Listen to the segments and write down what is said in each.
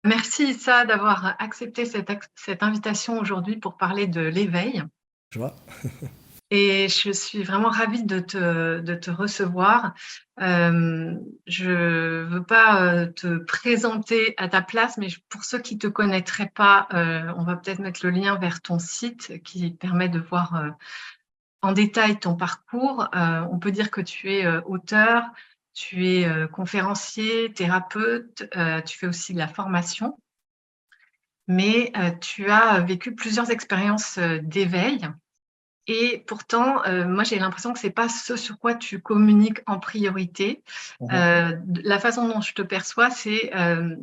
Merci Issa d'avoir accepté cette invitation aujourd'hui pour parler de l'éveil. Tu vois? Et je suis vraiment ravie de te recevoir. Je veux pas te présenter à ta place, mais pour ceux qui te connaîtraient pas, on va peut-être mettre le lien vers ton site qui permet de voir en détail ton parcours. On peut dire que tu es auteur, tu es conférencier, thérapeute, tu fais aussi de la formation. Mais tu as vécu plusieurs expériences d'éveil et pourtant, moi, j'ai l'impression que c'est pas ce sur quoi tu communiques en priorité. Mhm. La façon dont je te perçois, c'est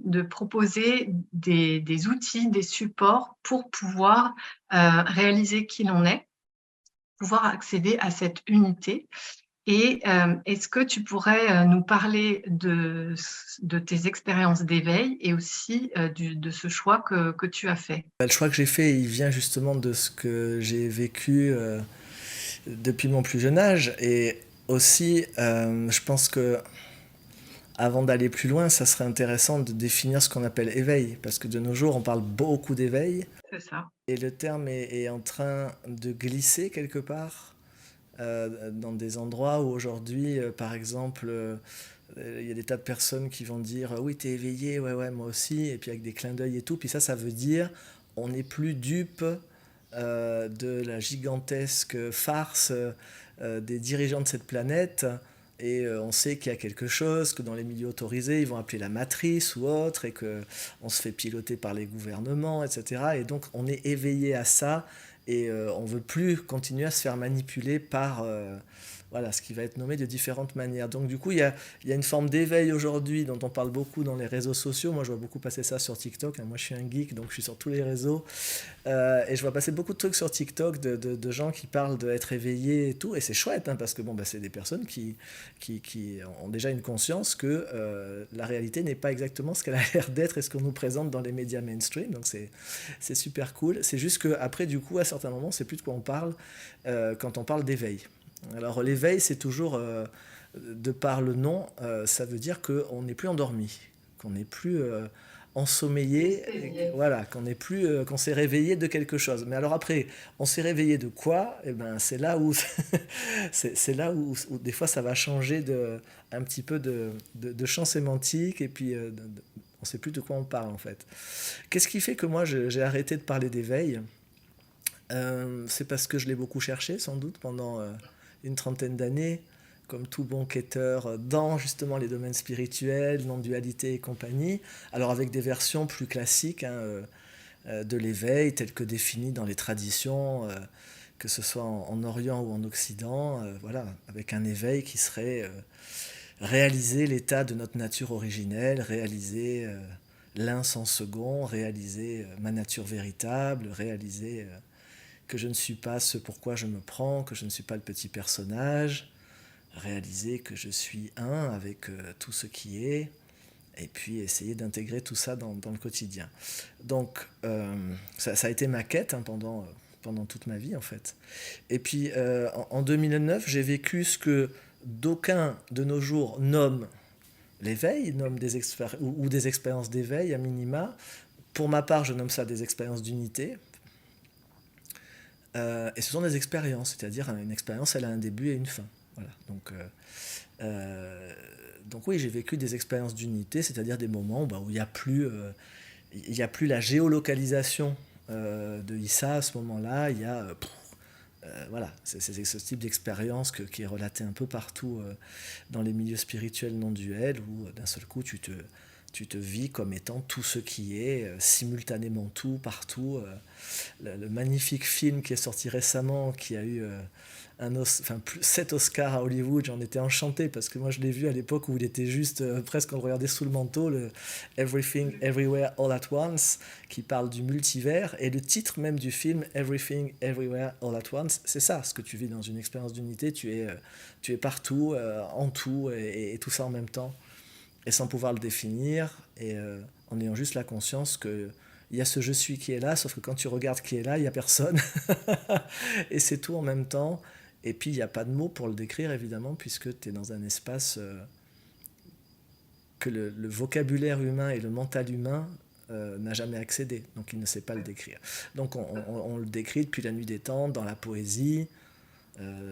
de proposer des outils, des supports pour pouvoir réaliser qui l'on est, pouvoir accéder à cette unité. Et est-ce que tu pourrais nous parler de tes expériences d'éveil et aussi de ce choix que tu as fait? Bah, le choix que j'ai fait, il vient justement de ce que j'ai vécu depuis mon plus jeune âge. Et aussi, je pense que avant d'aller plus loin, ça serait intéressant de définir ce qu'on appelle éveil. Parce que de nos jours, on parle beaucoup d'éveil. C'est ça. Et le terme est en train de glisser quelque part dans des endroits où aujourd'hui, par exemple, il y a des tas de personnes qui vont dire oui, t'es éveillé, ouais, ouais, moi aussi, et puis avec des clins d'œil et tout. Puis ça veut dire on n'est plus dupe de la gigantesque farce des dirigeants de cette planète. Et on sait qu'il y a quelque chose que dans les milieux autorisés, ils vont appeler la matrice ou autre, et qu'on se fait piloter par les gouvernements, etc. Et donc on est éveillé à ça, et on ne veut plus continuer à se faire manipuler par voilà, ce qui va être nommé de différentes manières. Donc du coup, il y a une forme d'éveil aujourd'hui dont on parle beaucoup dans les réseaux sociaux. Moi, je vois beaucoup passer ça sur TikTok, hein. Moi, je suis un geek, donc je suis sur tous les réseaux. Et je vois passer beaucoup de trucs sur TikTok de gens qui parlent d'être éveillés et tout. Et c'est chouette, hein, parce que bon, bah, c'est des personnes qui ont déjà une conscience que la réalité n'est pas exactement ce qu'elle a l'air d'être et ce qu'on nous présente dans les médias mainstream. Donc c'est super cool. C'est juste qu'après, du coup, à certains moments, c'est plus de quoi on parle quand on parle d'éveil. Alors l'éveil, c'est toujours, de par le nom, ça veut dire qu'on n'est plus endormi, qu'on n'est plus ensommeillé, voilà, qu'on n'est plus, qu'on s'est réveillé de quelque chose. Mais alors après, on s'est réveillé de quoi? Et ben c'est là où c'est là où des fois ça va changer un petit peu de champ sémantique et puis on ne sait plus de quoi on parle en fait. Qu'est-ce qui fait que moi j'ai arrêté de parler d'éveil? C'est parce que je l'ai beaucoup cherché, sans doute, pendant une trentaine d'années, comme tout bon quêteur dans justement les domaines spirituels, non-dualité et compagnie. Alors avec des versions plus classiques, hein, de l'éveil, telles que définies dans les traditions, que ce soit en Orient ou en Occident, voilà, avec un éveil qui serait réaliser l'état de notre nature originelle, réaliser l'un sans second, réaliser ma nature véritable, réaliser que je ne suis pas ce pourquoi je me prends, que je ne suis pas le petit personnage, réaliser que je suis un avec tout ce qui est, et puis essayer d'intégrer tout ça dans le quotidien. Donc ça a été ma quête, hein, pendant toute ma vie en fait. Et puis en 2009, j'ai vécu ce que d'aucuns de nos jours nomment l'éveil, nomment ou des expériences d'éveil à minima. Pour ma part, je nomme ça des expériences d'unité. Et ce sont des expériences, c'est-à-dire une expérience, elle a un début et une fin. Voilà. Donc oui, j'ai vécu des expériences d'unité, c'est-à-dire des moments bah, où il y a plus la géolocalisation de Issa à ce moment-là. Il y a voilà, c'est ce type d'expérience qui est relaté un peu partout dans les milieux spirituels non duels, où d'un seul coup tu te vis comme étant tout ce qui est, simultanément tout, partout. Le magnifique film qui est sorti récemment, qui a eu 7 Oscars à Hollywood, j'en étais enchanté parce que moi je l'ai vu à l'époque où il était juste presque on le regardait sous le manteau, le Everything Everywhere All at Once, qui parle du multivers, et le titre même du film Everything Everywhere All at Once, c'est ça ce que tu vis dans une expérience d'unité, tu es partout, en tout, et tout ça en même temps, et sans pouvoir le définir, et en ayant juste la conscience que il y a ce je suis qui est là, sauf que quand tu regardes qui est là, il n'y a personne. Et c'est tout en même temps. Et puis il n'y a pas de mots pour le décrire, évidemment, puisque tu es dans un espace que le vocabulaire humain et le mental humain n'a jamais accédé, donc il ne sait pas le décrire. Donc on le décrit depuis la nuit des temps, dans la poésie,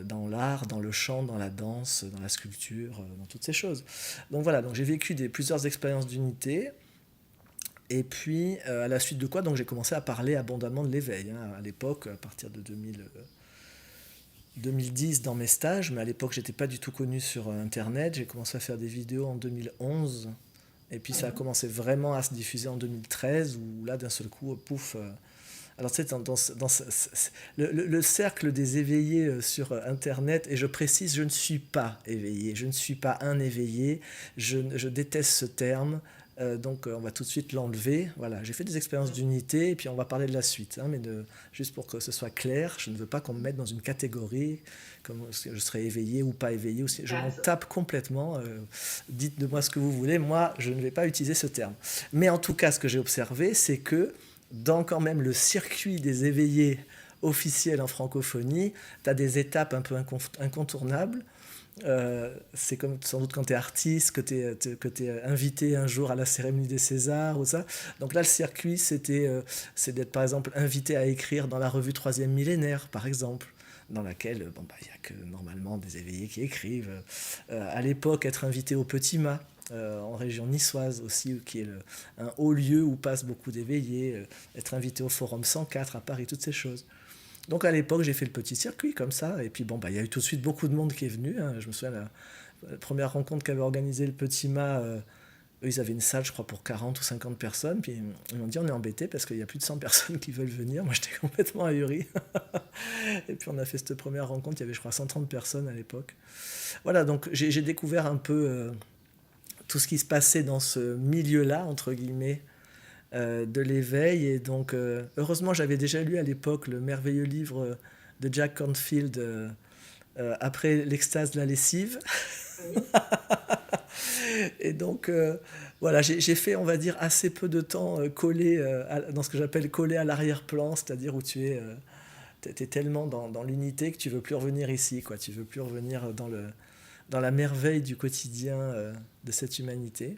dans l'art, dans le chant, dans la danse, dans la sculpture, dans toutes ces choses. Donc voilà, donc j'ai vécu plusieurs expériences d'unité, et puis à la suite de quoi, donc j'ai commencé à parler abondamment de l'éveil, hein, à l'époque, à partir de 2010 dans mes stages, mais à l'époque j'étais pas du tout connu sur Internet. J'ai commencé à faire des vidéos en 2011, et puis ça a commencé vraiment à se diffuser en 2013, où là d'un seul coup, pouf. Alors tu sais, le cercle des éveillés sur Internet, et je précise, je ne suis pas éveillé, je ne suis pas un éveillé, je déteste ce terme. Donc on va tout de suite l'enlever. Voilà, j'ai fait des expériences d'unité et puis on va parler de la suite. Hein, mais juste pour que ce soit clair, je ne veux pas qu'on me mette dans une catégorie comme je serais éveillé ou pas éveillé. Je m'en tape complètement. Dites de moi ce que vous voulez. Moi, je ne vais pas utiliser ce terme. Mais en tout cas, ce que j'ai observé, c'est que dans quand même le circuit des éveillés officiels en francophonie, tu as des étapes un peu incontournables. C'est comme sans doute quand tu es artiste, que tu es invité un jour à la cérémonie des Césars ou ça. Donc là, le circuit, c'est d'être par exemple invité à écrire dans la revue Troisième Millénaire, par exemple, dans laquelle il n'y a que normalement des éveillés qui écrivent. À l'époque, être invité au Petit Mât, en région niçoise aussi, qui est un haut lieu où passent beaucoup d'éveillés, être invité au Forum 104 à Paris, toutes ces choses. Donc à l'époque, j'ai fait le petit circuit comme ça, et puis il y a eu tout de suite beaucoup de monde qui est venu. Hein. Je me souviens, la première rencontre qu'avait organisée le Petit Mât, eux, ils avaient une salle, je crois, pour 40 ou 50 personnes, puis ils m'ont dit on est embêtés parce qu'il y a plus de 100 personnes qui veulent venir. Moi, j'étais complètement ahuri. Et puis on a fait cette première rencontre, il y avait, je crois, 130 personnes à l'époque. Voilà, donc j'ai découvert un peu tout ce qui se passait dans ce milieu-là, entre guillemets, de l'éveil. Et donc, heureusement, j'avais déjà lu à l'époque le merveilleux livre de Jack Canfield, Après l'extase de la lessive. Oui. Et donc, voilà, j'ai fait, on va dire, assez peu de temps collé dans ce que j'appelle collé à l'arrière-plan, c'est-à-dire où t'es tellement dans l'unité que tu veux plus revenir ici, quoi. Tu veux plus revenir dans la merveille du quotidien de cette humanité.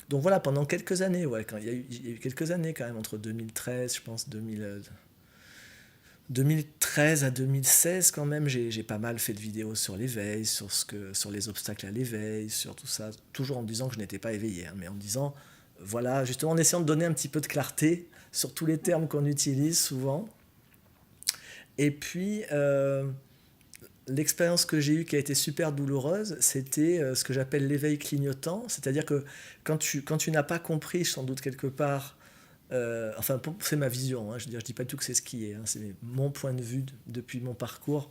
Donc voilà, pendant quelques années, ouais, il y a eu quelques années quand même, entre 2013, je pense, 2013 à 2016 quand même, j'ai pas mal fait de vidéos sur l'éveil, sur les obstacles à l'éveil, sur tout ça, toujours en disant que je n'étais pas éveillé, hein, mais en disant, voilà, justement en essayant de donner un petit peu de clarté sur tous les termes qu'on utilise souvent. Et puis, l'expérience que j'ai eue qui a été super douloureuse, c'était ce que j'appelle l'éveil clignotant, c'est-à-dire que quand tu n'as pas compris, sans doute quelque part, enfin c'est ma vision, hein, je dis pas du tout que c'est ce qui est, hein, c'est mon point de vue depuis mon parcours.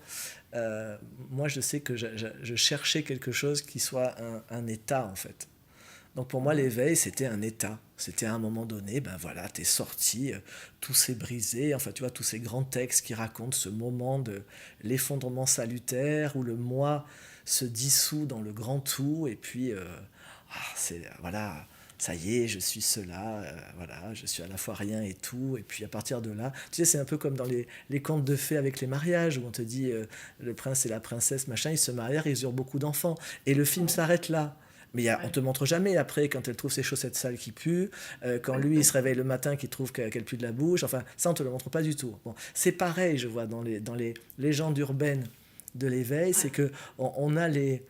Moi je sais que je cherchais quelque chose qui soit un état en fait. Donc pour moi, l'éveil, c'était un état. C'était à un moment donné, ben voilà, t'es sorti, tout s'est brisé. Enfin, tu vois, tous ces grands textes qui racontent ce moment de l'effondrement salutaire où le moi se dissout dans le grand tout. Et puis, voilà, ça y est, je suis cela, voilà, je suis à la fois rien et tout. Et puis à partir de là, tu sais, c'est un peu comme dans les contes de fées avec les mariages où on te dit le prince et la princesse, machin, ils se marièrent, ils eurent beaucoup d'enfants. Et le film s'arrête là. Mais on te montre jamais après quand elle trouve ses chaussettes sales qui puent, quand lui il se réveille le matin qu'il trouve qu'elle pue de la bouche. Enfin, ça on te le montre pas du tout. Bon, c'est pareil, je vois dans les légendes urbaines de l'éveil, c'est que on a les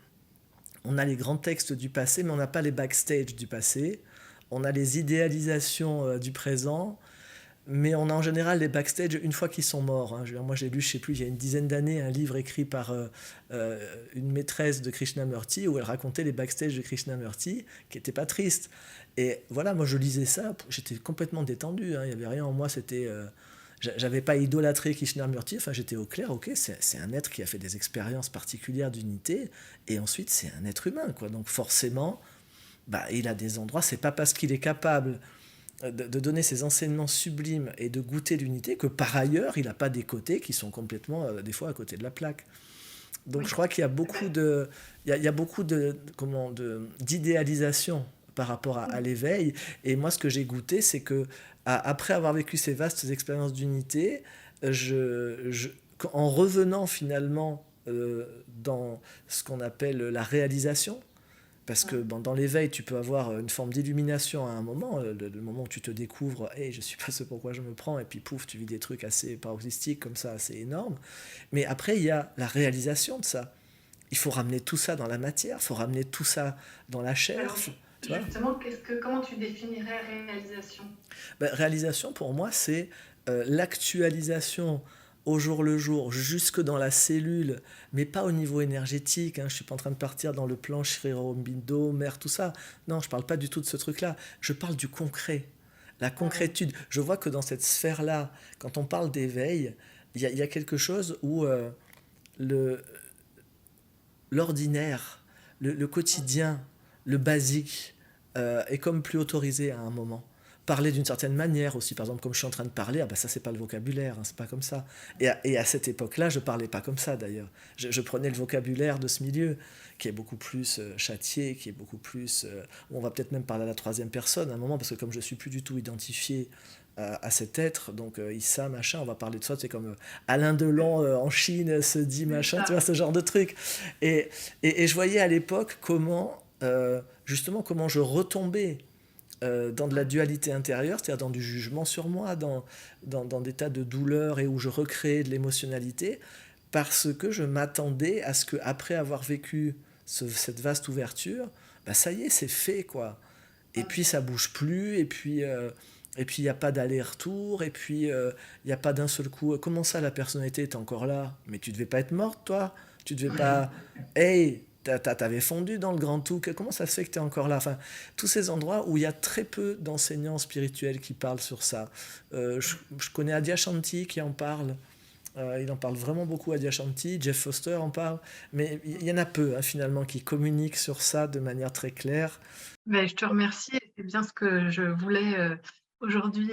grands textes du passé, mais on n'a pas les backstage du passé. On a les idéalisations du présent, mais on a en général les backstage une fois qu'ils sont morts. Hein. Moi, j'ai lu, je sais plus, il y a une dizaine d'années, un livre écrit par une maîtresse de Krishnamurti où elle racontait les backstage de Krishnamurti, qui n'étaient pas tristes. Et voilà, moi, je lisais ça, j'étais complètement détendu. Hein. Il n'y avait rien en moi, j'avais pas idolâtré Krishnamurti, enfin j'étais au clair, ok, c'est un être qui a fait des expériences particulières d'unité, et ensuite c'est un être humain, quoi. Donc forcément, il a des endroits, c'est pas parce qu'il est capable de donner ses enseignements sublimes et de goûter l'unité que par ailleurs il n'a pas des côtés qui sont complètement des fois à côté de la plaque. Donc je crois qu'il y a beaucoup il y a beaucoup d'idéalisation par rapport à l'éveil. Et moi ce que j'ai goûté, c'est que après avoir vécu ces vastes expériences d'unité, en revenant finalement dans ce qu'on appelle la réalisation, Parce que bon, dans l'éveil, tu peux avoir une forme d'illumination à un moment, le moment où tu te découvres, hey, je suis pas ce pourquoi je me prends, et puis pouf, tu vis des trucs assez paroxystiques comme ça, assez énormes. Mais après, il y a la réalisation de ça. Il faut ramener tout ça dans la matière, il faut ramener tout ça dans la chair, Alors, tu vois. justement, comment tu définirais réalisation? Ben, réalisation, pour moi, c'est l'actualisation au jour le jour, jusque dans la cellule, mais pas au niveau énergétique. Hein. Je ne suis pas en train de partir dans le plan Shri-Aurobindo, mer, tout ça. Non, je ne parle pas du tout de ce truc-là. Je parle du concret, la Ah ouais. concrétude. Je vois que dans cette sphère-là, quand on parle d'éveil, il y a quelque chose où le, l'ordinaire, le quotidien, le basique est comme plus autorisé à un moment. Parler d'une certaine manière aussi, par exemple, comme je suis en train de parler, ah bah ça c'est pas le vocabulaire, hein, c'est pas comme ça. Et à cette époque-là, je parlais pas comme ça d'ailleurs. Je prenais le vocabulaire de ce milieu, qui est beaucoup plus châtié, qui est beaucoup plus. On va peut-être même parler à la troisième personne à un moment, parce que comme je suis plus du tout identifié à cet être, donc Issa, machin, on va parler de ça, c'est comme Alain Delon en Chine se dit C'est machin, tu vois, ça. ce genre de truc. Et, et je voyais à l'époque comment, justement, comment je retombais dans de la Ouais. dualité intérieure, c'est-à-dire dans du jugement sur moi, dans des tas de douleurs et où je recréais de l'émotionnalité, parce que je m'attendais à ce que après avoir vécu cette vaste ouverture, bah ça y est, c'est fait, quoi. Et puis ça bouge plus, et puis il n'y a pas d'aller-retour, et puis il n'y a pas d'un seul coup. Comment ça, la personnalité est encore là? Mais tu devais pas être morte, toi? Tu devais pas. Hey, t'avais fondu dans le grand tout. Comment ça se fait que tu es encore là? Enfin, tous ces endroits où il y a très peu d'enseignants spirituels qui parlent sur ça. Je connais Adyashanti qui en parle. Il en parle vraiment beaucoup, Adyashanti. Jeff Foster en parle. Mais il y en a peu, hein, finalement, qui communiquent sur ça de manière très claire. Ben, je te remercie. C'est bien ce que je voulais aujourd'hui.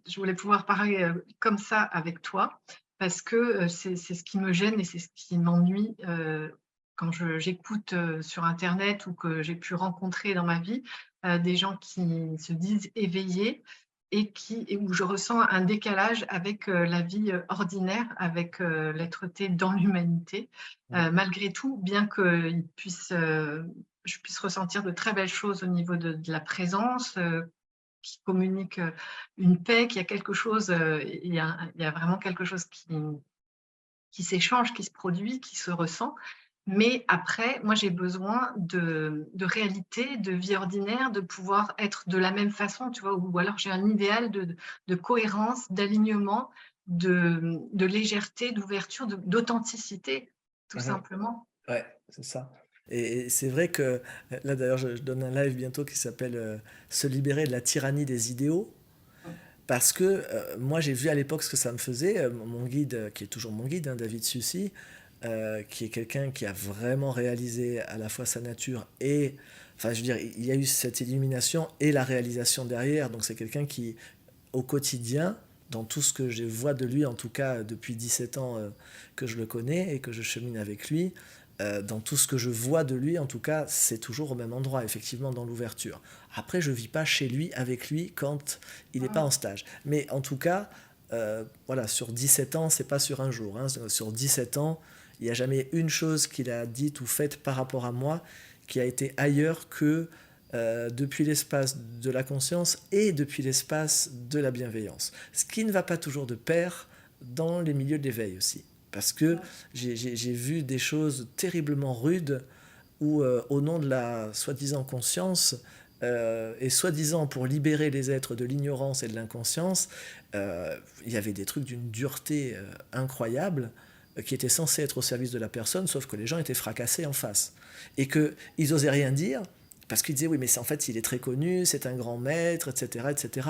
Je voulais pouvoir parler comme ça avec toi parce que c'est ce qui me gêne et c'est ce qui m'ennuie quand j'écoute sur Internet ou que j'ai pu rencontrer dans ma vie des gens qui se disent éveillés et où je ressens un décalage avec la vie ordinaire, avec l'être-té dans l'humanité. Malgré tout, bien qu'ils puissent je puisse ressentir de très belles choses au niveau de la présence, qui communique une paix, qu'il y a quelque chose, il y a vraiment quelque chose qui s'échange, qui se produit, qui se ressent. Mais après, moi, j'ai besoin de réalité, de vie ordinaire, de pouvoir être de la même façon, tu vois, ou alors j'ai un idéal de cohérence, d'alignement, de légèreté, d'ouverture, d'authenticité, tout Mhm. simplement. Ouais, c'est ça. Et c'est vrai que là d'ailleurs je donne un live bientôt qui s'appelle Se libérer de la tyrannie des idéaux. Parce que moi j'ai vu à l'époque ce que ça me faisait. Mon guide, qui est toujours mon guide, hein, David Sucy, qui est quelqu'un qui a vraiment réalisé à la fois sa nature et, enfin je veux dire, il y a eu cette illumination et la réalisation derrière. Donc c'est quelqu'un qui, au quotidien, dans tout ce que je vois de lui, en tout cas depuis 17 ans que je le connais et que je chemine avec lui, dans tout ce que je vois de lui, en tout cas, c'est toujours au même endroit, effectivement, dans l'ouverture. Après, je ne vis pas chez lui, avec lui, quand il n'est pas en stage. Mais en tout cas, voilà, sur 17 ans, c'est pas sur un jour. Hein. Sur 17 ans, il n'y a jamais une chose qu'il a dite ou faite par rapport à moi qui a été ailleurs que depuis l'espace de la conscience et depuis l'espace de la bienveillance. Ce qui ne va pas toujours de pair dans les milieux de l'éveil aussi. Parce que j'ai vu des choses terriblement rudes où, au nom de la soi-disant conscience, et soi-disant pour libérer les êtres de l'ignorance et de l'inconscience, il y avait des trucs d'une dureté incroyable qui étaient censés être au service de la personne, sauf que les gens étaient fracassés en face. Et qu'ils n'osaient rien dire, parce qu'ils disaient, oui, mais en fait, il est très connu, c'est un grand maître, etc. etc.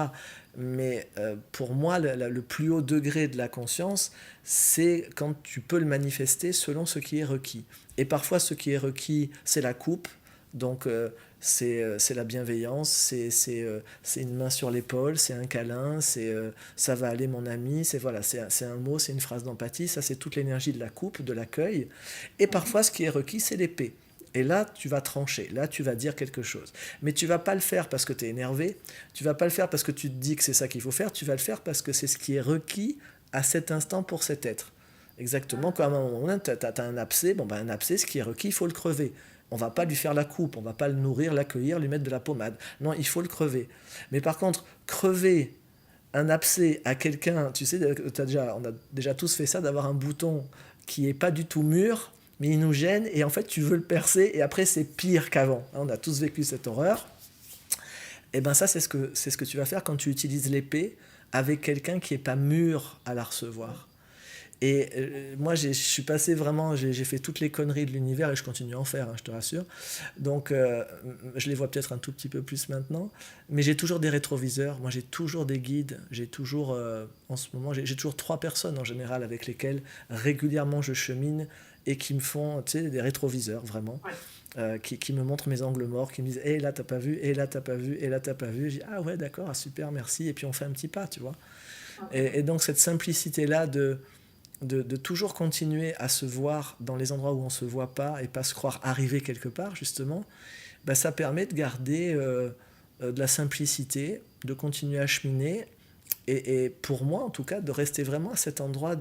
Mais pour moi, le plus haut degré de la conscience, c'est quand tu peux le manifester selon ce qui est requis. Et parfois, ce qui est requis, c'est la coupe. Donc, c'est la bienveillance, c'est une main sur l'épaule, c'est un câlin, c'est ça va aller mon ami, c'est voilà, c'est un mot, c'est une phrase d'empathie, ça c'est toute l'énergie de la coupe, de l'accueil. Et parfois, ce qui est requis, c'est l'épée. Et là, tu vas trancher, là, tu vas dire quelque chose. Mais tu vas pas le faire parce que tu es énervé, tu vas pas le faire parce que tu te dis que c'est ça qu'il faut faire, tu vas le faire parce que c'est ce qui est requis à cet instant pour cet être. Exactement comme à un moment donné, tu as un abcès, bon ben un abcès, ce qui est requis, il faut le crever. On va pas lui faire la coupe, on va pas le nourrir, l'accueillir, lui mettre de la pommade. Non, il faut le crever. Mais par contre, crever un abcès à quelqu'un, tu sais, on a déjà tous fait ça, d'avoir un bouton qui est pas du tout mûr, mais il nous gêne, et en fait tu veux le percer, et après c'est pire qu'avant. On a tous vécu cette horreur. Et ben ça, c'est ce que tu vas faire quand tu utilises l'épée avec quelqu'un qui est pas mûr à la recevoir. Et moi, je suis passé vraiment, j'ai fait toutes les conneries de l'univers et je continue à en faire, hein, je te rassure. Donc, je les vois peut-être un tout petit peu plus maintenant. Mais j'ai toujours des rétroviseurs, moi j'ai toujours des guides, j'ai toujours, en ce moment, j'ai toujours 3 personnes en général avec lesquelles régulièrement je chemine et qui me font, tu sais, des rétroviseurs vraiment. Ouais. Qui me montrent mes angles morts, qui me disent «Eh là t'as pas vu, eh là t'as pas vu, eh là t'as pas vu». Je dis «Ah ouais d'accord, ah, super, merci». Et puis on fait un petit pas, tu vois. Et donc cette simplicité-là de toujours continuer à se voir dans les endroits où on ne se voit pas et pas se croire arriver quelque part, justement, bah, ça permet de garder de la simplicité, de continuer à cheminer et pour moi, en tout cas, de rester vraiment à cet endroit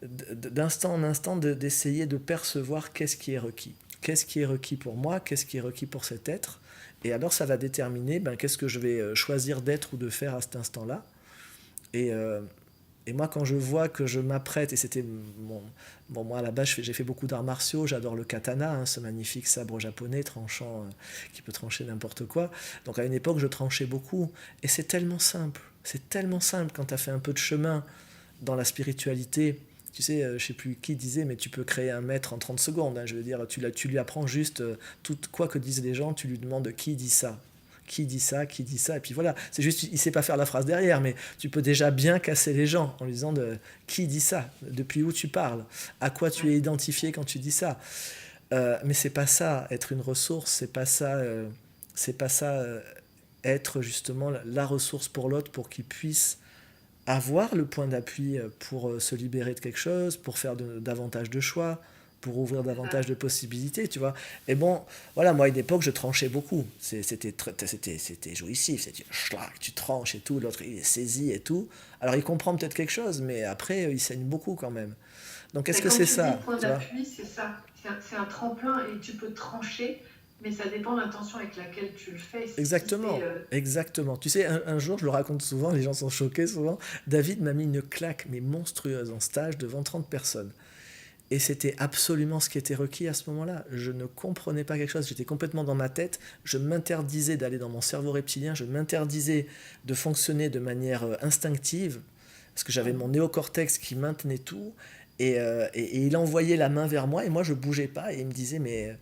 d'instant en instant, d'essayer de percevoir qu'est-ce qui est requis. Qu'est-ce qui est requis pour moi, qu'est-ce qui est requis pour cet être. Et alors, ça va déterminer ben, qu'est-ce que je vais choisir d'être ou de faire à cet instant-là. Et, euh, et moi, quand je vois que je m'apprête, et c'était bon, moi à la base, j'ai fait beaucoup d'arts martiaux, j'adore le katana, hein, ce magnifique sabre japonais tranchant, qui peut trancher n'importe quoi. Donc à une époque, je tranchais beaucoup. Et c'est tellement simple quand tu as fait un peu de chemin dans la spiritualité. Tu sais, je sais plus qui disait, mais tu peux créer un maître en 30 secondes. Hein, je veux dire, tu lui apprends juste tout quoi que disent les gens, tu lui demandes qui dit ça. Qui dit ça, qui dit ça, et puis voilà. C'est juste, il sait pas faire la phrase derrière, mais tu peux déjà bien casser les gens en lui disant qui dit ça, depuis où tu parles, à quoi tu es identifié quand tu dis ça. Mais c'est pas ça, être une ressource, c'est pas ça, être justement la ressource pour l'autre pour qu'il puisse avoir le point d'appui pour se libérer de quelque chose, pour faire davantage de choix, pour ouvrir C'est ça. davantage de possibilités, tu vois. Et bon, voilà, moi à une époque, je tranchais beaucoup. C'était jouissif, c'était schlac, tu tranches et tout, l'autre il est saisi et tout. Alors il comprend peut-être quelque chose, mais après il saigne beaucoup quand même. Donc est-ce Mais que comme c'est tu dis, ça, point tu vois? d'appui, c'est ça. C'est un tremplin et tu peux trancher, mais ça dépend de l'intention avec laquelle tu le fais. Si c'est Exactement, exactement. Tu sais, un jour, je le raconte souvent, les gens sont choqués souvent, David m'a mis une claque, mais monstrueuse, en stage devant 30 personnes. Et c'était absolument ce qui était requis à ce moment-là. Je ne comprenais pas quelque chose, j'étais complètement dans ma tête, je m'interdisais d'aller dans mon cerveau reptilien, je m'interdisais de fonctionner de manière instinctive, parce que j'avais mon néocortex qui maintenait tout, et il envoyait la main vers moi, et moi je bougeais pas, et il me disait, mais...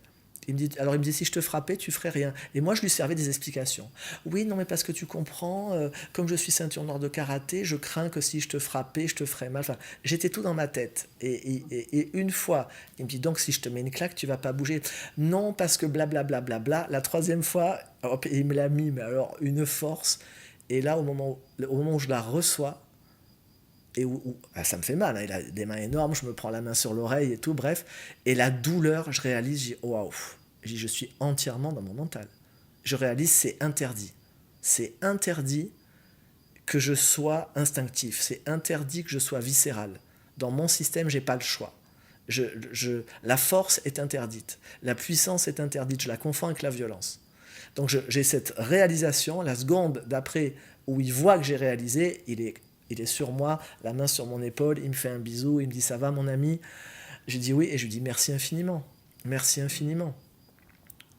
alors il me disait, si je te frappais, tu ferais rien. Et moi, je lui servais des explications. Oui, non, mais parce que tu comprends, comme je suis ceinture noire de karaté, je crains que si je te frappais, je te ferais mal. Enfin, j'étais tout dans ma tête. Et une fois, il me dit, donc si je te mets une claque, tu vas pas bouger. Non, parce que blablabla. Bla, bla, bla. La troisième fois, hop, il me l'a mis, mais alors une force. Et là, au moment où je la reçois, ah, ça me fait mal, hein, il a des mains énormes, je me prends la main sur l'oreille et tout, bref. Et la douleur, je réalise, j'ai oh, waouh, je suis entièrement dans mon mental. Je réalise, c'est interdit. C'est interdit que je sois instinctif. C'est interdit que je sois viscéral. Dans mon système, j'ai pas le choix. La force est interdite. La puissance est interdite. Je la confonds avec la violence. Donc j'ai cette réalisation, la seconde d'après où il voit que j'ai réalisé, il est sur moi, la main sur mon épaule, il me fait un bisou, il me dit ça va mon ami. Je dis oui et je lui dis merci infiniment. Merci infiniment.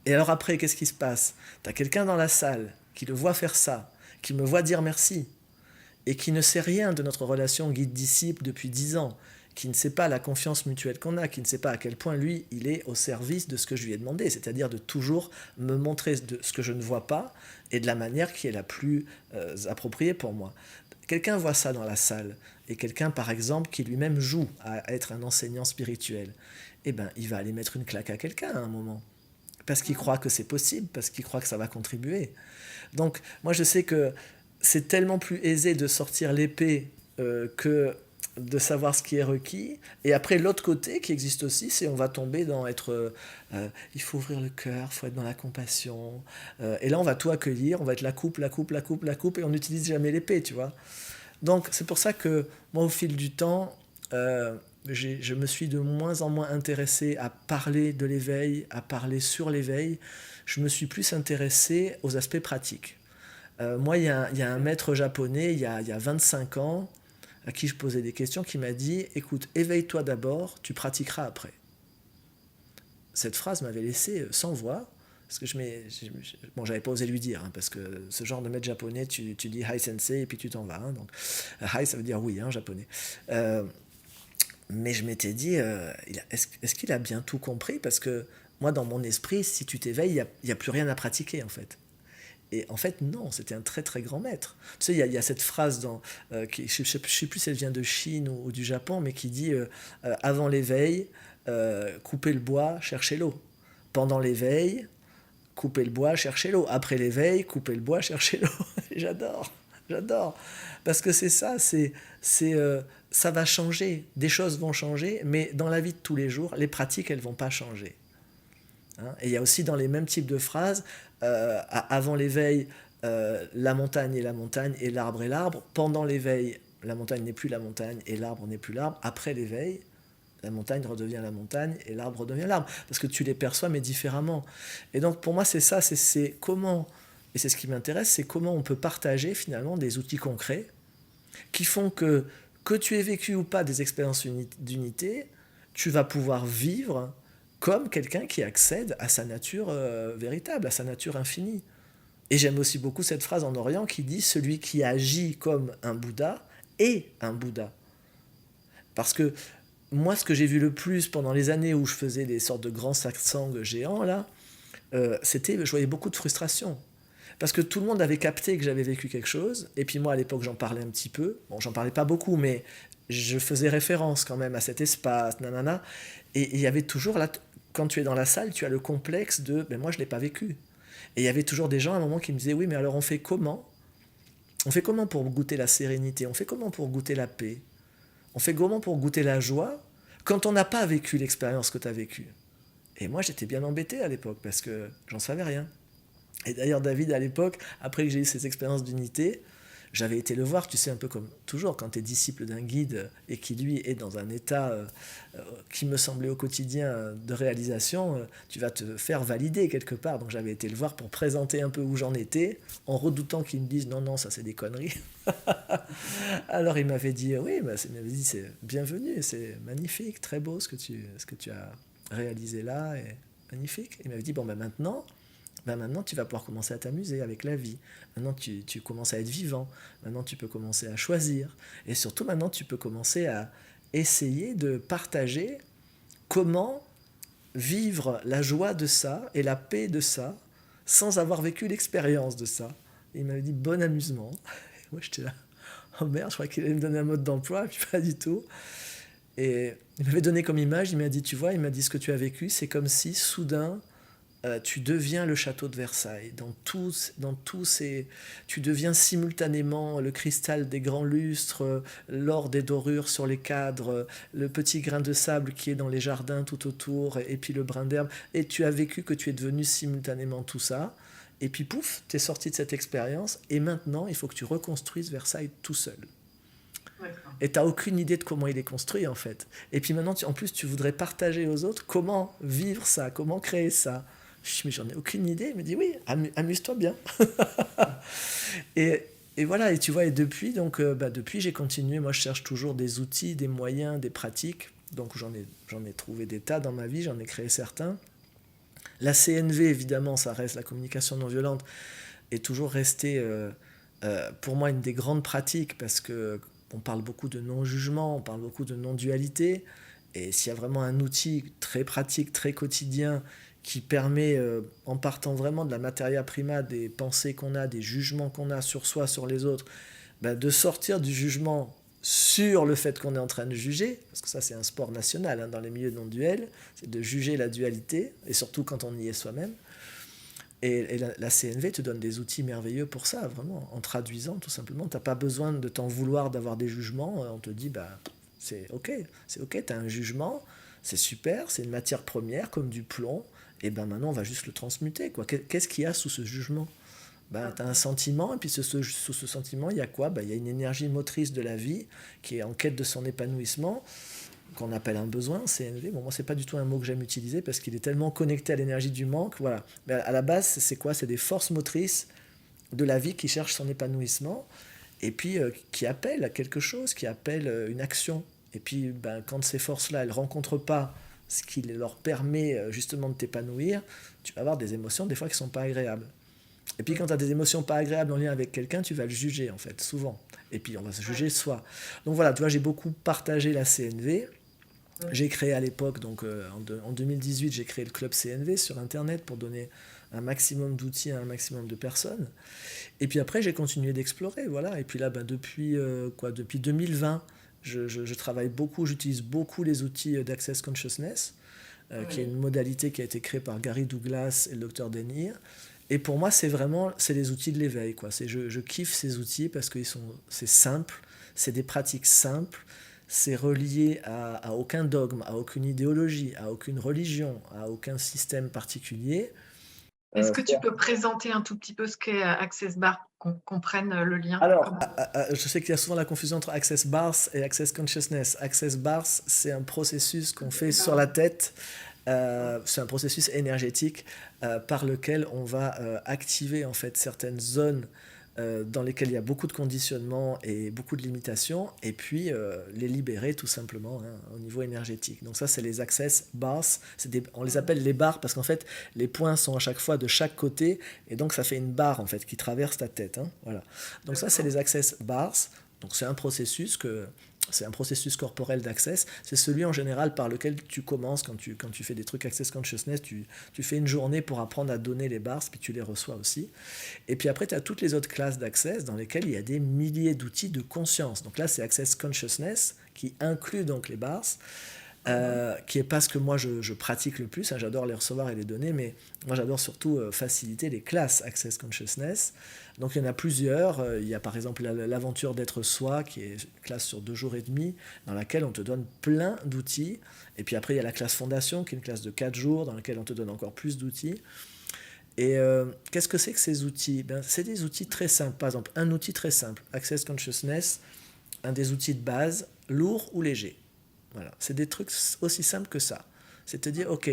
Et alors après, qu'est-ce qui se passe? T'as quelqu'un dans la salle qui le voit faire ça, qui me voit dire merci, et qui ne sait rien de notre relation guide-disciple depuis 10 ans, qui ne sait pas la confiance mutuelle qu'on a, qui ne sait pas à quel point lui, il est au service de ce que je lui ai demandé, c'est-à-dire de toujours me montrer de ce que je ne vois pas et de la manière qui est la plus appropriée pour moi. Quelqu'un voit ça dans la salle, et quelqu'un par exemple qui lui-même joue à être un enseignant spirituel, eh ben il va aller mettre une claque à quelqu'un à un moment, parce qu'il croit que c'est possible, parce qu'il croit que ça va contribuer. Donc moi je sais que c'est tellement plus aisé de sortir l'épée que de savoir ce qui est requis. Et après, l'autre côté qui existe aussi, c'est on va tomber dans être... il faut ouvrir le cœur, il faut être dans la compassion. Et là, on va tout accueillir, on va être la coupe, la coupe, la coupe, la coupe, et on n'utilise jamais l'épée, tu vois. Donc, c'est pour ça que moi, au fil du temps, je me suis de moins en moins intéressé à parler de l'éveil, à parler sur l'éveil. Je me suis plus intéressé aux aspects pratiques. Moi, il y a un maître japonais, il y a 25 ans, à qui je posais des questions, qui m'a dit, écoute, éveille-toi d'abord, tu pratiqueras après. Cette phrase m'avait laissé sans voix, parce que bon, j'avais pas osé lui dire, hein, parce que ce genre de maître japonais, tu dis hi sensei et puis tu t'en vas. Hein, donc, hi, ça veut dire oui, en japonais. Mais je m'étais dit, est-ce qu'il a bien tout compris? Parce que moi, dans mon esprit, si tu t'éveilles, il y a plus rien à pratiquer, en fait. Et en fait, non, c'était un très très grand maître. Tu sais, il y a cette phrase je ne sais plus si elle vient de Chine ou du Japon, mais qui dit avant l'éveil, coupez le bois, cherchez l'eau. Pendant l'éveil, coupez le bois, cherchez l'eau. Après l'éveil, coupez le bois, cherchez l'eau. J'adore, j'adore. Parce que c'est ça, ça va changer. Des choses vont changer, mais dans la vie de tous les jours, les pratiques, elles ne vont pas changer. Hein. Et il y a aussi dans les mêmes types de phrases, avant l'éveil, la montagne est la montagne et l'arbre est l'arbre. Pendant l'éveil, la montagne n'est plus la montagne et l'arbre n'est plus l'arbre. Après l'éveil, la montagne redevient la montagne et l'arbre redevient l'arbre. Parce que tu les perçois mais différemment. Et donc pour moi c'est ça, c'est comment, et c'est ce qui m'intéresse, c'est comment on peut partager finalement des outils concrets qui font que tu aies vécu ou pas des expériences d'unité, tu vas pouvoir vivre comme quelqu'un qui accède à sa nature véritable, à sa nature infinie. Et j'aime aussi beaucoup cette phrase en Orient qui dit « Celui qui agit comme un Bouddha est un Bouddha ». Parce que moi, ce que j'ai vu le plus pendant les années où je faisais des sortes de grands satsangs géants, là, je voyais beaucoup de frustration. Parce que tout le monde avait capté que j'avais vécu quelque chose, et puis moi, à l'époque, j'en parlais un petit peu. Bon, j'en parlais pas beaucoup, mais je faisais référence quand même à cet espace, nanana. Et il y avait toujours, là, quand tu es dans la salle, tu as le complexe de « ben moi, je l'ai pas vécu ». Et il y avait toujours des gens à un moment qui me disaient « oui, mais alors on fait comment ? On fait comment pour goûter la sérénité ? On fait comment pour goûter la paix ? On fait comment pour goûter la joie quand on n'a pas vécu l'expérience que tu as vécue ?» Et moi, j'étais bien embêté à l'époque parce que j'en savais rien. Et d'ailleurs, David, à l'époque, après que j'ai eu ces expériences d'unité, j'avais été le voir, tu sais, un peu comme toujours, quand tu es disciple d'un guide et qui, lui, est dans un état qui me semblait au quotidien de réalisation, tu vas te faire valider quelque part. Donc j'avais été le voir pour présenter un peu où j'en étais, en redoutant qu'il me dise non, non, ça c'est des conneries. Alors il m'avait dit, oui, bah, il m'avait dit, c'est bienvenu, c'est magnifique, très beau ce que tu as réalisé là, et magnifique. Il m'avait dit, bon, ben maintenant, tu vas pouvoir commencer à t'amuser avec la vie. Maintenant, tu commences à être vivant. Maintenant, tu peux commencer à choisir. Et surtout, maintenant, tu peux commencer à essayer de partager comment vivre la joie de ça et la paix de ça sans avoir vécu l'expérience de ça. Et il m'avait dit, bon amusement. Et moi, j'étais là, oh merde, je crois qu'il allait me donner un mode d'emploi, puis pas du tout. Et il m'avait donné comme image, il m'a dit, tu vois, il m'a dit, ce que tu as vécu, c'est comme si, soudain, tu deviens le château de Versailles. Tu deviens simultanément le cristal des grands lustres, l'or des dorures sur les cadres, le petit grain de sable qui est dans les jardins tout autour, et puis le brin d'herbe. Et tu as vécu que tu es devenu simultanément tout ça. Et puis pouf, tu es sorti de cette expérience. Et maintenant, il faut que tu reconstruises Versailles tout seul. D'accord. Et tu n'as aucune idée de comment il est construit en fait. Et puis maintenant, en plus, tu voudrais partager aux autres comment vivre ça, comment créer ça. Je dis, mais j'en ai aucune idée. Il me dit, oui, amuse-toi bien. et voilà, et tu vois, et depuis, depuis, j'ai continué. Moi, je cherche toujours des outils, des moyens, des pratiques. Donc, j'en ai trouvé des tas dans ma vie, j'en ai créé certains. La CNV, évidemment, ça reste la communication non violente, est toujours restée, pour moi, une des grandes pratiques parce que on parle beaucoup de non-jugement, on parle beaucoup de non-dualité. Et s'il y a vraiment un outil très pratique, très quotidien, qui permet, en partant vraiment de la materia prima, des pensées qu'on a, des jugements qu'on a sur soi, sur les autres, de sortir du jugement sur le fait qu'on est en train de juger, parce que ça c'est un sport national hein, dans les milieux non-duels, c'est de juger la dualité, et surtout quand on y est soi-même. Et la CNV te donne des outils merveilleux pour ça, vraiment, en traduisant tout simplement. Tu n'as pas besoin de t'en vouloir d'avoir des jugements, on te dit, c'est ok, tu as un jugement, c'est super, c'est une matière première comme du plomb, et maintenant on va juste le transmuter. Quoi. Qu'est-ce qu'il y a sous ce jugement? Tu as un sentiment, et puis sous ce sentiment, il y a quoi? Il y a une énergie motrice de la vie qui est en quête de son épanouissement. qu'on appelle un besoin, CNV. Bon, moi, c'est pas du tout un mot que j'aime utiliser parce qu'il est tellement connecté à l'énergie du manque. Voilà. Mais à la base, c'est quoi? C'est des forces motrices de la vie qui cherchent son épanouissement et puis qui appellent à quelque chose, qui appellent une action. Et puis, ben, quand ces forces-là, elles ne rencontrent pas ce qui leur permet justement de t'épanouir, tu vas avoir des émotions des fois qui ne sont pas agréables. Et puis quand tu as des émotions pas agréables en lien avec quelqu'un, tu vas le juger en fait, souvent. Et puis on va se juger soi. Donc voilà, tu vois, j'ai beaucoup partagé la CNV. J'ai créé à l'époque, donc en 2018, j'ai créé le club CNV sur Internet pour donner un maximum d'outils à un maximum de personnes. Et puis après, j'ai continué d'explorer, voilà. Et puis là, ben, depuis 2020, je travaille beaucoup, j'utilise beaucoup les outils d'Access Consciousness, qui est une modalité qui a été créée par Gary Douglas et le docteur Denir. Et pour moi, c'est les outils de l'éveil, quoi. Je kiffe ces outils parce que c'est simple, c'est des pratiques simples, c'est relié à aucun dogme, à aucune idéologie, à aucune religion, à aucun système particulier. Est-ce que tu peux présenter un tout petit peu ce qu'est Access Bar pour qu'on comprenne le lien? Alors, je sais qu'il y a souvent la confusion entre Access Bars et Access Consciousness. Access Bars, c'est un processus qu'on fait sur la tête. C'est un processus énergétique par lequel on va activer en fait certaines zones dans lesquelles il y a beaucoup de conditionnement et beaucoup de limitations, et puis les libérer tout simplement au niveau énergétique. Donc ça, c'est les access bars. On les appelle les barres parce qu'en fait, les points sont à chaque fois de chaque côté, et donc ça fait une barre en fait qui traverse ta tête. Voilà. Donc ça, c'est les access bars. Donc c'est un processus corporel d'access. C'est celui en général par lequel tu commences quand tu fais des trucs Access Consciousness. Tu fais une journée pour apprendre à donner les bars, puis tu les reçois aussi. Et puis après, tu as toutes les autres classes d'access dans lesquelles il y a des milliers d'outils de conscience. Donc là, c'est Access Consciousness qui inclut donc les bars. Qui n'est pas ce que moi je pratique le plus. J'adore les recevoir et les donner, mais moi j'adore surtout faciliter les classes Access Consciousness. Donc il y en a plusieurs. Il y a par exemple l'aventure d'être soi, qui est une classe sur 2 jours et demi, dans laquelle on te donne plein d'outils. Et puis après, il y a la classe fondation, qui est une classe de 4 jours, dans laquelle on te donne encore plus d'outils. Et qu'est-ce que c'est que ces outils? C'est des outils très simples. Par exemple, un outil très simple, Access Consciousness, un des outils de base, lourd ou léger. Voilà. C'est des trucs aussi simples que ça. C'est te dire, ok,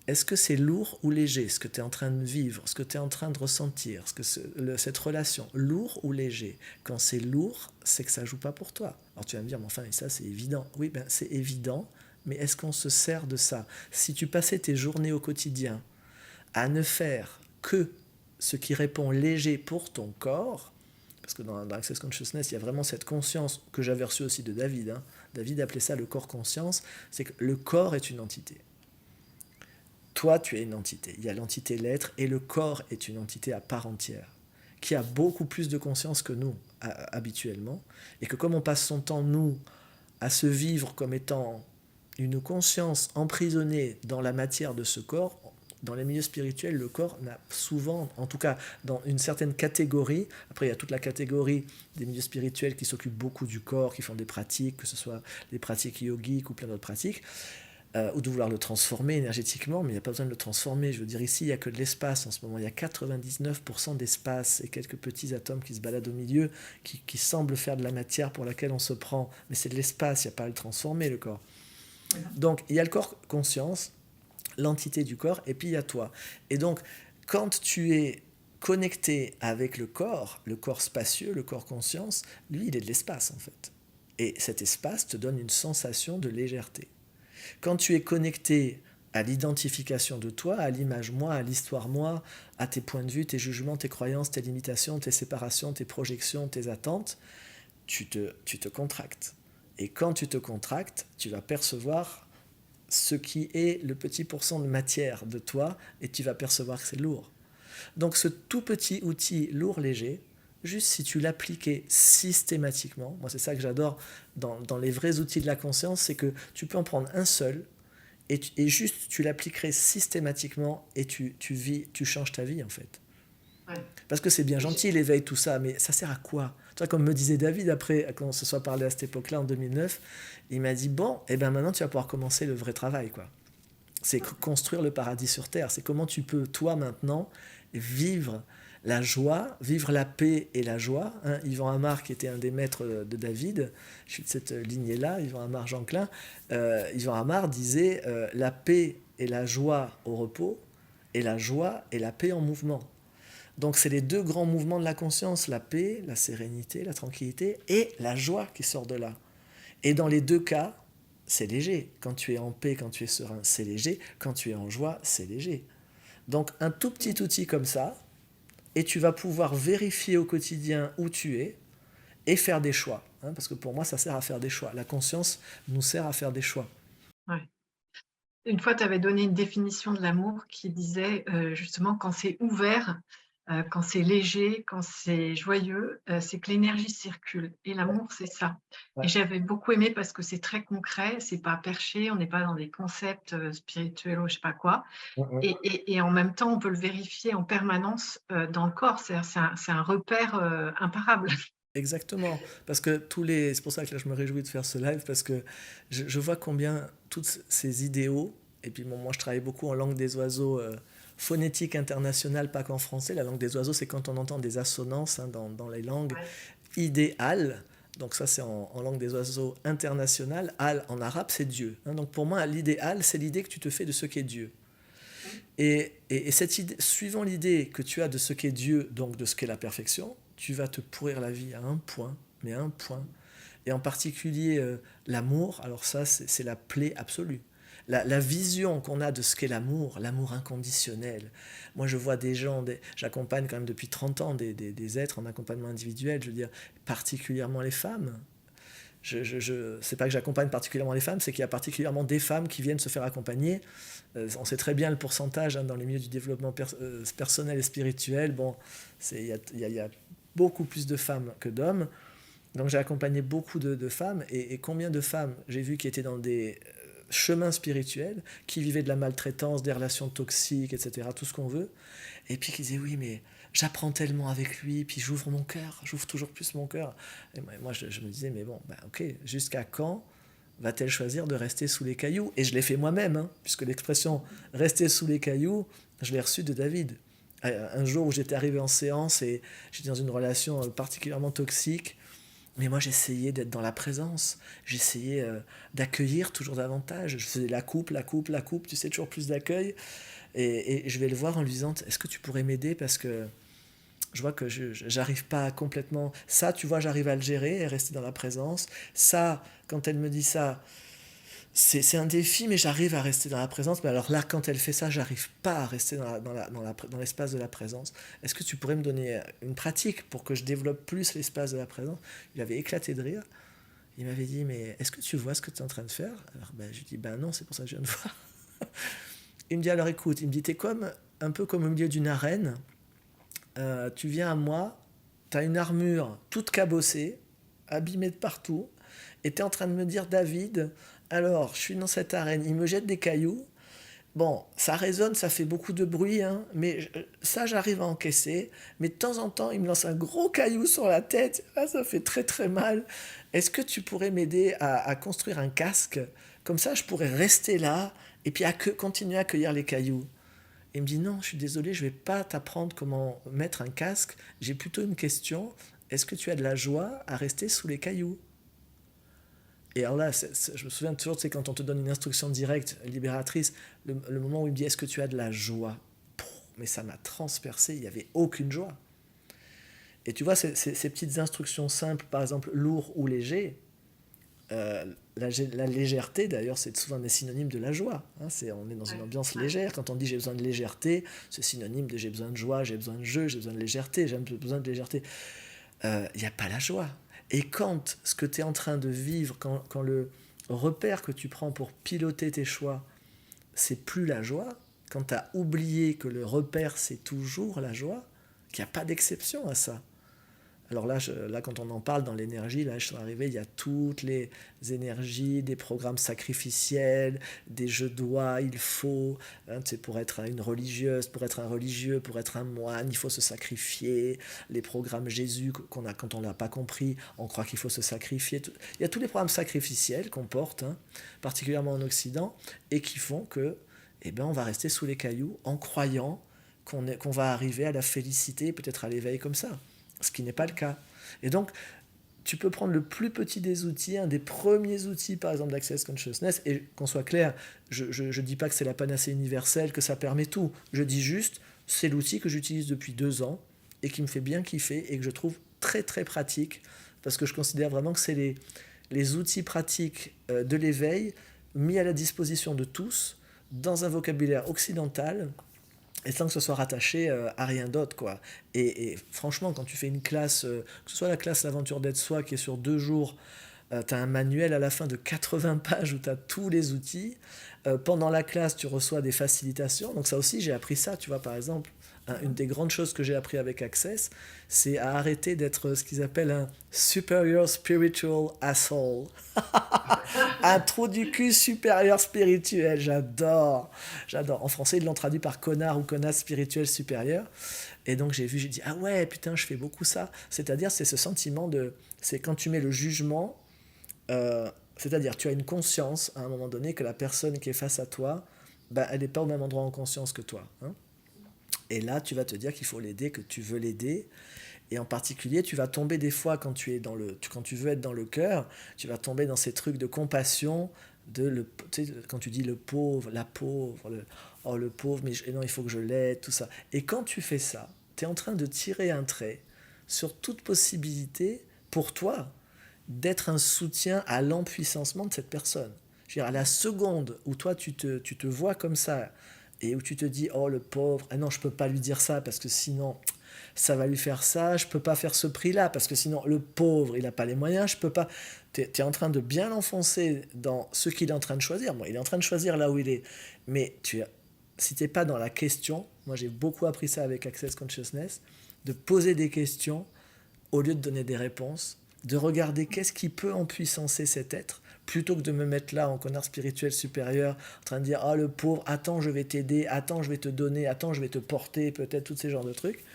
est-ce que c'est lourd ou léger, ce que tu es en train de vivre, ce que tu es en train de ressentir, cette relation, lourd ou léger? Quand c'est lourd, c'est que ça ne joue pas pour toi. Alors tu vas me dire, mais enfin, et ça c'est évident. Oui, c'est évident, mais est-ce qu'on se sert de ça? Si tu passais tes journées au quotidien à ne faire que ce qui répond léger pour ton corps, parce que dans Access Consciousness, il y a vraiment cette conscience que j'avais reçue aussi de David. David appelait ça le corps conscience, c'est que le corps est une entité. Toi, tu es une entité. Il y a l'entité l'être et le corps est une entité à part entière, qui a beaucoup plus de conscience que nous, habituellement. Et que comme on passe son temps, nous, à se vivre comme étant une conscience emprisonnée dans la matière de ce corps, dans les milieux spirituels, le corps n'a souvent, en tout cas dans une certaine catégorie, après il y a toute la catégorie des milieux spirituels qui s'occupent beaucoup du corps, qui font des pratiques, que ce soit des pratiques yogiques ou plein d'autres pratiques, ou de vouloir le transformer énergétiquement, mais il n'y a pas besoin de le transformer. Je veux dire, ici, il n'y a que de l'espace en ce moment. Il y a 99% d'espace et quelques petits atomes qui se baladent au milieu, qui semblent faire de la matière pour laquelle on se prend. Mais c'est de l'espace, il n'y a pas à le transformer, le corps. Donc, il y a le corps conscience, l'entité du corps, et puis il y a toi. Et donc, quand tu es connecté avec le corps spacieux, le corps conscience, lui, il est de l'espace, en fait. Et cet espace te donne une sensation de légèreté. Quand tu es connecté à l'identification de toi, à l'image moi, à l'histoire moi, à tes points de vue, tes jugements, tes croyances, tes limitations, tes séparations, tes projections, tes attentes, tu te contractes. Et quand tu te contractes, tu vas percevoir ce qui est le petit pourcent de matière de toi et tu vas percevoir que c'est lourd. Donc ce tout petit outil lourd, léger, juste si tu l'appliquais systématiquement, moi c'est ça que j'adore dans les vrais outils de la conscience, c'est que tu peux en prendre un seul et juste tu l'appliquerais systématiquement et tu changes ta vie en fait. Ouais. Parce que c'est bien gentil l'éveil, tout ça, mais ça sert à quoi? Tu vois, comme me disait David après, quand on se soit parlé à cette époque-là en 2009, il m'a dit, bon, et ben maintenant tu vas pouvoir commencer le vrai travail, quoi. C'est construire le paradis sur terre. C'est comment tu peux, toi maintenant, vivre la joie, vivre la paix et la joie. Hein. Yvan Amar, qui était un des maîtres de David, je suis de cette lignée-là, Yvan Amar Jeanclin, Yvan Amar disait la paix et la joie au repos, et la joie et la paix en mouvement. Donc c'est les deux grands mouvements de la conscience, la paix, la sérénité, la tranquillité, et la joie qui sort de là. Et dans les deux cas, c'est léger. Quand tu es en paix, quand tu es serein, c'est léger. Quand tu es en joie, c'est léger. Donc un tout petit outil comme ça, et tu vas pouvoir vérifier au quotidien où tu es et faire des choix. Hein, parce que pour moi, ça sert à faire des choix. La conscience nous sert à faire des choix. Ouais. Une fois, tu avais donné une définition de l'amour qui disait, justement quand c'est ouvert, quand c'est léger, quand c'est joyeux, c'est que l'énergie circule et l'amour, c'est ça. Et Ouais. j'avais beaucoup aimé parce que c'est très concret, c'est pas perché, on n'est pas dans des concepts, spirituels ou je sais pas quoi et en même temps, on peut le vérifier en permanence, dans le corps. C'est un repère, imparable. Exactement, parce que c'est pour ça que là je me réjouis de faire ce live, parce que je vois combien toutes ces idéaux, et puis bon, moi je travaille beaucoup en langue des oiseaux, phonétique internationale, pas qu'en français. La langue des oiseaux, c'est quand on entend des assonances hein, dans les langues Ouais. idéales. Donc ça c'est en langue des oiseaux internationale. Al en arabe c'est Dieu. Hein. Donc pour moi l'idéal c'est l'idée que tu te fais de ce qu'est Dieu. Et cette idée, suivant l'idée que tu as de ce qu'est Dieu, donc de ce qu'est la perfection, tu vas te pourrir la vie à un point, mais à un point. Et en particulier l'amour, alors ça c'est la plaie absolue. La vision qu'on a de ce qu'est l'amour, l'amour inconditionnel. Moi je vois des gens, j'accompagne quand même depuis 30 ans des êtres en accompagnement individuel, je veux dire particulièrement les femmes. C'est pas que j'accompagne particulièrement les femmes, c'est qu'il y a particulièrement des femmes qui viennent se faire accompagner. On sait très bien le pourcentage hein, dans les milieux du développement personnel et spirituel. Bon, y a beaucoup plus de femmes que d'hommes. Donc j'ai accompagné beaucoup de femmes. Et combien de femmes j'ai vu qui étaient dans des chemins spirituels, qui vivaient de la maltraitance, des relations toxiques, etc., tout ce qu'on veut. Et puis qui disaient oui, mais j'apprends tellement avec lui, puis j'ouvre mon cœur, j'ouvre toujours plus mon cœur. Et moi je me disais, mais bon, bah, ok, jusqu'à quand va-t-elle choisir de rester sous les cailloux? Et je l'ai fait moi-même, hein, puisque l'expression rester sous les cailloux, je l'ai reçue de David. Un jour où j'étais arrivé en séance et j'étais dans une relation particulièrement toxique, mais moi j'essayais d'être dans la présence, j'essayais d'accueillir toujours davantage, je faisais la coupe, la coupe, la coupe, tu sais, toujours plus d'accueil. Et je vais le voir en lui disant, est-ce que tu pourrais m'aider parce que je vois que j'arrive pas complètement. Ça, tu vois, j'arrive à le gérer et rester dans la présence. Ça, quand elle me dit ça, c'est un défi, mais j'arrive à rester dans la présence. Mais alors là, quand elle fait ça, j'arrive pas à rester dans l'espace de la présence. Est-ce que tu pourrais me donner une pratique pour que je développe plus l'espace de la présence? Il avait éclaté de rire. Il m'avait dit, mais est-ce que tu vois ce que tu es en train de faire? Alors ben, je lui dis, ben non, c'est pour ça que je viens de voir. Il me dit, alors écoute, il me dit, t'es un peu comme au milieu d'une arène. Tu viens à moi, tu as une armure toute cabossée, abîmée de partout, et tu es en train de me dire, David, alors je suis dans cette arène, il me jette des cailloux, bon, ça résonne, ça fait beaucoup de bruit, hein, mais ça j'arrive à encaisser, mais de temps en temps il me lance un gros caillou sur la tête, ah, ça fait très très mal, est-ce que tu pourrais m'aider à construire un casque, comme ça je pourrais rester là, et puis continuer à accueillir les cailloux? Il me dit non, je suis désolé, je ne vais pas t'apprendre comment mettre un casque. J'ai plutôt une question. Est-ce que tu as de la joie à rester sous les cailloux? Et alors là, je me souviens toujours, c'est quand on te donne une instruction directe, libératrice, le moment où il me dit est-ce que tu as de la joie? Mais ça m'a transpercé, il n'y avait aucune joie. Et tu vois, ces petites instructions simples, par exemple lourd ou léger, la légèreté, d'ailleurs, c'est souvent des synonymes de la joie. Hein, on est dans une Ouais, ambiance ouais. légère. Quand on dit j'ai besoin de légèreté, c'est synonyme de j'ai besoin de joie, j'ai besoin de jeu, j'ai besoin de légèreté, j'ai besoin de légèreté. Il n'y a pas la joie. Et quand ce que tu es en train de vivre, quand le repère que tu prends pour piloter tes choix, c'est plus la joie, quand tu as oublié que le repère, c'est toujours la joie, qu'il n'y a pas d'exception à ça. Alors là, quand on en parle dans l'énergie, là, je suis arrivé, il y a toutes les énergies, des programmes sacrificiels, des je dois, il faut, hein, pour être une religieuse, pour être un religieux, pour être un moine, il faut se sacrifier. Les programmes Jésus, quand on l'a pas compris, on croit qu'il faut se sacrifier. Il y a tous les programmes sacrificiels qu'on porte, hein, particulièrement en Occident, et qui font que, eh ben, on va rester sous les cailloux en croyant qu'on va arriver à la félicité, peut-être à l'éveil comme ça, ce qui n'est pas le cas. Et donc, tu peux prendre le plus petit des outils, un des premiers outils, par exemple, d'Access Consciousness, et qu'on soit clair, je ne dis pas que c'est la panacée universelle, que ça permet tout. Je dis juste, c'est l'outil que j'utilise depuis 2 ans et qui me fait bien kiffer et que je trouve très très pratique, parce que je considère vraiment que c'est les outils pratiques de l'éveil mis à la disposition de tous dans un vocabulaire occidental et sans que ce soit rattaché à rien d'autre, quoi. Et franchement, quand tu fais une classe, que ce soit la classe L'aventure d'être soi qui est sur 2 jours, tu as un manuel à la fin de 80 pages où tu as tous les outils. Pendant la classe, tu reçois des facilitations. Donc ça aussi, j'ai appris ça, tu vois, par exemple. Une des grandes choses que j'ai appris avec Access, c'est à arrêter d'être ce qu'ils appellent un superior spiritual asshole. Un trou du cul supérieur spirituel, j'adore. J'adore. En français, ils l'ont traduit par connard ou connasse spirituel supérieur. Et donc j'ai dit, ah ouais, putain, je fais beaucoup ça. C'est-à-dire, c'est ce sentiment de... C'est quand tu mets le jugement, c'est-à-dire tu as une conscience à un moment donné que la personne qui est face à toi, bah, elle n'est pas au même endroit en conscience que toi. Hein. Et là, tu vas te dire qu'il faut l'aider, que tu veux l'aider. Et en particulier, tu vas tomber des fois quand quand tu veux être dans le cœur, tu vas tomber dans ces trucs de compassion, tu sais, quand tu dis le pauvre, la pauvre, oh le pauvre, mais non, il faut que je l'aide, tout ça. Et quand tu fais ça, tu es en train de tirer un trait sur toute possibilité pour toi d'être un soutien à l'empuissancement de cette personne. Je veux dire, à la seconde où toi tu te vois comme ça et où tu te dis oh le pauvre, ah non je peux pas lui dire ça parce que sinon ça va lui faire ça, je peux pas faire ce prix-là parce que sinon le pauvre il n'a pas les moyens, je peux pas. Tu es en train de bien l'enfoncer dans ce qu'il est en train de choisir. Bon, il est en train de choisir là où il est, mais si tu n'es pas dans la question, moi j'ai beaucoup appris ça avec Access Consciousness, de poser des questions au lieu de donner des réponses, de regarder qu'est-ce qui peut empuissancer cet être, plutôt que de me mettre là en connard spirituel supérieur, en train de dire ah le pauvre, attends je vais t'aider, attends je vais te donner, attends je vais te porter, peut-être tous ces genres de trucs.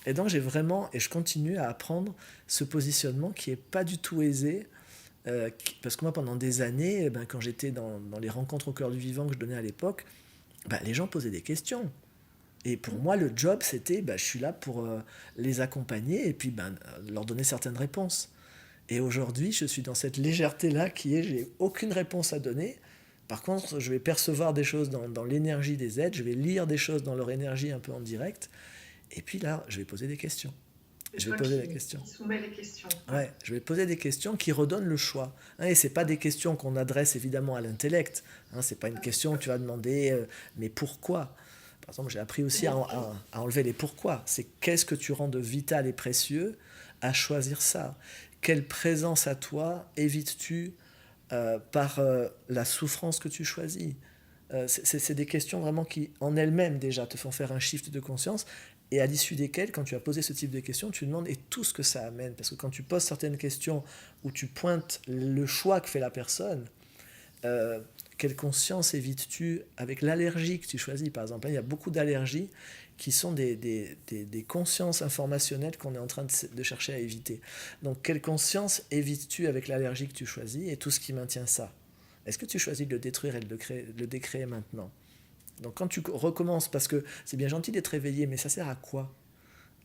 Et donc j'ai vraiment, et je continue à apprendre ce positionnement qui est pas du tout aisé, parce que moi pendant des années, eh ben, quand j'étais dans les rencontres au cœur du vivant que je donnais à l'époque, ben, les gens posaient des questions. Et pour moi, le job, c'était, je suis là pour les accompagner et puis leur donner certaines réponses. Et aujourd'hui, je suis dans cette légèreté-là qui est, j'ai aucune réponse à donner. Par contre, je vais percevoir des choses dans l'énergie des êtres, je vais lire des choses dans leur énergie un peu en direct. Et puis là, je vais poser des questions. C'est Je vais toi poser des questions. qui soumets les questions. Ouais, je vais poser des questions qui redonnent le choix. Hein, et c'est pas des questions qu'on adresse évidemment à l'intellect. Hein, c'est pas une question où tu vas demander mais pourquoi. Par exemple, j'ai appris aussi à enlever les pourquoi. C'est qu'est-ce que tu rends de vital et précieux à choisir ça. Quelle présence à toi évites-tu par la souffrance que tu choisis. C'est des questions vraiment qui, en elles-mêmes déjà, te font faire un shift de conscience et à l'issue desquelles, quand tu as posé ce type de questions, tu demandes et tout ce que ça amène. Parce que quand tu poses certaines questions où tu pointes le choix que fait la personne, quelle conscience évites-tu avec l'allergie que tu choisis, par exemple. Il y a beaucoup d'allergies qui sont des consciences informationnelles qu'on est en train de chercher à éviter. Donc, quelle conscience évites-tu avec l'allergie que tu choisis et tout ce qui maintient ça? Est-ce que tu choisis de le détruire et de le décréer maintenant? Donc, quand tu recommences, parce que c'est bien gentil d'être éveillé, mais ça sert à quoi?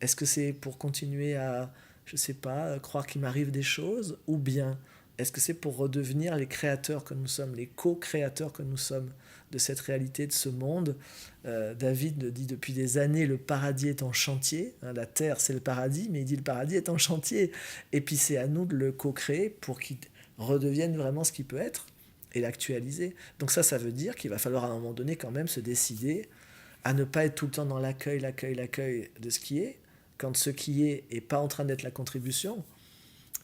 Est-ce que c'est pour continuer à, je sais pas, croire qu'il m'arrive des choses? Ou bien, est-ce que c'est pour redevenir les créateurs que nous sommes, les co-créateurs que nous sommes de cette réalité, de ce monde? David dit depuis des années, le paradis est en chantier. Hein, la terre, c'est le paradis, mais il dit le paradis est en chantier. Et puis c'est à nous de le co-créer pour qu'il redevienne vraiment ce qu'il peut être et l'actualiser. Donc ça veut dire qu'il va falloir à un moment donné quand même se décider à ne pas être tout le temps dans l'accueil de ce qui est, quand ce qui est pas en train d'être la contribution.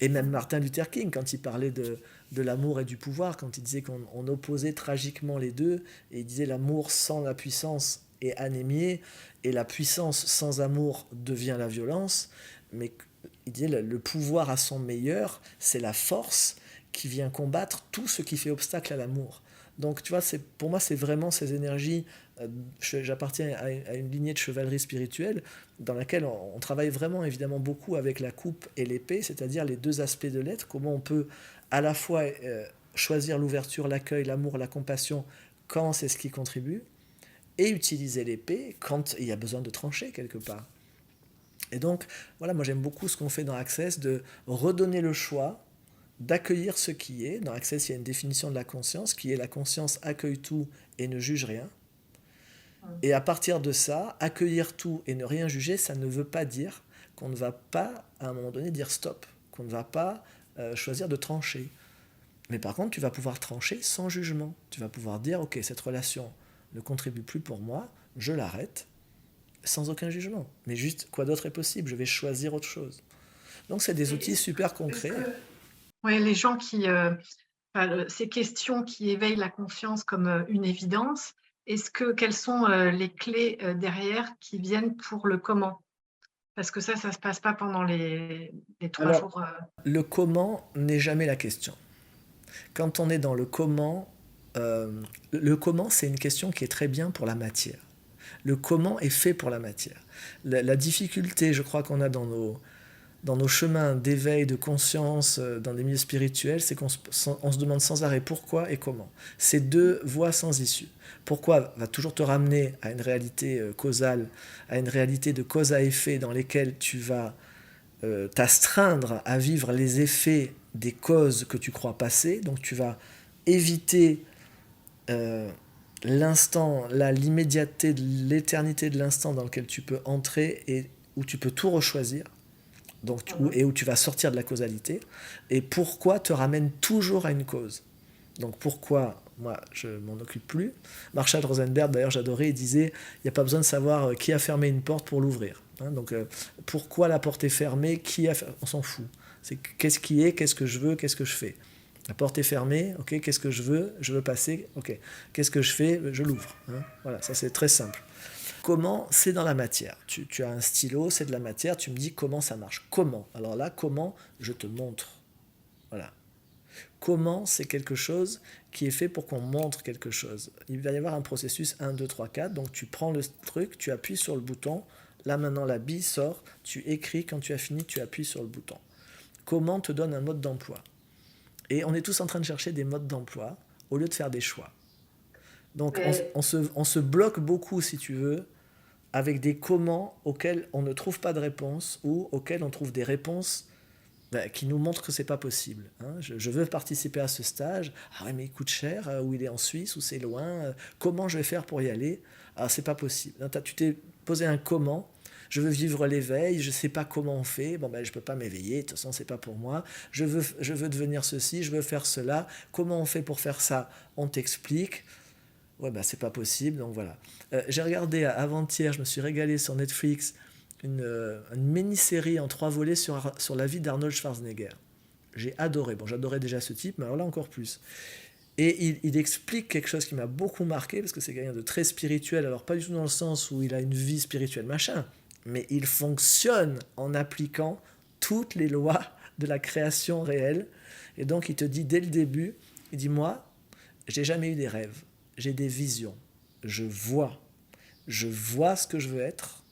Et même Martin Luther King, quand il parlait de l'amour et du pouvoir, quand il disait qu'on opposait tragiquement les deux, et il disait l'amour sans la puissance est anémié, et la puissance sans amour devient la violence, mais il disait le pouvoir à son meilleur, c'est la force qui vient combattre tout ce qui fait obstacle à l'amour. Donc tu vois, pour moi c'est vraiment ces énergies, j'appartiens à une lignée de chevalerie spirituelle dans laquelle on travaille vraiment évidemment beaucoup avec la coupe et l'épée, c'est-à-dire les deux aspects de l'être, comment on peut à la fois choisir l'ouverture, l'accueil, l'amour, la compassion quand c'est ce qui contribue, et utiliser l'épée quand il y a besoin de trancher quelque part. Et donc, voilà, moi j'aime beaucoup ce qu'on fait dans Access, de redonner le choix, d'accueillir ce qui est. Dans Access, il y a une définition de la conscience, qui est la conscience accueille tout et ne juge rien. Et à partir de ça, accueillir tout et ne rien juger, ça ne veut pas dire qu'on ne va pas, à un moment donné, dire stop, qu'on ne va pas choisir de trancher. Mais par contre, tu vas pouvoir trancher sans jugement. Tu vas pouvoir dire, ok, cette relation ne contribue plus pour moi, je l'arrête, sans aucun jugement. Mais juste, quoi d'autre est possible? Je vais choisir autre chose. Donc, c'est des outils super concrets. Oui, les gens qui, ces questions qui éveillent la conscience comme une évidence, quelles sont les clés derrière qui viennent pour le comment? Parce que ça se passe pas pendant les 3 Alors, jours. le comment n'est jamais la question. Quand on est dans le comment, c'est une question qui est très bien pour la matière. Le comment est fait pour la matière. La difficulté, je crois, qu'on a dans nos chemins d'éveil, de conscience, dans des milieux spirituels, c'est qu'on se demande sans arrêt pourquoi et comment. C'est deux voies sans issue. Pourquoi va toujours te ramener à une réalité causale, à une réalité de cause à effet dans lesquelles tu vas t'astreindre à vivre les effets des causes que tu crois passées, donc tu vas éviter euh, l'instant, l'immédiateté de l'éternité de l'instant dans lequel tu peux entrer et où tu peux tout rechoisir, donc, et où tu vas sortir de la causalité, et pourquoi te ramène toujours à une cause. Donc pourquoi moi je m'en occupe plus. Marshall Rosenberg, d'ailleurs j'adorais, il disait il n'y a pas besoin de savoir qui a fermé une porte pour l'ouvrir. Hein, donc pourquoi la porte est fermée, on s'en fout. C'est qu'est-ce qui est, qu'est-ce que je veux, qu'est-ce que je fais. La porte est fermée, ok, qu'est-ce que je veux passer, ok. Qu'est-ce que je fais, je l'ouvre. Hein, voilà, ça c'est très simple. Comment? C'est dans la matière. Tu as un stylo, c'est de la matière, tu me dis comment ça marche. Comment? Alors là, comment? Je te montre. Voilà. Comment, c'est quelque chose qui est fait pour qu'on montre quelque chose. Il va y avoir un processus 1, 2, 3, 4. Donc tu prends le truc, tu appuies sur le bouton. Là maintenant la bille sort, tu écris, quand tu as fini, tu appuies sur le bouton. Comment te donne un mode d'emploi. Et on est tous en train de chercher des modes d'emploi au lieu de faire des choix. Donc on se bloque beaucoup, si tu veux, avec des comment auxquels on ne trouve pas de réponse ou auxquels on trouve des réponses qui nous montrent que c'est pas possible. Hein. Je veux participer à ce stage. Ah ouais, mais il coûte cher, ou il est en Suisse, ou c'est loin. Comment je vais faire pour y aller? Ah, c'est pas possible. Tu t'es posé un comment. Je veux vivre l'éveil, je sais pas comment on fait. Bon ben je peux pas m'éveiller, de toute façon c'est pas pour moi. Je veux devenir ceci, je veux faire cela. Comment on fait pour faire ça? On t'explique. Ouais, bah c'est pas possible, donc voilà. J'ai regardé avant-hier, je me suis régalé sur Netflix, une mini-série en 3 volets sur la vie d'Arnold Schwarzenegger. J'ai adoré. Bon, j'adorais déjà ce type, mais alors là encore plus. Et il explique quelque chose qui m'a beaucoup marqué, parce que c'est quelqu'un de très spirituel, alors pas du tout dans le sens où il a une vie spirituelle, machin, mais il fonctionne en appliquant toutes les lois de la création réelle. Et donc il te dit dès le début, il dit moi, j'ai jamais eu des rêves, j'ai des visions. Je vois. Je vois ce que je veux être.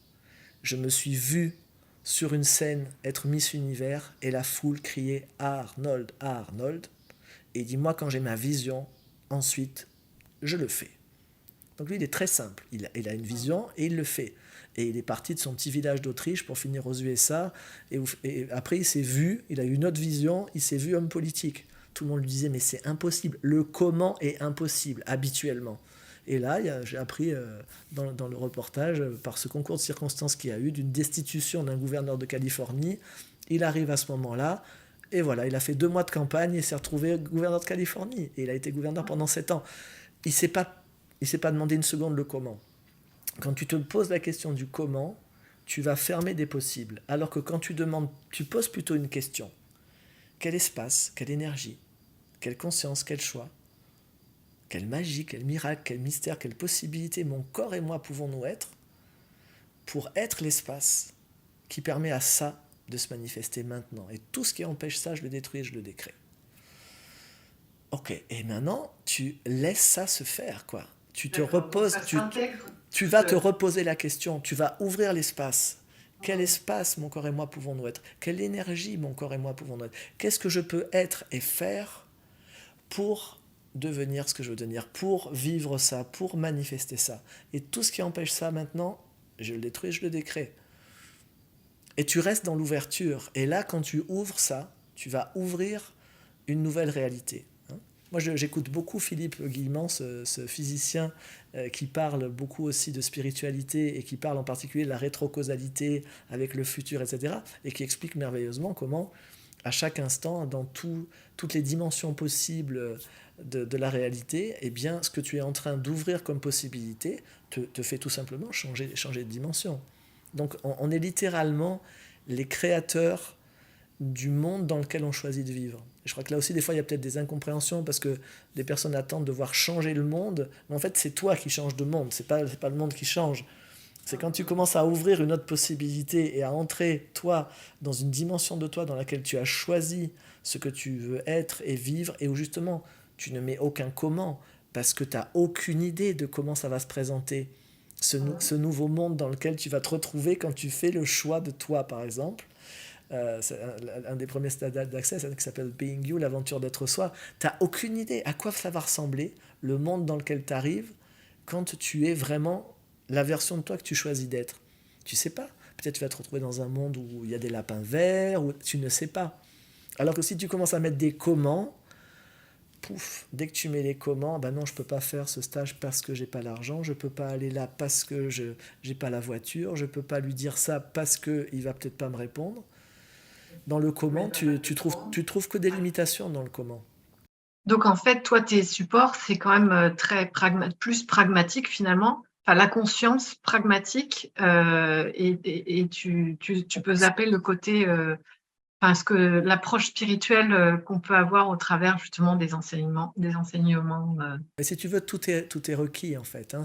Je me suis vu sur une scène être Miss Univers et la foule crier Arnold, Arnold. Et il dit moi quand j'ai ma vision, ensuite je le fais. Donc lui il est très simple. Il a une vision et il le fait. Et il est parti de son petit village d'Autriche pour finir aux USA. Et après il s'est vu, il a eu une autre vision, il s'est vu homme politique. Tout le monde lui disait mais c'est impossible. Le comment est impossible habituellement. Et là, j'ai appris dans le reportage, par ce concours de circonstances qu'il y a eu, d'une destitution d'un gouverneur de Californie, il arrive à ce moment-là, et voilà, il a fait 2 mois de campagne et s'est retrouvé gouverneur de Californie. Et il a été gouverneur pendant 7 ans. Il ne s'est pas demandé une seconde le comment. Quand tu te poses la question du comment, tu vas fermer des possibles. Alors que quand tu poses plutôt une question. Quel espace, quelle énergie, quelle conscience, quel choix, quelle magie, quel miracle, quel mystère, quelle possibilité mon corps et moi pouvons-nous être pour être l'espace qui permet à ça de se manifester maintenant. Et tout ce qui empêche ça, je le détruis, je le décrée. Ok, et maintenant, tu laisses ça se faire, quoi. Tu te reposes, tu vas te reposer la question, tu vas ouvrir l'espace. Quel espace mon corps et moi pouvons-nous être? Quelle énergie mon corps et moi pouvons-nous être? Qu'est-ce que je peux être et faire pour devenir ce que je veux devenir, pour vivre ça, pour manifester ça. Et tout ce qui empêche ça maintenant, je le détruis, je le décrée. Et tu restes dans l'ouverture. Et là, quand tu ouvres ça, tu vas ouvrir une nouvelle réalité. Moi, j'écoute beaucoup Philippe Guillemant, ce physicien qui parle beaucoup aussi de spiritualité et qui parle en particulier de la rétrocausalité avec le futur, etc. Et qui explique merveilleusement comment, à chaque instant, dans toutes les dimensions possibles de la réalité, eh bien, ce que tu es en train d'ouvrir comme possibilité te fait tout simplement changer de dimension. Donc, on est littéralement les créateurs du monde dans lequel on choisit de vivre. Et je crois que là aussi, des fois, il y a peut-être des incompréhensions parce que des personnes attendent de voir changer le monde. Mais en fait, c'est toi qui changes de monde. C'est pas le monde qui change. C'est quand tu commences à ouvrir une autre possibilité et à entrer, toi, dans une dimension de toi dans laquelle tu as choisi ce que tu veux être et vivre et où justement, tu ne mets aucun comment parce que tu n'as aucune idée de comment ça va se présenter. Ce nouveau monde dans lequel tu vas te retrouver quand tu fais le choix de toi, par exemple. C'est un des premiers stades d'accès, c'est qui s'appelle Being You, l'aventure d'être soi. Tu n'as aucune idée à quoi ça va ressembler, le monde dans lequel tu arrives, quand tu es vraiment la version de toi que tu choisis d'être. Tu sais pas. Peut-être tu vas te retrouver dans un monde où il y a des lapins verts, ou tu ne sais pas. Alors que si tu commences à mettre des comment, pouf, dès que tu mets les comment, ben non, je peux pas faire ce stage parce que j'ai pas l'argent, je peux pas aller là parce que je j'ai pas la voiture, je peux pas lui dire ça parce que il va peut-être pas me répondre. Dans le comment, tu trouves que des limitations dans le comment. Donc, en fait, toi, tes supports, c'est quand même plus pragmatique finalement. Enfin, la conscience pragmatique et tu peux zapper le côté, enfin, l'approche spirituelle qu'on peut avoir au travers justement des enseignements. Mais si tu veux, tout est requis en fait. Hein.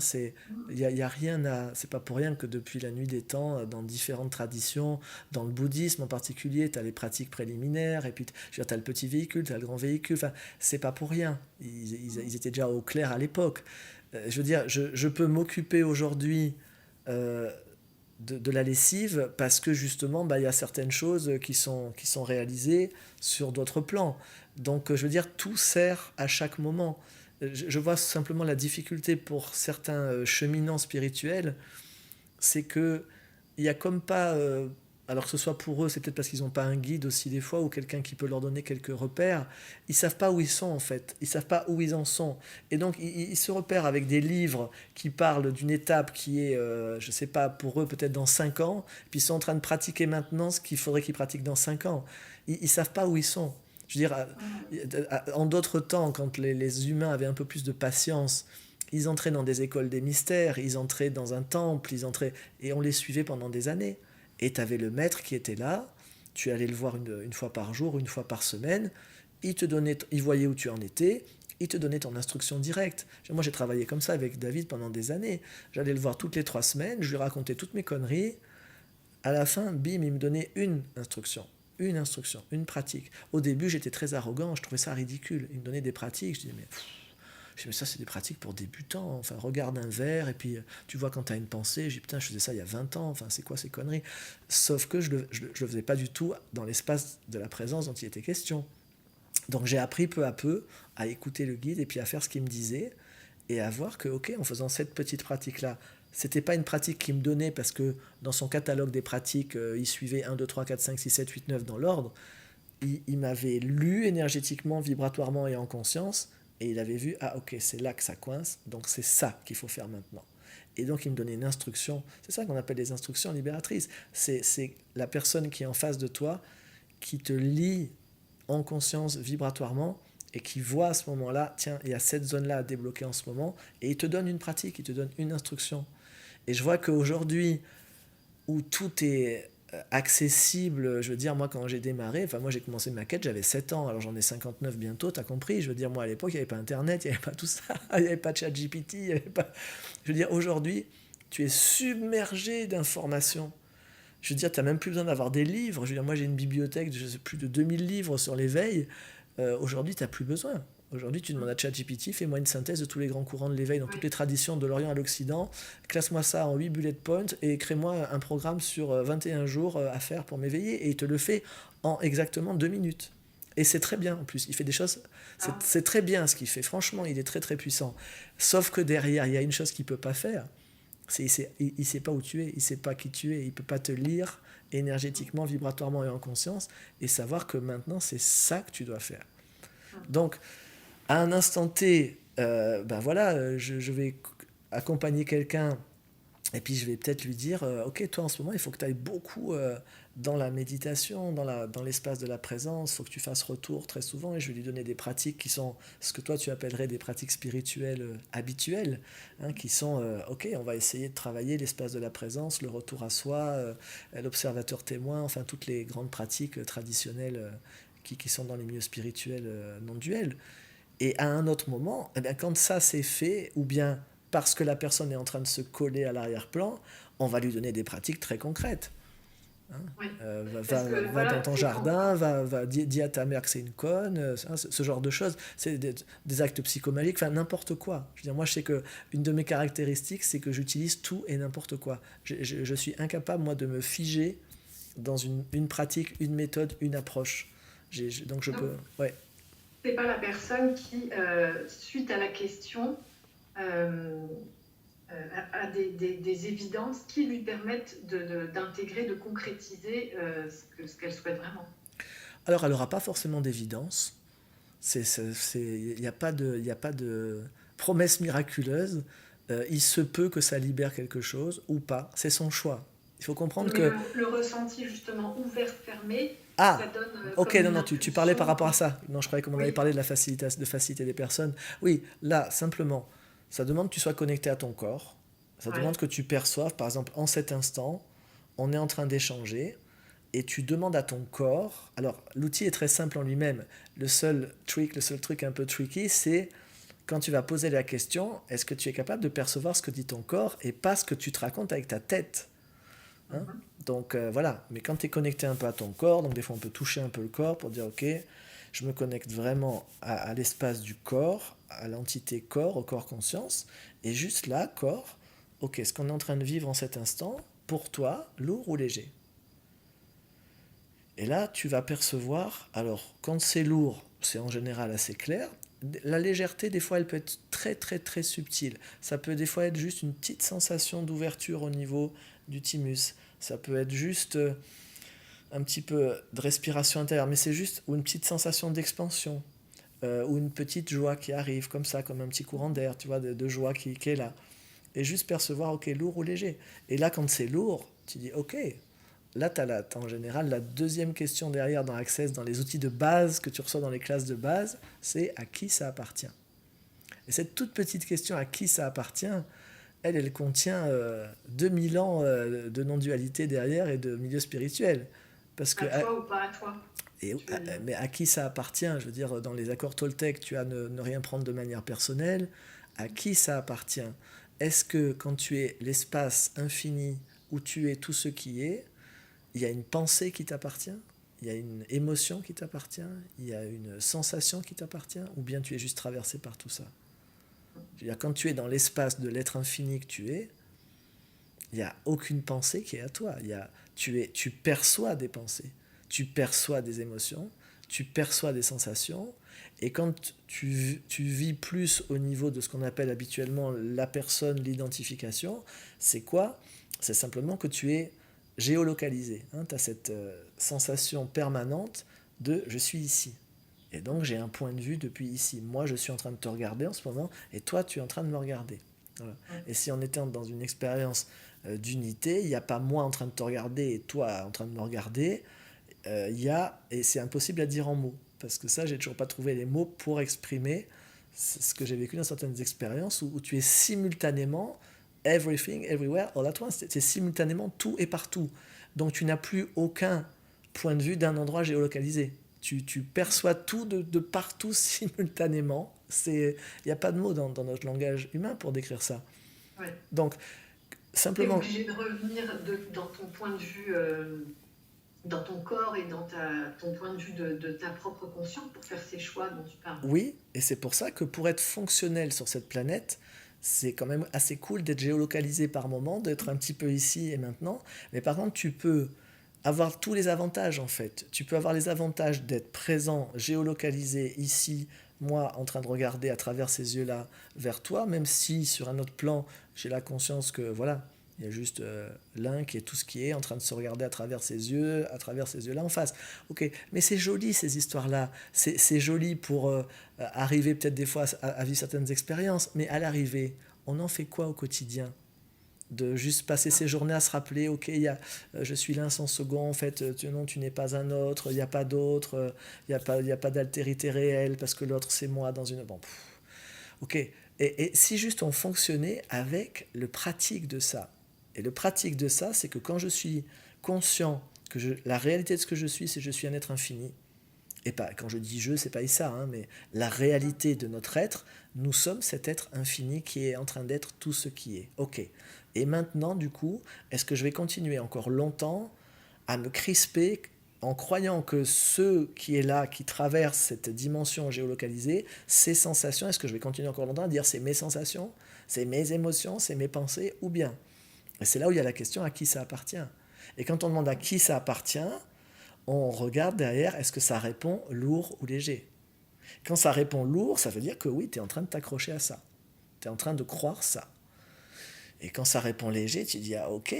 Y a rien à. C'est pas pour rien que depuis la nuit des temps, dans différentes traditions, dans le bouddhisme en particulier, tu as les pratiques préliminaires, et puis tu as le petit véhicule, tu as le grand véhicule. Enfin, c'est pas pour rien. Ils étaient déjà au clair à l'époque. Je veux dire, je peux m'occuper aujourd'hui euh, de la lessive parce que justement, bah, il y a certaines choses qui sont réalisées sur d'autres plans. Donc, je veux dire, tout sert à chaque moment. Je vois simplement la difficulté pour certains cheminants spirituels, c'est que il y a comme pas, alors que ce soit pour eux, c'est peut-être parce qu'ils n'ont pas un guide aussi des fois ou quelqu'un qui peut leur donner quelques repères. Ils savent pas où ils sont en fait, ils savent pas où ils en sont, et donc ils se repèrent avec des livres qui parlent d'une étape qui est, je sais pas, pour eux peut-être dans 5 ans, puis ils sont en train de pratiquer maintenant ce qu'il faudrait qu'ils pratiquent dans 5 ans. Ils savent pas où ils sont. Je veux dire, en d'autres temps, quand les humains avaient un peu plus de patience, ils entraient dans des écoles des mystères, ils entraient dans un temple, et on les suivait pendant des années. Et tu avais le maître qui était là, tu allais le voir une fois par jour, une fois par semaine, il voyait où tu en étais, il te donnait ton instruction directe. Moi j'ai travaillé comme ça avec David pendant des années. J'allais le voir toutes les 3 semaines, je lui racontais toutes mes conneries. À la fin, bim, il me donnait une instruction, une pratique. Au début, j'étais très arrogant, je trouvais ça ridicule. Il me donnait des pratiques, je disais, mais ça, c'est des pratiques pour débutants. Enfin, regarde un verre, et puis tu vois quand tu as une pensée. Je dis, putain, je faisais ça il y a 20 ans. Enfin, c'est quoi ces conneries? Sauf que je le faisais pas du tout dans l'espace de la présence dont il était question. Donc, j'ai appris peu à peu à écouter le guide et puis à faire ce qu'il me disait et à voir que, ok, en faisant cette petite pratique-là, c'était pas une pratique qu'il me donnait parce que dans son catalogue des pratiques, il suivait 1, 2, 3, 4, 5, 6, 7, 8, 9 dans l'ordre. Il m'avait lu énergétiquement, vibratoirement et en conscience, et il avait vu, ah ok, c'est là que ça coince, donc c'est ça qu'il faut faire maintenant. Et donc il me donnait une instruction, c'est ça qu'on appelle les instructions libératrices. C'est la personne qui est en face de toi, qui te lie en conscience vibratoirement, et qui voit à ce moment-là, tiens, il y a cette zone-là à débloquer en ce moment, et il te donne une pratique, il te donne une instruction. Et je vois qu'aujourd'hui, où tout est accessible. Je veux dire, moi, quand j'ai démarré, enfin, moi, j'ai commencé ma quête, j'avais 7 ans, alors j'en ai 59 bientôt, t'as compris. Je veux dire, moi, à l'époque, il n'y avait pas Internet, il n'y avait pas tout ça, il n'y avait pas de chat GPT, il n'y avait pas. Je veux dire, aujourd'hui, tu es submergé d'informations. Je veux dire, tu n'as même plus besoin d'avoir des livres. Je veux dire, moi, j'ai une bibliothèque de je sais, plus de 2000 livres sur l'éveil. Aujourd'hui, tu n'as plus besoin. Aujourd'hui, tu demandes à ChatGPT, fais-moi une synthèse de tous les grands courants de l'éveil dans toutes les traditions de l'Orient à l'Occident, classe-moi ça en 8 bullet points et crée-moi un programme sur 21 jours à faire pour m'éveiller. Et il te le fait en exactement 2 minutes. Et c'est très bien en plus. Il fait des choses. Ah, C'est très bien ce qu'il fait. Franchement, il est très très puissant. Sauf que derrière, il y a une chose qu'il ne peut pas faire. C'est il sait pas où tu es. Il sait pas qui tu es. Il ne peut pas te lire énergétiquement, vibratoirement et en conscience et savoir que maintenant, c'est ça que tu dois faire. Donc, à un instant T, ben voilà, je vais accompagner quelqu'un et puis je vais peut-être lui dire, ok, toi en ce moment, il faut que tu ailles beaucoup dans la méditation, dans l'espace de la présence, il faut que tu fasses retour très souvent, et je vais lui donner des pratiques qui sont ce que toi tu appellerais des pratiques spirituelles habituelles, hein, qui sont, ok, on va essayer de travailler l'espace de la présence, le retour à soi, l'observateur témoin, enfin toutes les grandes pratiques traditionnelles qui sont dans les milieux spirituels non duels. Et à un autre moment, eh bien, quand ça c'est fait, ou bien parce que la personne est en train de se coller à l'arrière-plan, on va lui donner des pratiques très concrètes. Hein. oui. Parce Va, que va dans voilà, ton c'est quand. jardin, dis à ta mère que c'est une conne, ce genre de choses. C'est des actes psychomagiques, enfin n'importe quoi. Je veux dire, moi je sais que une de mes caractéristiques, c'est que j'utilise tout et n'importe quoi. Je suis incapable, moi, de me figer dans une pratique, une méthode, une approche. Donc je Donc, peux... Ouais. c'est pas la personne qui, suite à la question, euh, a des évidences qui lui permettent d'intégrer, de concrétiser ce qu'elle souhaite vraiment. Alors elle n'aura pas forcément d'évidence. Il n'y a pas de, il y a pas de promesse miraculeuse. Il se peut que ça libère quelque chose ou pas. C'est son choix. Il faut comprendre Mais que... le ressenti, justement, ouvert-fermé, ça Ah, donne ok, comme non, une non, tu parlais par impulsion. rapport à ça. Non, je croyais qu'on avait Oui, parlé de la facilité des personnes. Oui, là, simplement, ça demande que tu sois connecté à ton corps. Ça demande ouais, que tu perçoives, par exemple, en cet instant, on est en train d'échanger et tu demandes à ton corps. Alors, l'outil est très simple en lui-même. Le seul truc un peu tricky, c'est quand tu vas poser la question, est-ce que tu es capable de percevoir ce que dit ton corps et pas ce que tu te racontes avec ta tête, hein? mhm. Donc voilà, mais quand tu es connecté un peu à ton corps, donc des fois on peut toucher un peu le corps pour dire ok, je me connecte vraiment à l'espace du corps, à l'entité corps, au corps conscience, et juste là, corps, ok, ce qu'on est en train de vivre en cet instant, pour toi, lourd ou léger? Et là, tu vas percevoir, alors quand c'est lourd, c'est en général assez clair. La légèreté, des fois, elle peut être très très très subtile. Ça peut des fois être juste une petite sensation d'ouverture au niveau du thymus. Ça peut être juste un petit peu de respiration intérieure, mais c'est juste, ou une petite sensation d'expansion, ou une petite joie qui arrive comme ça, comme un petit courant d'air, tu vois, de joie qui est là. Et juste percevoir, ok, lourd ou léger. Et là, quand c'est lourd, tu dis, ok, là, tu as en général la deuxième question derrière dans Access, dans les outils de base que tu reçois dans les classes de base, c'est à qui ça appartient. Et cette toute petite question à qui ça appartient, elle contient 2000 ans de non-dualité derrière et de milieu spirituel. Parce que, À toi ou pas à toi, tu veux dire. mais à qui ça appartient? Je veux dire, dans les accords Toltec, tu as ne rien prendre de manière personnelle. À qui ça appartient? Est-ce que quand tu es l'espace infini où tu es tout ce qui est, il y a une pensée qui t'appartient, il y a une émotion qui t'appartient, il y a une sensation qui t'appartient, ou bien tu es juste traversé par tout ça? Je veux dire, quand tu es dans l'espace de l'être infini que tu es, il n'y a aucune pensée qui est à toi. Tu perçois des pensées, tu perçois des émotions, tu perçois des sensations, et quand tu vis plus au niveau de ce qu'on appelle habituellement la personne, l'identification, c'est quoi? C'est simplement que tu es géolocalisé. Hein, tu as cette sensation permanente de je suis ici. Et donc j'ai un point de vue depuis ici. Moi je suis en train de te regarder en ce moment et toi tu es en train de me regarder. Voilà. Et si on était dans une expérience d'unité, il n'y a pas moi en train de te regarder et toi en train de me regarder. Il y a, et c'est impossible à dire en mots, parce que ça j'ai toujours pas trouvé les mots pour exprimer ce que j'ai vécu dans certaines expériences où tu es simultanément everything, everywhere, all at once. C'est simultanément tout et partout. Donc tu n'as plus aucun point de vue d'un endroit géolocalisé. Tu perçois tout de partout simultanément. Il n'y a pas de mots dans notre langage humain pour décrire ça. Ouais. Donc, Tu es simplement, obligé de revenir dans ton point de vue, dans ton corps et dans ton point de vue de ta propre conscience pour faire ces choix dont tu parles. oui, et c'est pour ça que pour être fonctionnel sur cette planète, c'est quand même assez cool d'être géolocalisé par moment, d'être un petit peu ici et maintenant. Mais par contre, tu peux avoir tous les avantages en fait. Tu peux avoir les avantages d'être présent, géolocalisé ici, moi en train de regarder à travers ces yeux-là vers toi, même si sur un autre plan, j'ai la conscience que voilà, il y a juste l'un qui est tout ce qui est en train de se regarder à travers ces yeux-là en face. Ok, mais c'est joli ces histoires-là. C'est joli pour arriver peut-être des fois à vivre certaines expériences, mais à l'arrivée, on en fait quoi au quotidien? De juste passer ses journées à se rappeler, ok, je suis l'un sans second, en fait, non, tu n'es pas un autre, il n'y a pas d'autre, il y a pas d'altérité réelle, parce que l'autre c'est moi dans une... Bon, ok. Et si juste on fonctionnait avec le pratique de ça, et le pratique de ça, c'est que quand je suis conscient que la réalité de ce que je suis, c'est que je suis un être infini, et pas, quand je dis je, c'est pas ça, hein, mais la réalité de notre être, nous sommes cet être infini qui est en train d'être tout ce qui est. Ok. Et maintenant, du coup, est-ce que je vais continuer encore longtemps à me crisper en croyant que ce qui est là, qui traverse cette dimension géolocalisée, ces sensations, est-ce que je vais continuer encore longtemps à dire c'est mes sensations, c'est mes émotions, c'est mes pensées, ou bien? Et c'est là où il y a la question à qui ça appartient. Et quand on demande à qui ça appartient, on regarde derrière, est-ce que ça répond lourd ou léger? Quand ça répond lourd, ça veut dire que oui, tu es en train de t'accrocher à ça. Tu es en train de croire ça. Et quand ça répond léger, tu dis, ah ok,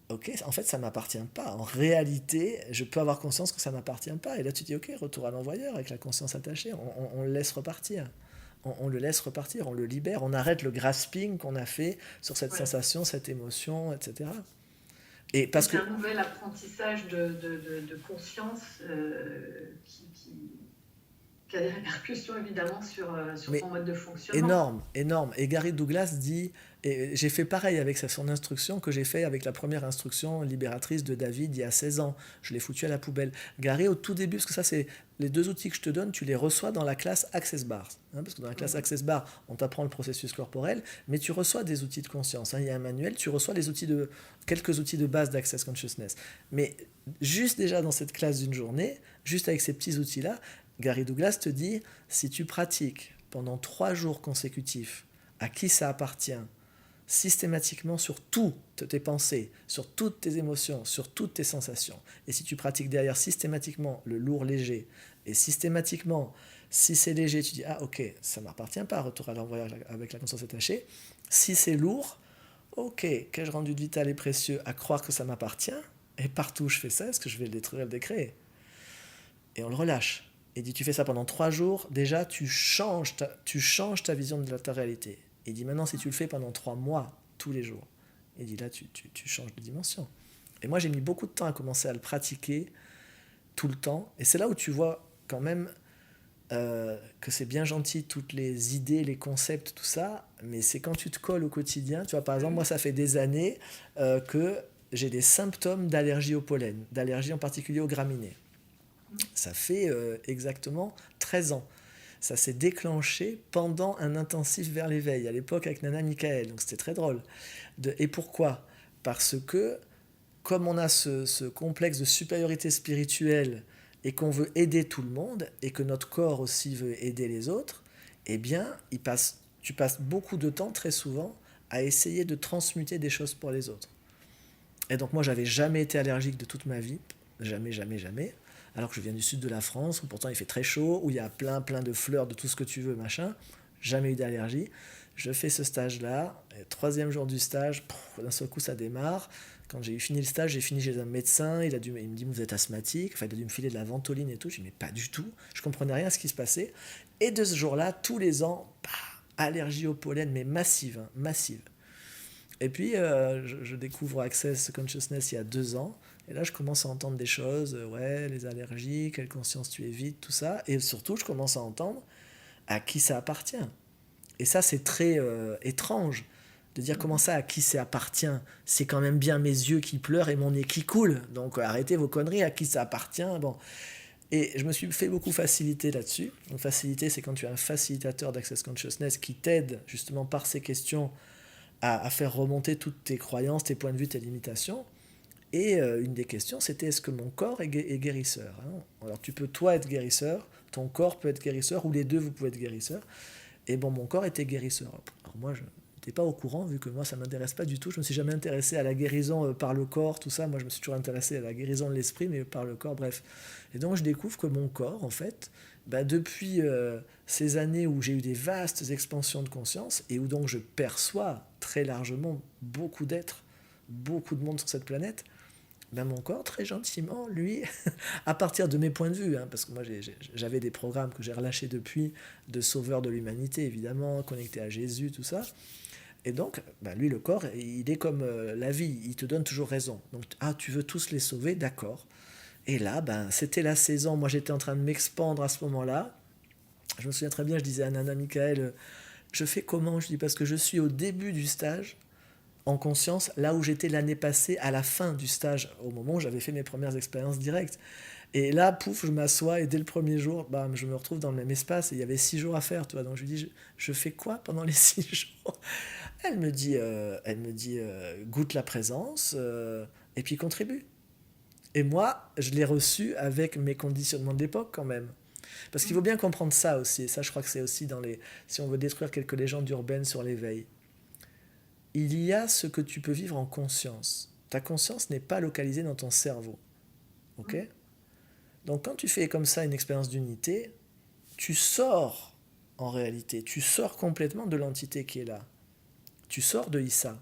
ok, en fait ça ne m'appartient pas. En réalité, je peux avoir conscience que ça ne m'appartient pas. Et là tu dis, ok, retour à l'envoyeur avec la conscience attachée, on le laisse repartir. On le laisse repartir, on le libère, on arrête le grasping qu'on a fait sur cette Ouais. sensation, cette émotion, etc. Et Et parce c'est que, un nouvel apprentissage de conscience qui a des répercussions évidemment sur mais ton mode de fonctionnement. énorme, énorme. Et Gary Douglas dit, et j'ai fait pareil avec son instruction que j'ai fait avec la première instruction libératrice de David il y a 16 ans. Je l'ai foutu à la poubelle. Gary, au tout début, parce que ça, c'est les deux outils que je te donne, tu les reçois dans la classe Access Bar. Hein, parce que dans la classe Access Bar, on t'apprend le processus corporel, mais tu reçois des outils de conscience. Hein. Il y a un manuel, tu reçois quelques outils de base d'Access Consciousness. Mais juste déjà dans cette classe d'une journée, juste avec ces petits outils-là, Gary Douglas te dit, si tu pratiques pendant 3 jours consécutifs à qui ça appartient, systématiquement sur toutes tes pensées, sur toutes tes émotions, sur toutes tes sensations, et si tu pratiques derrière systématiquement le lourd léger, et systématiquement, si c'est léger, tu dis, ah ok, ça ne m'appartient pas, retour à l'envoyeur avec la conscience attachée, si c'est lourd, ok, qu'ai-je rendu de vital et précieux à croire que ça m'appartient, et partout où je fais ça, est-ce que je vais le détruire et le décréer? Et on le relâche. Et dit, tu fais ça pendant 3 jours, déjà tu changes ta vision de ta réalité. Et dit, maintenant si tu le fais pendant 3 mois, tous les jours, et dit, là tu changes de dimension. Et moi j'ai mis beaucoup de temps à commencer à le pratiquer tout le temps. Et c'est là où tu vois quand même que c'est bien gentil, toutes les idées, les concepts, tout ça, mais c'est quand tu te colles au quotidien. Tu vois, par exemple, moi ça fait des années que j'ai des symptômes d'allergie au pollen, d'allergie en particulier aux graminées. Ça fait exactement 13 ans. Ça s'est déclenché pendant un intensif vers l'éveil, à l'époque avec Nana Michael, donc c'était très drôle. Et pourquoi? Parce que, comme on a ce complexe de supériorité spirituelle et qu'on veut aider tout le monde, et que notre corps aussi veut aider les autres, eh bien, tu passes beaucoup de temps, très souvent, à essayer de transmuter des choses pour les autres. Et donc moi, j'avais jamais été allergique de toute ma vie, jamais, jamais, jamais. Alors que je viens du sud de la France, où pourtant il fait très chaud, où il y a plein, plein de fleurs, de tout ce que tu veux, machin. Jamais eu d'allergie. Je fais ce stage-là, et 3e jour du stage, d'un seul coup ça démarre. Quand j'ai fini le stage, j'ai fini chez un médecin, il me dit, vous êtes asthmatique, enfin il a dû me filer de la ventoline et tout. Je dis, mais pas du tout, je comprenais rien à ce qui se passait. Et de ce jour-là, tous les ans, allergie au pollen, mais massive, hein, massive. Et puis, je découvre Access Consciousness il y a 2 ans. Et là, je commence à entendre des choses, ouais, les allergies, quelle conscience tu évites, tout ça. Et surtout, je commence à entendre à qui ça appartient. Et ça, c'est très étrange de dire comment ça, à qui ça appartient. C'est quand même bien mes yeux qui pleurent et mon nez qui coule. Donc arrêtez vos conneries, à qui ça appartient. Bon. Et je me suis fait beaucoup faciliter là-dessus. Donc faciliter, c'est quand tu as un facilitateur d'Access Consciousness qui t'aide justement par ces questions à faire remonter toutes tes croyances, tes points de vue, tes limitations. Et une des questions, c'était est-ce que mon corps est guérisseur, hein? Alors tu peux toi être guérisseur, ton corps peut être guérisseur, ou les deux vous pouvez être guérisseur. Et bon, mon corps était guérisseur. Alors moi, t'es pas au courant, vu que moi, ça m'intéresse pas du tout. Je me suis jamais intéressé à la guérison par le corps, tout ça. Moi, je me suis toujours intéressé à la guérison de l'esprit, mais par le corps, bref. Et donc, je découvre que mon corps, en fait, bah, depuis ces années où j'ai eu des vastes expansions de conscience et où donc je perçois très largement beaucoup d'êtres, beaucoup de monde sur cette planète, ben mon corps, très gentiment, lui, à partir de mes points de vue, hein, parce que moi j'avais des programmes que j'ai relâchés depuis, de sauveur de l'humanité évidemment, connecté à Jésus, tout ça. Et donc, ben lui, le corps, il est comme la vie, il te donne toujours raison. Donc, ah, tu veux tous les sauver, d'accord. Et là, ben, c'était la saison, moi j'étais en train de m'expandre à ce moment-là. Je me souviens très bien, je disais à Nana Michael, je fais comment? Je dis parce que je suis au début du stage, en conscience, là où j'étais l'année passée, à la fin du stage, au moment où j'avais fait mes premières expériences directes. Et là, pouf, je m'assois et dès le premier jour, bam, je me retrouve dans le même espace et il y avait 6 jours à faire, tu vois. Donc je lui dis, je fais quoi pendant les 6 jours? Elle me dit, goûte la présence et puis contribue. Et moi, je l'ai reçu avec mes conditionnements de l'époque quand même. Parce qu'il faut bien comprendre ça aussi. Et ça, je crois que c'est aussi dans les. Si on veut détruire quelques légendes urbaines sur l'éveil, il y a ce que tu peux vivre en conscience. Ta conscience n'est pas localisée dans ton cerveau. Ok? Donc quand tu fais comme ça une expérience d'unité, tu sors en réalité. Tu sors complètement de l'entité qui est là. Tu sors de Issa.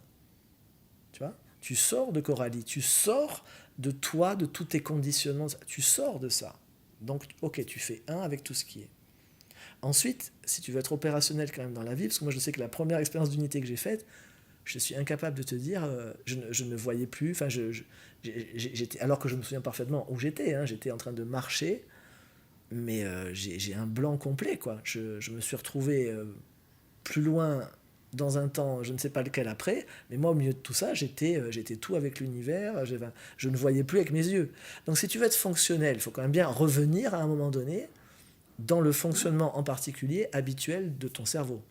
Tu vois? Tu sors de Coralie. Tu sors de toi, de tous tes conditionnements. Tu sors de ça. Donc, ok, tu fais un avec tout ce qui est. Ensuite, si tu veux être opérationnel quand même dans la vie, parce que moi je sais que la première expérience d'unité que j'ai faite, je suis incapable de te dire, je ne voyais plus, enfin, j'étais, alors que je me souviens parfaitement où j'étais, hein, j'étais en train de marcher, mais j'ai un blanc complet, quoi. Je me suis retrouvé plus loin dans un temps, je ne sais pas lequel après, mais moi au milieu de tout ça, j'étais tout avec l'univers, je ne voyais plus avec mes yeux. Donc si tu veux être fonctionnel, il faut quand même bien revenir à un moment donné dans le fonctionnement en particulier habituel de ton cerveau.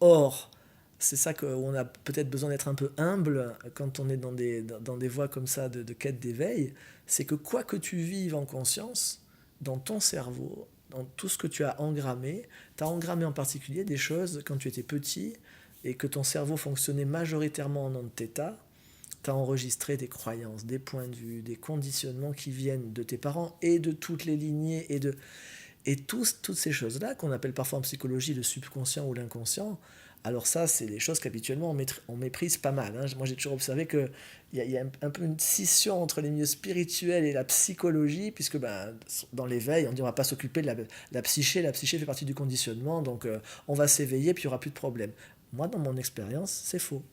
Or, c'est ça qu'on a peut-être besoin d'être un peu humble quand on est dans des voies comme ça de quête d'éveil, c'est que quoi que tu vives en conscience, dans ton cerveau, dans tout ce que tu as engrammé, tu as engrammé en particulier des choses quand tu étais petit et que ton cerveau fonctionnait majoritairement en ondes θ, tu as enregistré des croyances, des points de vue, des conditionnements qui viennent de tes parents et de toutes les lignées toutes ces choses-là, qu'on appelle parfois en psychologie le subconscient ou l'inconscient, alors ça, c'est des choses qu'habituellement on méprise pas mal, hein. Moi, j'ai toujours observé qu'il y a un peu une scission entre les milieux spirituels et la psychologie, puisque ben, dans l'éveil, on dit on va pas s'occuper de la psyché. La psyché fait partie du conditionnement, donc on va s'éveiller, puis il n'y aura plus de problème. Moi, dans mon expérience, c'est faux.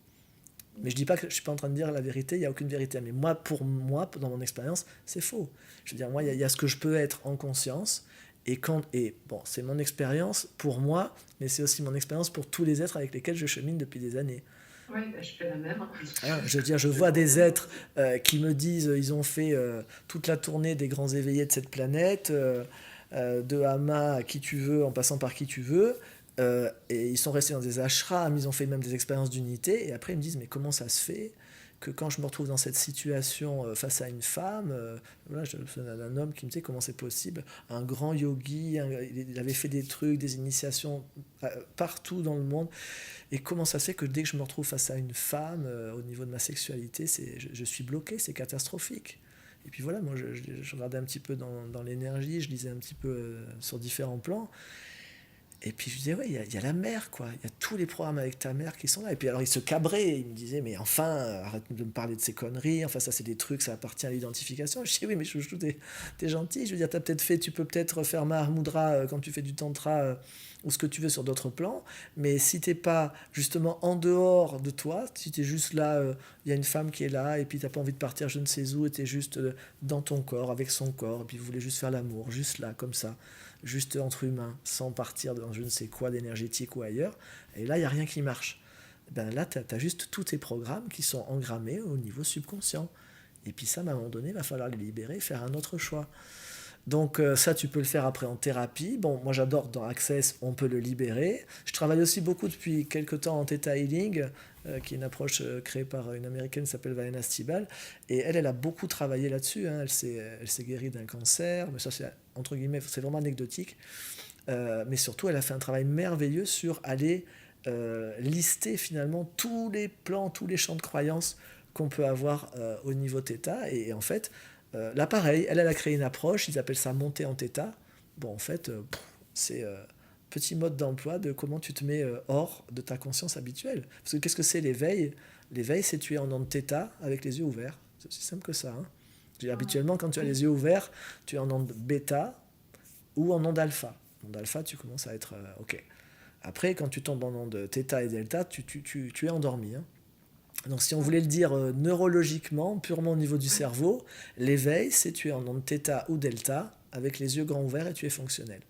Mais je dis pas que je suis pas en train de dire la vérité, il n'y a aucune vérité. Mais moi, pour moi, dans mon expérience, c'est faux. Je veux dire, moi, il y a ce que je peux être en conscience. Et bon, c'est mon expérience pour moi, mais c'est aussi mon expérience pour tous les êtres avec lesquels je chemine depuis des années. Oui, bah, je fais la même. Hein, je veux dire, je vois des êtres qui me disent, ils ont fait toute la tournée des grands éveillés de cette planète, de Hama à qui tu veux, en passant par qui tu veux, et ils sont restés dans des ashrams, ils ont fait même des expériences d'unité, et après ils me disent, mais comment ça se fait que quand je me retrouve dans cette situation face à une femme, voilà, je me souviens d'un homme qui me disait comment c'est possible, un grand yogi, il avait fait des trucs, des initiations partout dans le monde, et comment ça se fait que dès que je me retrouve face à une femme, au niveau de ma sexualité, je suis bloqué, c'est catastrophique. Et puis voilà, moi je regardais un petit peu dans l'énergie, je lisais un petit peu sur différents plans, et puis je disais, ouais, il y a la mère, quoi. Il y a tous les programmes avec ta mère qui sont là. Et puis alors il se cabrait, il me disait, mais enfin, arrête de me parler de ces conneries. Enfin, ça, c'est des trucs, ça appartient à l'identification. Je dis, oui, mais chouchou, t'es gentil. Je veux dire, tu peux peut-être faire Mahamudra quand tu fais du tantra ou ce que tu veux sur d'autres plans. Mais si t'es pas justement en dehors de toi, si t'es juste là, il y a une femme qui est là, et puis t'as pas envie de partir je ne sais où, et t'es juste dans ton corps, avec son corps, et puis vous voulez juste faire l'amour, juste là, comme ça, juste entre humains, sans partir dans je ne sais quoi d'énergétique ou ailleurs, et là, il n'y a rien qui marche. Ben là, tu as juste tous tes programmes qui sont engrammés au niveau subconscient. Et puis ça, à un moment donné, il va falloir les libérer, faire un autre choix. Donc ça, tu peux le faire après en thérapie. Bon, moi j'adore dans Access, on peut le libérer. Je travaille aussi beaucoup depuis quelques temps en Theta Healing, qui est une approche créée par une américaine qui s'appelle Vaina Stibal. Et elle a beaucoup travaillé là-dessus, hein. Elle s'est guérie d'un cancer, mais ça c'est entre guillemets, c'est vraiment anecdotique. Mais surtout, elle a fait un travail merveilleux sur aller lister finalement tous les plans, tous les champs de croyances qu'on peut avoir au niveau θ. Et en fait, là pareil, elle a créé une approche, ils appellent ça montée en θ. Bon, en fait, c'est petit mode d'emploi de comment tu te mets hors de ta conscience habituelle. Parce que qu'est-ce que c'est l'éveil? L'éveil, c'est tu es en onde θ avec les yeux ouverts. C'est aussi simple que ça. Hein. Habituellement, quand tu as Oui. les yeux ouverts, tu es en onde bêta ou en onde alpha. Onde alpha, tu commences à être OK. Après, quand tu tombes en onde θ et delta, tu es endormi. Hein. Donc, si on voulait le dire neurologiquement, purement au niveau du cerveau, l'éveil, c'est tu es en onde θ ou delta avec les yeux grands ouverts et tu es fonctionnel.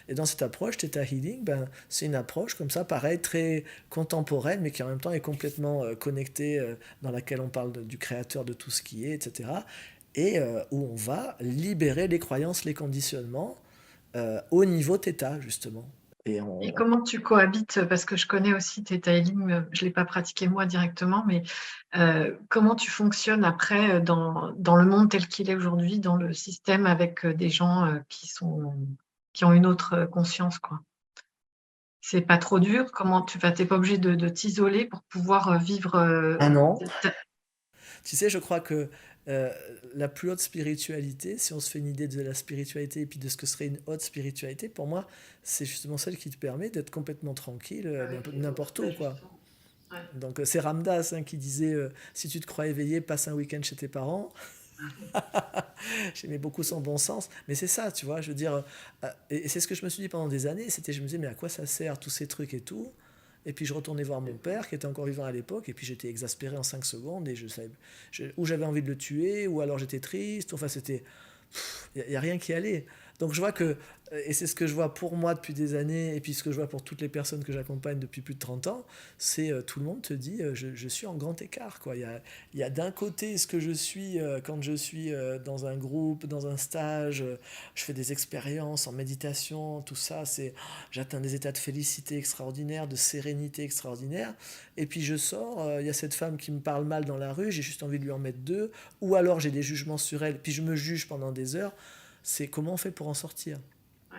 Et dans cette approche, Theta Healing, ben, c'est une approche comme ça, pareil, très contemporaine, mais qui en même temps est complètement connectée, dans laquelle on parle du créateur de tout ce qui est, etc. Et où on va libérer les croyances, les conditionnements au niveau Theta, justement. Et Et comment tu cohabites? Parce que je connais aussi Theta Healing, je ne l'ai pas pratiqué moi directement, mais comment tu fonctionnes après dans le monde tel qu'il est aujourd'hui, dans le système avec des gens qui ont une autre conscience, quoi. C'est pas trop dur? Comment tu vas, t'es pas obligé de t'isoler pour pouvoir vivre un an. Tu sais, je crois que euh, la plus haute spiritualité, si on se fait une idée de la spiritualité et puis de ce que serait une haute spiritualité, pour moi, c'est justement celle qui te permet d'être complètement tranquille avec les autres? n'importe où, Ben quoi. justement. Ouais. Donc c'est Ramdas qui disait si tu te crois éveillé, passe un week-end chez tes parents. J'aimais beaucoup son bon sens, mais c'est ça, tu vois, je veux dire, et c'est ce que je me suis dit pendant des années, c'était, je me disais, mais à quoi ça sert tous ces trucs et tout? Et puis je retournais voir mon père qui était encore vivant à l'époque, et puis j'étais exaspéré en 5 secondes, et je savais, ou j'avais envie de le tuer, ou alors j'étais triste, enfin c'était, il n'y a rien qui allait. Donc je vois que, et c'est ce que je vois pour moi depuis des années, et puis ce que je vois pour toutes les personnes que j'accompagne depuis plus de 30 ans, c'est tout le monde te dit, je suis en grand écart. Quoi. Il y a d'un côté ce que je suis quand je suis dans un groupe, dans un stage, je fais des expériences en méditation, tout ça, j'atteins des états de félicité extraordinaires, de sérénité extraordinaire, et puis je sors, il y a cette femme qui me parle mal dans la rue, j'ai juste envie de lui en mettre deux, ou alors j'ai des jugements sur elle, puis je me juge pendant des heures. C'est comment on fait pour en sortir? Ouais.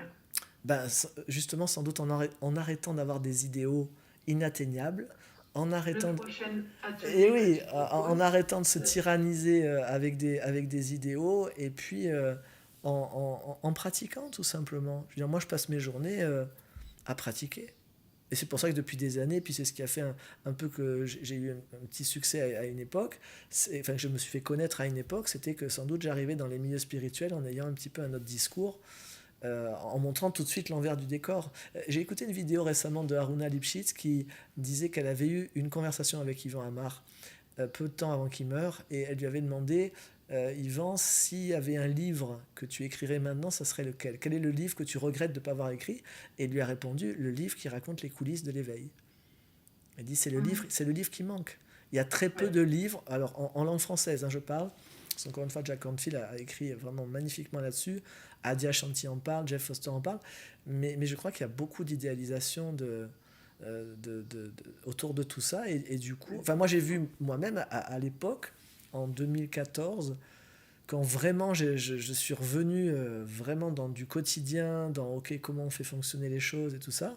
Ben, justement, sans doute en arrêtant d'avoir des idéaux inatteignables, en Le arrêtant de, prochain et atelier que oui, tu en proposes, arrêtant de se tyranniser avec des idéaux, et puis en pratiquant tout simplement. Je veux dire, moi, je passe mes journées à pratiquer. Et c'est pour ça que depuis des années, puis c'est ce qui a fait un peu que j'ai eu un petit succès à une époque, enfin que je me suis fait connaître à une époque, c'était que sans doute j'arrivais dans les milieux spirituels en ayant un petit peu un autre discours, en montrant tout de suite l'envers du décor. J'ai écouté une vidéo récemment de Haruna Lipschitz qui disait qu'elle avait eu une conversation avec Yvan Amar peu de temps avant qu'il meure, et elle lui avait demandé, Yvan, s'il y avait un livre que tu écrirais maintenant, ça serait lequel? Quel est le livre que tu regrettes de ne pas avoir écrit? Et il lui a répondu, le livre qui raconte les coulisses de l'éveil. Elle dit, c'est le livre qui manque. Il y a très peu ouais. de livres, alors en langue française, hein, je parle, parce qu'encore une fois, Jack Canfield a écrit vraiment magnifiquement là-dessus, Adia Shanti en parle, Jeff Foster en parle, mais je crois qu'il y a beaucoup d'idéalisation autour de tout ça. Et du coup, enfin, moi j'ai vu moi-même à l'époque, en 2014, quand vraiment je suis revenu vraiment dans du quotidien, dans ok, comment on fait fonctionner les choses et tout ça,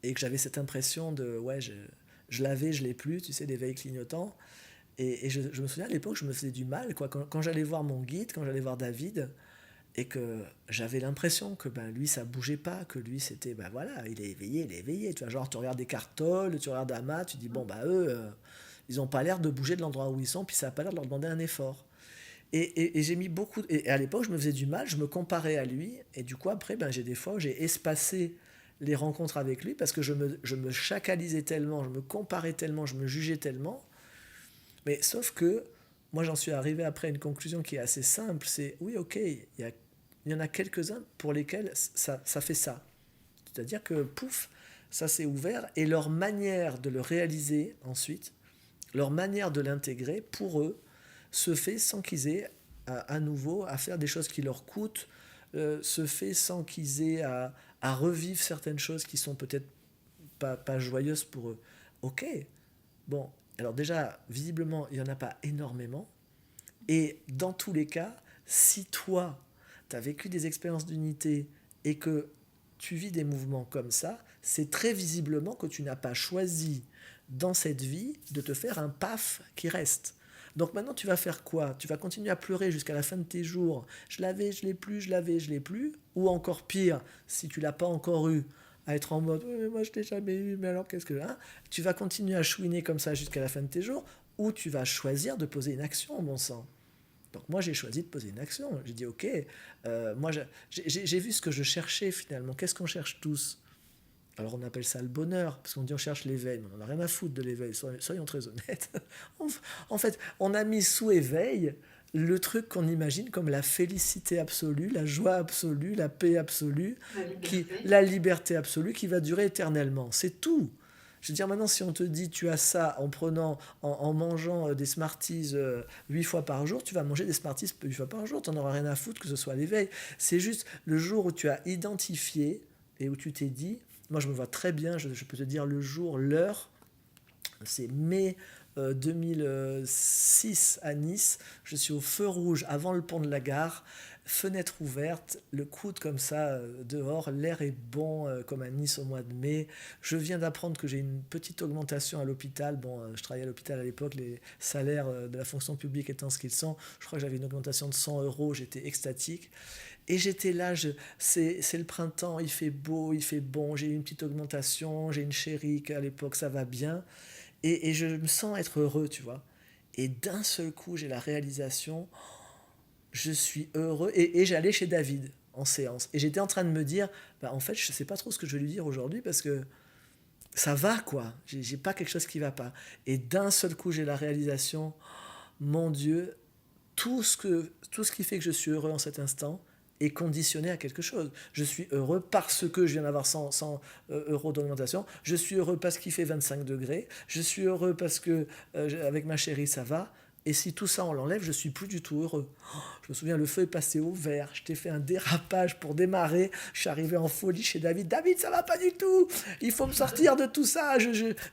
et que j'avais cette impression de ouais, je l'avais, je l'ai plus, tu sais, d'éveil clignotant. Et je me souviens à l'époque, je me faisais du mal, quoi. Quand j'allais voir mon guide, quand j'allais voir David, et que j'avais l'impression que ben, lui ça bougeait pas, que lui c'était ben voilà, il est éveillé, tu vois, genre tu regardes des Tolle, tu regardes Ama, tu dis bon bah eux ils ont pas l'air de bouger de l'endroit où ils sont, puis ça a pas l'air de leur demander un effort. Et j'ai mis beaucoup et à l'époque je me faisais du mal, je me comparais à lui, et du coup après ben j'ai des fois où j'ai espacé les rencontres avec lui parce que je me chacalisais tellement, je me comparais tellement, je me jugeais tellement, mais sauf que moi j'en suis arrivé après à une conclusion qui est assez simple, c'est oui ok, il y en a quelques-uns pour lesquels ça fait ça. C'est-à-dire que pouf, ça s'est ouvert et leur manière de le réaliser ensuite, leur manière de l'intégrer pour eux, se fait sans qu'ils aient à nouveau à faire des choses qui leur coûtent, se fait sans qu'ils aient à revivre certaines choses qui sont peut-être pas joyeuses pour eux. Ok, bon, alors déjà, visiblement, il n'y en a pas énormément. Et dans tous les cas, si toi, tu as vécu des expériences d'unité et que tu vis des mouvements comme ça, c'est très visiblement que tu n'as pas choisi dans cette vie de te faire un paf qui reste. Donc maintenant, tu vas faire quoi? Tu vas continuer à pleurer jusqu'à la fin de tes jours. Je l'avais, je l'ai plus, je l'avais, je l'ai plus. Ou encore pire, si tu l'as pas encore eu, à être en mode oui, mais moi je l'ai jamais eu, mais alors qu'est-ce que. Hein. Tu vas continuer à chouiner comme ça jusqu'à la fin de tes jours, ou tu vas choisir de poser une action, bon sang. Donc moi j'ai choisi de poser une action. J'ai dit ok, moi j'ai vu ce que je cherchais finalement. Qu'est-ce qu'on cherche tous? Alors on appelle ça le bonheur, parce qu'on dit on cherche l'éveil, mais on n'en a rien à foutre de l'éveil, soyons très honnêtes. En fait, on a mis sous éveil le truc qu'on imagine comme la félicité absolue, la joie absolue, la paix absolue, la liberté absolue qui va durer éternellement. C'est tout. Je veux dire, maintenant, si on te dit tu as ça en mangeant des Smarties 8 fois par jour, tu vas manger des Smarties 8 fois par jour, tu n'en auras rien à foutre que ce soit l'éveil. C'est juste le jour où tu as identifié et où tu t'es dit, moi je me vois très bien, je peux te dire le jour, l'heure, c'est mai 2006 à Nice, je suis au feu rouge avant le pont de la gare, fenêtre ouverte, le coude comme ça dehors, l'air est bon comme à Nice au mois de mai. Je viens d'apprendre que j'ai une petite augmentation à l'hôpital. Bon, je travaillais à l'hôpital à l'époque, les salaires de la fonction publique étant ce qu'ils sont. Je crois que j'avais une augmentation de 100 euros, j'étais extatique. Et j'étais là, c'est le printemps, il fait beau, il fait bon, j'ai eu une petite augmentation, j'ai une chérie qu'à l'époque ça va bien. Et je me sens être heureux, tu vois. Et d'un seul coup, j'ai la réalisation, je suis heureux. Et j'allais chez David en séance. Et j'étais en train de me dire, bah, en fait, je ne sais pas trop ce que je vais lui dire aujourd'hui parce que ça va, quoi. J'ai pas quelque chose qui va pas. Et d'un seul coup, j'ai la réalisation, mon Dieu, tout ce qui fait que je suis heureux en cet instant est conditionné à quelque chose. Je suis heureux parce que je viens d'avoir 100 euros d'augmentation. Je suis heureux parce qu'il fait 25 degrés. Je suis heureux parce que avec ma chérie ça va. Et si tout ça on l'enlève, je suis plus du tout heureux. Je me souviens, le feu est passé au vert. Je t'ai fait un dérapage pour démarrer. Je suis arrivé en folie chez David. David, ça va pas du tout. Il faut me sortir de tout ça.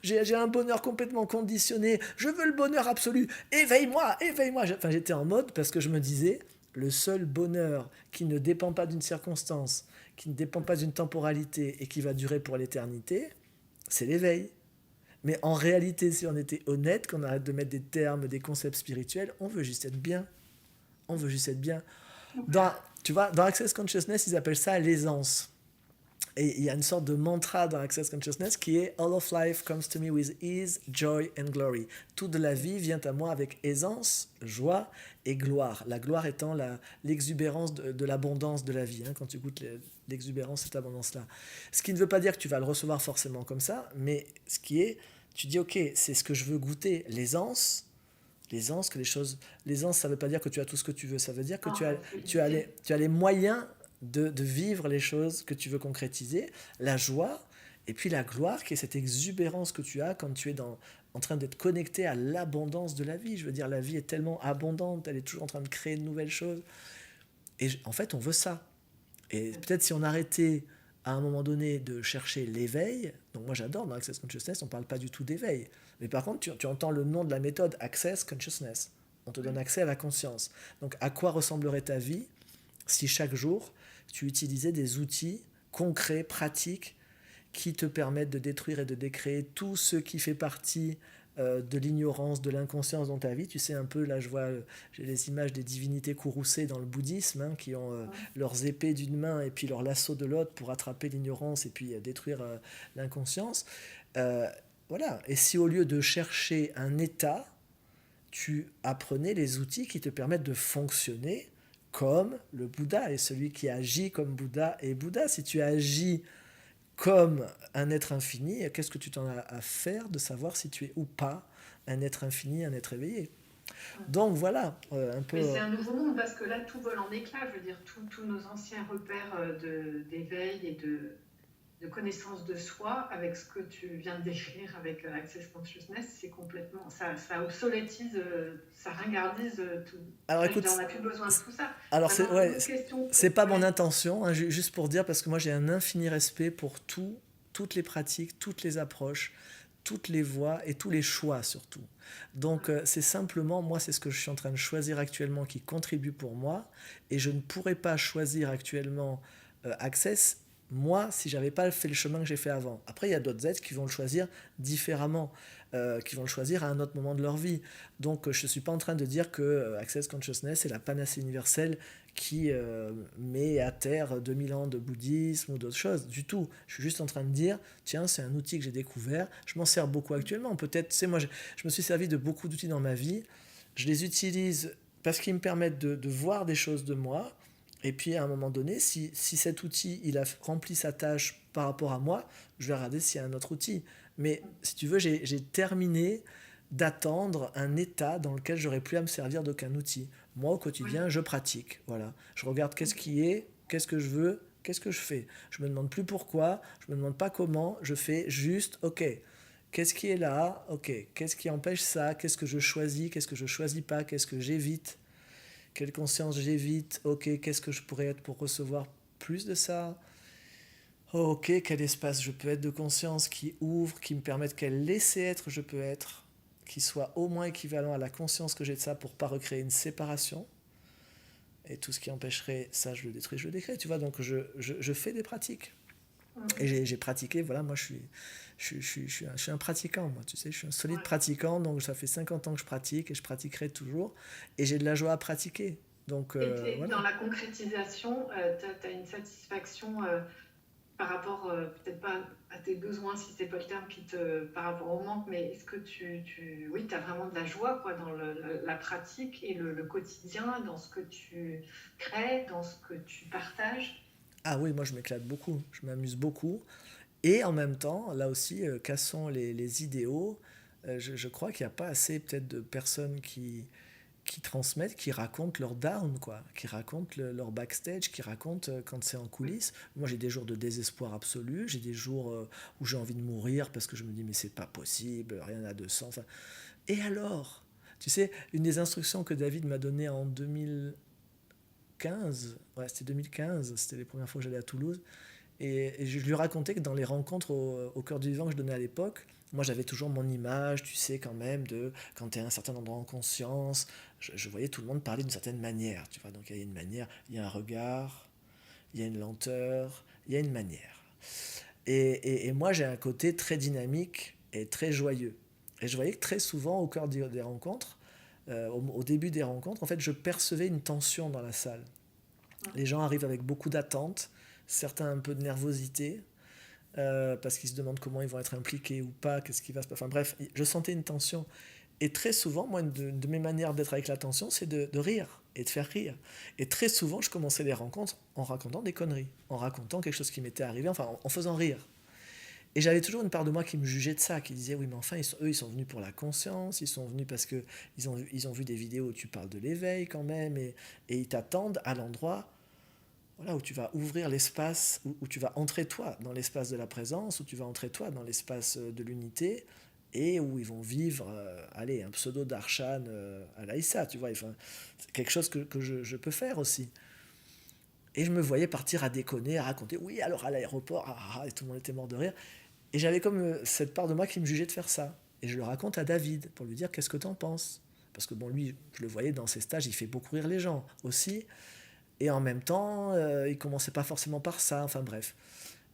J'ai un bonheur complètement conditionné. Je veux le bonheur absolu. Éveille-moi, éveille-moi. Enfin, j'étais en mode parce que je me disais, le seul bonheur qui ne dépend pas d'une circonstance, qui ne dépend pas d'une temporalité et qui va durer pour l'éternité, c'est l'éveil. Mais en réalité, si on était honnête, qu'on arrête de mettre des termes, des concepts spirituels, on veut juste être bien. On veut juste être bien. Dans, tu vois, dans Access Consciousness, ils appellent ça l'aisance. Et il y a une sorte de mantra dans Access Consciousness qui est All of life comes to me with ease, joy and glory. Toute la vie vient à moi avec aisance, joie et gloire. La gloire étant l'exubérance de l'abondance de la vie. Hein, quand tu goûtes l'exubérance, cette abondance-là. Ce qui ne veut pas dire que tu vas le recevoir forcément comme ça, mais ce qui est, tu dis ok, c'est ce que je veux goûter, l'aisance. L'aisance, que les choses. L'aisance, ça ne veut pas dire que tu as tout ce que tu veux, ça veut dire que tu as les moyens de vivre les choses que tu veux concrétiser, la joie, et puis la gloire, qui est cette exubérance que tu as quand tu es en train d'être connecté à l'abondance de la vie. Je veux dire, la vie est tellement abondante, elle est toujours en train de créer de nouvelles choses. Et en fait, on veut ça. Et peut-être si on arrêtait à un moment donné de chercher l'éveil, donc moi j'adore dans Access Consciousness, on ne parle pas du tout d'éveil. Mais par contre, tu entends le nom de la méthode Access Consciousness. On te donne accès à la conscience. Donc à quoi ressemblerait ta vie si chaque jour tu utilisais des outils concrets, pratiques, qui te permettent de détruire et de décréer tout ce qui fait partie de l'ignorance, de l'inconscience dans ta vie. Tu sais un peu, là je vois, j'ai les images des divinités courroucées dans le bouddhisme, hein, qui ont leurs épées d'une main et puis leurs lasso de l'autre pour attraper l'ignorance et puis détruire l'inconscience. Euh, voilà. Et si au lieu de chercher un état, tu apprenais les outils qui te permettent de fonctionner comme le Bouddha, et celui qui agit comme Bouddha est Bouddha. Si tu agis comme un être infini, qu'est-ce que tu t'en as à faire de savoir si tu es ou pas un être infini, un être éveillé? Donc voilà, un peu... Mais c'est un nouveau monde parce que là, tout vole en éclats. Je veux dire, tous nos anciens repères d'éveil et de connaissance de soi, avec ce que tu viens de décrire avec Access Consciousness, c'est complètement... Ça obsolétise, ça ringardise tout. Alors écoute, On n'a plus besoin de tout ça. alors Maintenant, ouais, question... c'est pas mon Ouais. intention, hein, juste pour dire, parce que moi j'ai un infini respect pour toutes les pratiques, toutes les approches, toutes les voies et tous les choix surtout. Donc c'est simplement, moi c'est ce que je suis en train de choisir actuellement qui contribue pour moi, et je ne pourrais pas choisir actuellement Access moi si j'avais pas fait le chemin que j'ai fait avant. Après, il y a d'autres êtres qui vont le choisir différemment, qui vont le choisir à un autre moment de leur vie. Donc, je ne suis pas en train de dire que Access Consciousness est la panacée universelle qui met à terre 2000 ans de bouddhisme ou d'autres choses, du tout. Je suis juste en train de dire, tiens, c'est un outil que j'ai découvert, je m'en sers beaucoup actuellement. Peut-être, c'est moi, je me suis servi de beaucoup d'outils dans ma vie, je les utilise parce qu'ils me permettent de voir des choses de moi. Et puis à un moment donné, si cet outil il a rempli sa tâche par rapport à moi, je vais regarder s'il y a un autre outil. Mais si tu veux, j'ai terminé d'attendre un état dans lequel j'aurais plus à me servir d'aucun outil. Moi, au Oui, quotidien, je pratique. Voilà. Je regarde qu'est-ce qui est, qu'est-ce que je veux, qu'est-ce que je fais. Je me demande plus pourquoi, je me demande pas comment, je fais juste, ok, qu'est-ce qui est là, ok, qu'est-ce qui empêche ça, qu'est-ce que je choisis, qu'est-ce que je choisis pas, qu'est-ce que j'évite, quelle conscience j'évite, ok, qu'est-ce que je pourrais être pour recevoir plus de ça. Oh, ok, quel espace je peux être de conscience qui ouvre, qui me permette quel laisser être je peux être, qui soit au moins équivalent à la conscience que j'ai de ça pour pas recréer une séparation. Et tout ce qui empêcherait ça, je le détruis, je le décrée. Tu vois, donc je fais des pratiques. Et j'ai pratiqué, voilà, moi je suis un pratiquant, moi, tu sais, je suis un solide ouais. pratiquant, donc ça fait 50 ans que je pratique et je pratiquerai toujours. Et j'ai de la joie à pratiquer. Donc Et dans voilà. la concrétisation, tu as une satisfaction par rapport, peut-être pas à tes besoins, si c'est pas le terme qui te, par rapport au manque, mais est-ce que oui, tu as vraiment de la joie quoi, dans la pratique et le quotidien, dans ce que tu crées, dans ce que tu partages? Ah oui, moi je m'éclate beaucoup, je m'amuse beaucoup. Et en même temps, là aussi, cassons les idéaux. Je crois qu'il n'y a pas assez peut-être de personnes qui transmettent, qui racontent leur down, quoi, qui racontent leur backstage, qui racontent quand c'est en Oui, coulisses. Moi, j'ai des jours de désespoir absolu, j'ai des jours où j'ai envie de mourir parce que je me dis mais c'est pas possible, rien n'a de sens. Enfin, et alors, tu sais, une des instructions que David m'a données en 2015, ouais, c'était 2015, c'était les premières fois que j'allais à Toulouse, et je lui racontais que dans les rencontres au cœur du vivant que je donnais à l'époque, moi j'avais toujours mon image, tu sais, quand même, de quand tu es à un certain endroit en conscience, je voyais tout le monde parler d'une certaine manière, tu vois. Donc il y a une manière, il y a un regard, il y a une lenteur, il y a une manière. Et moi j'ai un côté très dynamique et très joyeux. Et je voyais que très souvent au cœur des rencontres, au début des rencontres, en fait, je percevais une tension dans la salle. Les gens arrivent avec beaucoup d'attentes, certains un peu de nervosité, parce qu'ils se demandent comment ils vont être impliqués ou pas, qu'est-ce qui va se passer. Enfin bref, je sentais une tension. Et très souvent, moi, de mes manières d'être avec la tension, c'est de rire et de faire rire. Et très souvent, je commençais les rencontres en racontant des conneries, en racontant quelque chose qui m'était arrivé, enfin en faisant rire. Et j'avais toujours une part de moi qui me jugeait de ça, qui disait oui mais enfin eux ils sont venus pour la conscience, ils sont venus parce que ils ont vu des vidéos où tu parles de l'éveil quand même, et ils t'attendent à l'endroit, voilà, où tu vas ouvrir l'espace, où tu vas entrer toi dans l'espace de la présence, où tu vas entrer toi dans l'espace de l'unité, et où ils vont vivre, allez, un pseudo d'Arshan à l'Aïssa, tu vois, enfin, c'est quelque chose que je peux faire aussi. Et je me voyais partir à déconner, à raconter, oui, alors à l'aéroport, et tout le monde était mort de rire. Et j'avais comme cette part de moi qui me jugeait de faire ça. Et je le raconte à David pour lui dire qu'est-ce que t'en penses. Parce que bon, lui, je le voyais dans ses stages, il fait beaucoup rire les gens aussi. Et en même temps, il commençait pas forcément par ça, enfin bref.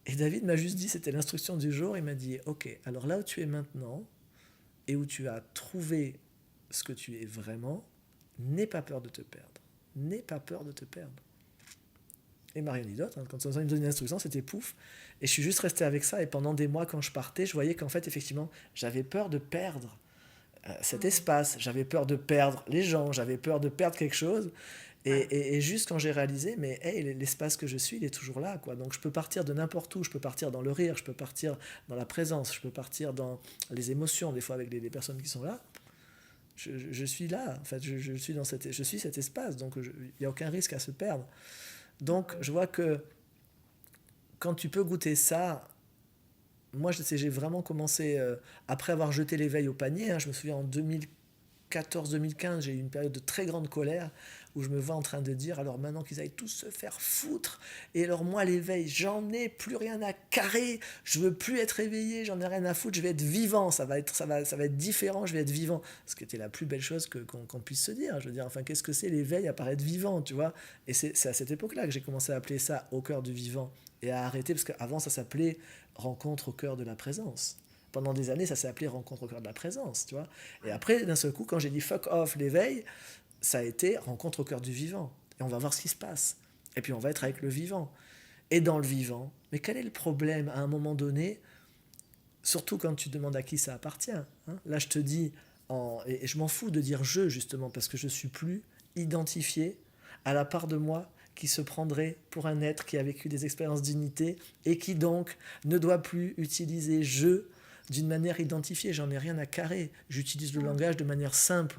Et David m'a juste dit, c'était l'instruction du jour, il m'a dit, ok, alors là où tu es maintenant, et où tu as trouvé ce que tu es vraiment, n'aie pas peur de te perdre. N'aie pas peur de te perdre. Et Marionidote, hein, quand on me donne une instruction, c'était pouf. Et je suis juste resté avec ça, et pendant des mois, quand je partais, je voyais qu'en fait, effectivement, j'avais peur de perdre cet espace, j'avais peur de perdre les gens, j'avais peur de perdre quelque chose. ouais. Et juste quand j'ai réalisé, mais hey, l'espace que je suis, il est toujours là, quoi. Donc je peux partir de n'importe où, je peux partir dans le rire, je peux partir dans la présence, je peux partir dans les émotions, des fois avec les personnes qui sont là. Je suis là, en fait, je suis dans je suis cet espace, donc il n'y a aucun risque à se perdre. Donc je vois que quand tu peux goûter ça, moi j'ai vraiment commencé, après avoir jeté l'éveil au panier, hein, je me souviens en 2015, 2014-2015, j'ai eu une période de très grande colère où je me vois en train de dire, alors maintenant qu'ils aillent tous se faire foutre, et alors moi l'éveil, j'en ai plus rien à carrer, je veux plus être éveillé, j'en ai rien à foutre, je vais être vivant, ça va être différent, je vais être vivant. Ce qui était la plus belle chose qu'on puisse se dire. Je veux dire, enfin, qu'est-ce que c'est l'éveil à part être vivant, tu vois? Et c'est à cette époque-là que j'ai commencé à appeler ça au cœur du vivant et à arrêter, parce qu'avant ça s'appelait rencontre au cœur de la présence. Pendant des années, ça s'est appelé rencontre au cœur de la présence, tu vois. Et après, d'un seul coup, quand j'ai dit fuck off l'éveil, ça a été rencontre au cœur du vivant. Et on va voir ce qui se passe. Et puis on va être avec le vivant. Et dans le vivant, mais quel est le problème à un moment donné, surtout quand tu demandes à qui ça appartient, hein? Là, je te dis, et je m'en fous de dire je, justement, parce que je suis plus identifié à la part de moi qui se prendrait pour un être qui a vécu des expériences d'unité et qui donc ne doit plus utiliser je d'une manière identifiée. J'en ai rien à carrer. J'utilise le langage de manière simple.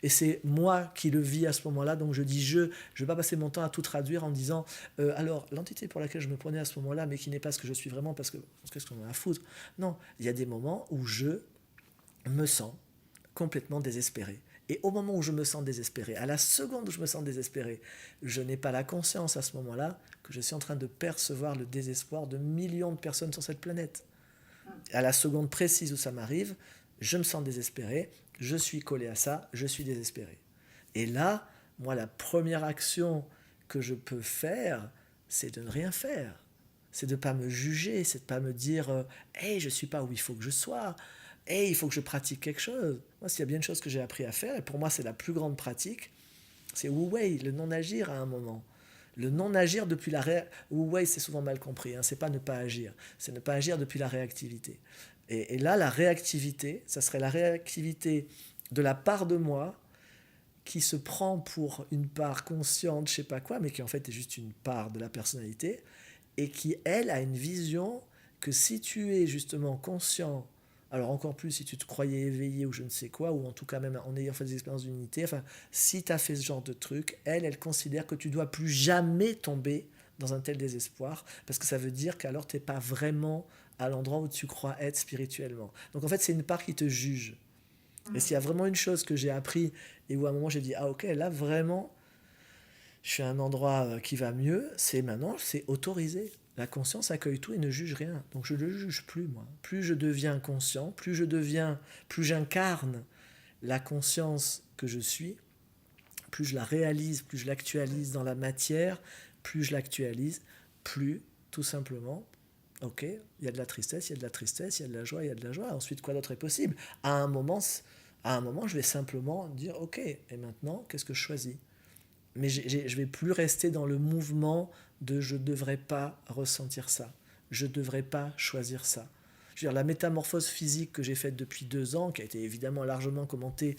Et c'est moi qui le vis à ce moment-là, donc je dis je. Je ne vais pas passer mon temps à tout traduire en disant alors l'entité pour laquelle je me prenais à ce moment-là, mais qui n'est pas ce que je suis vraiment, parce que qu'est-ce qu'on a à foutre. Non, il y a des moments où je me sens complètement désespéré. Et au moment où je me sens désespéré, à la seconde où je me sens désespéré, je n'ai pas la conscience à ce moment-là que je suis en train de percevoir le désespoir de millions de personnes sur cette planète. À la seconde précise où ça m'arrive, je me sens désespéré, je suis collé à ça, je suis désespéré. Et là, moi, la première action que je peux faire, c'est de ne rien faire. C'est de ne pas me juger, c'est de ne pas me dire hey, je ne suis pas où il faut que je sois, hey, il faut que je pratique quelque chose. Moi, s'il y a bien une chose que j'ai appris à faire, et pour moi, c'est la plus grande pratique, c'est Wu Wei, le non-agir à un moment. Le non-agir depuis la réactivité. Wu Wei, c'est souvent mal compris, hein, c'est pas ne pas agir, c'est ne pas agir depuis la réactivité. Et là, la réactivité, ça serait la réactivité de la part de moi qui se prend pour une part consciente, je sais pas quoi, mais qui en fait est juste une part de la personnalité, et qui, elle, a une vision que si tu es justement conscient, alors encore plus si tu te croyais éveillé ou je ne sais quoi, ou en tout cas même en ayant fait des expériences d'unité, enfin, si tu as fait ce genre de truc, elle considère que tu dois plus jamais tomber dans un tel désespoir, parce que ça veut dire qu'alors tu n'es pas vraiment à l'endroit où tu crois être spirituellement. Donc en fait, c'est une part qui te juge. Et s'il y a vraiment une chose que j'ai appris, et où à un moment j'ai dit, ah ok, là vraiment, je suis à un endroit qui va mieux, c'est maintenant, c'est autorisé. La conscience accueille tout et ne juge rien. Donc je ne le juge plus, moi. Plus je deviens conscient, plus j'incarne la conscience que je suis, plus je la réalise, plus je l'actualise dans la matière, plus je l'actualise, plus, tout simplement, ok, il y a de la tristesse, il y a de la tristesse, il y a de la joie, il y a de la joie. Ensuite, quoi d'autre est possible? À un moment, je vais simplement dire, ok, et maintenant, qu'est-ce que je choisis? Mais je ne vais plus rester dans le mouvement de je ne devrais pas ressentir ça, je ne devrais pas choisir ça. Je veux dire, la métamorphose physique que j'ai faite depuis 2 ans, qui a été évidemment largement commentée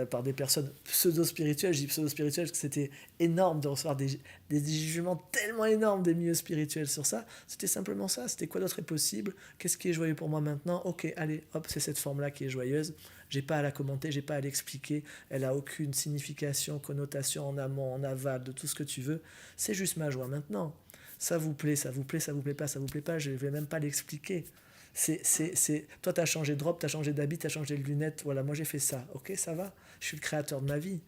par des personnes pseudo-spirituelles, je dis pseudo-spirituelles parce que c'était énorme de recevoir des jugements tellement énormes des milieux spirituels sur ça, c'était simplement ça, c'était quoi d'autre est possible, qu'est-ce qui est joyeux pour moi maintenant, ok, allez, hop, c'est cette forme-là qui est joyeuse, j'ai pas à la commenter, j'ai pas à l'expliquer, elle a aucune signification, connotation en amont, en aval, de tout ce que tu veux, c'est juste ma joie maintenant. Ça vous plaît, ça vous plaît, ça vous plaît pas, ça vous plaît pas, je vais même pas l'expliquer. Toi, tu as changé de robe, tu as changé d'habit, tu as changé de lunettes. Voilà, moi j'ai fait ça. Ok, ça va. Je suis le créateur de ma vie.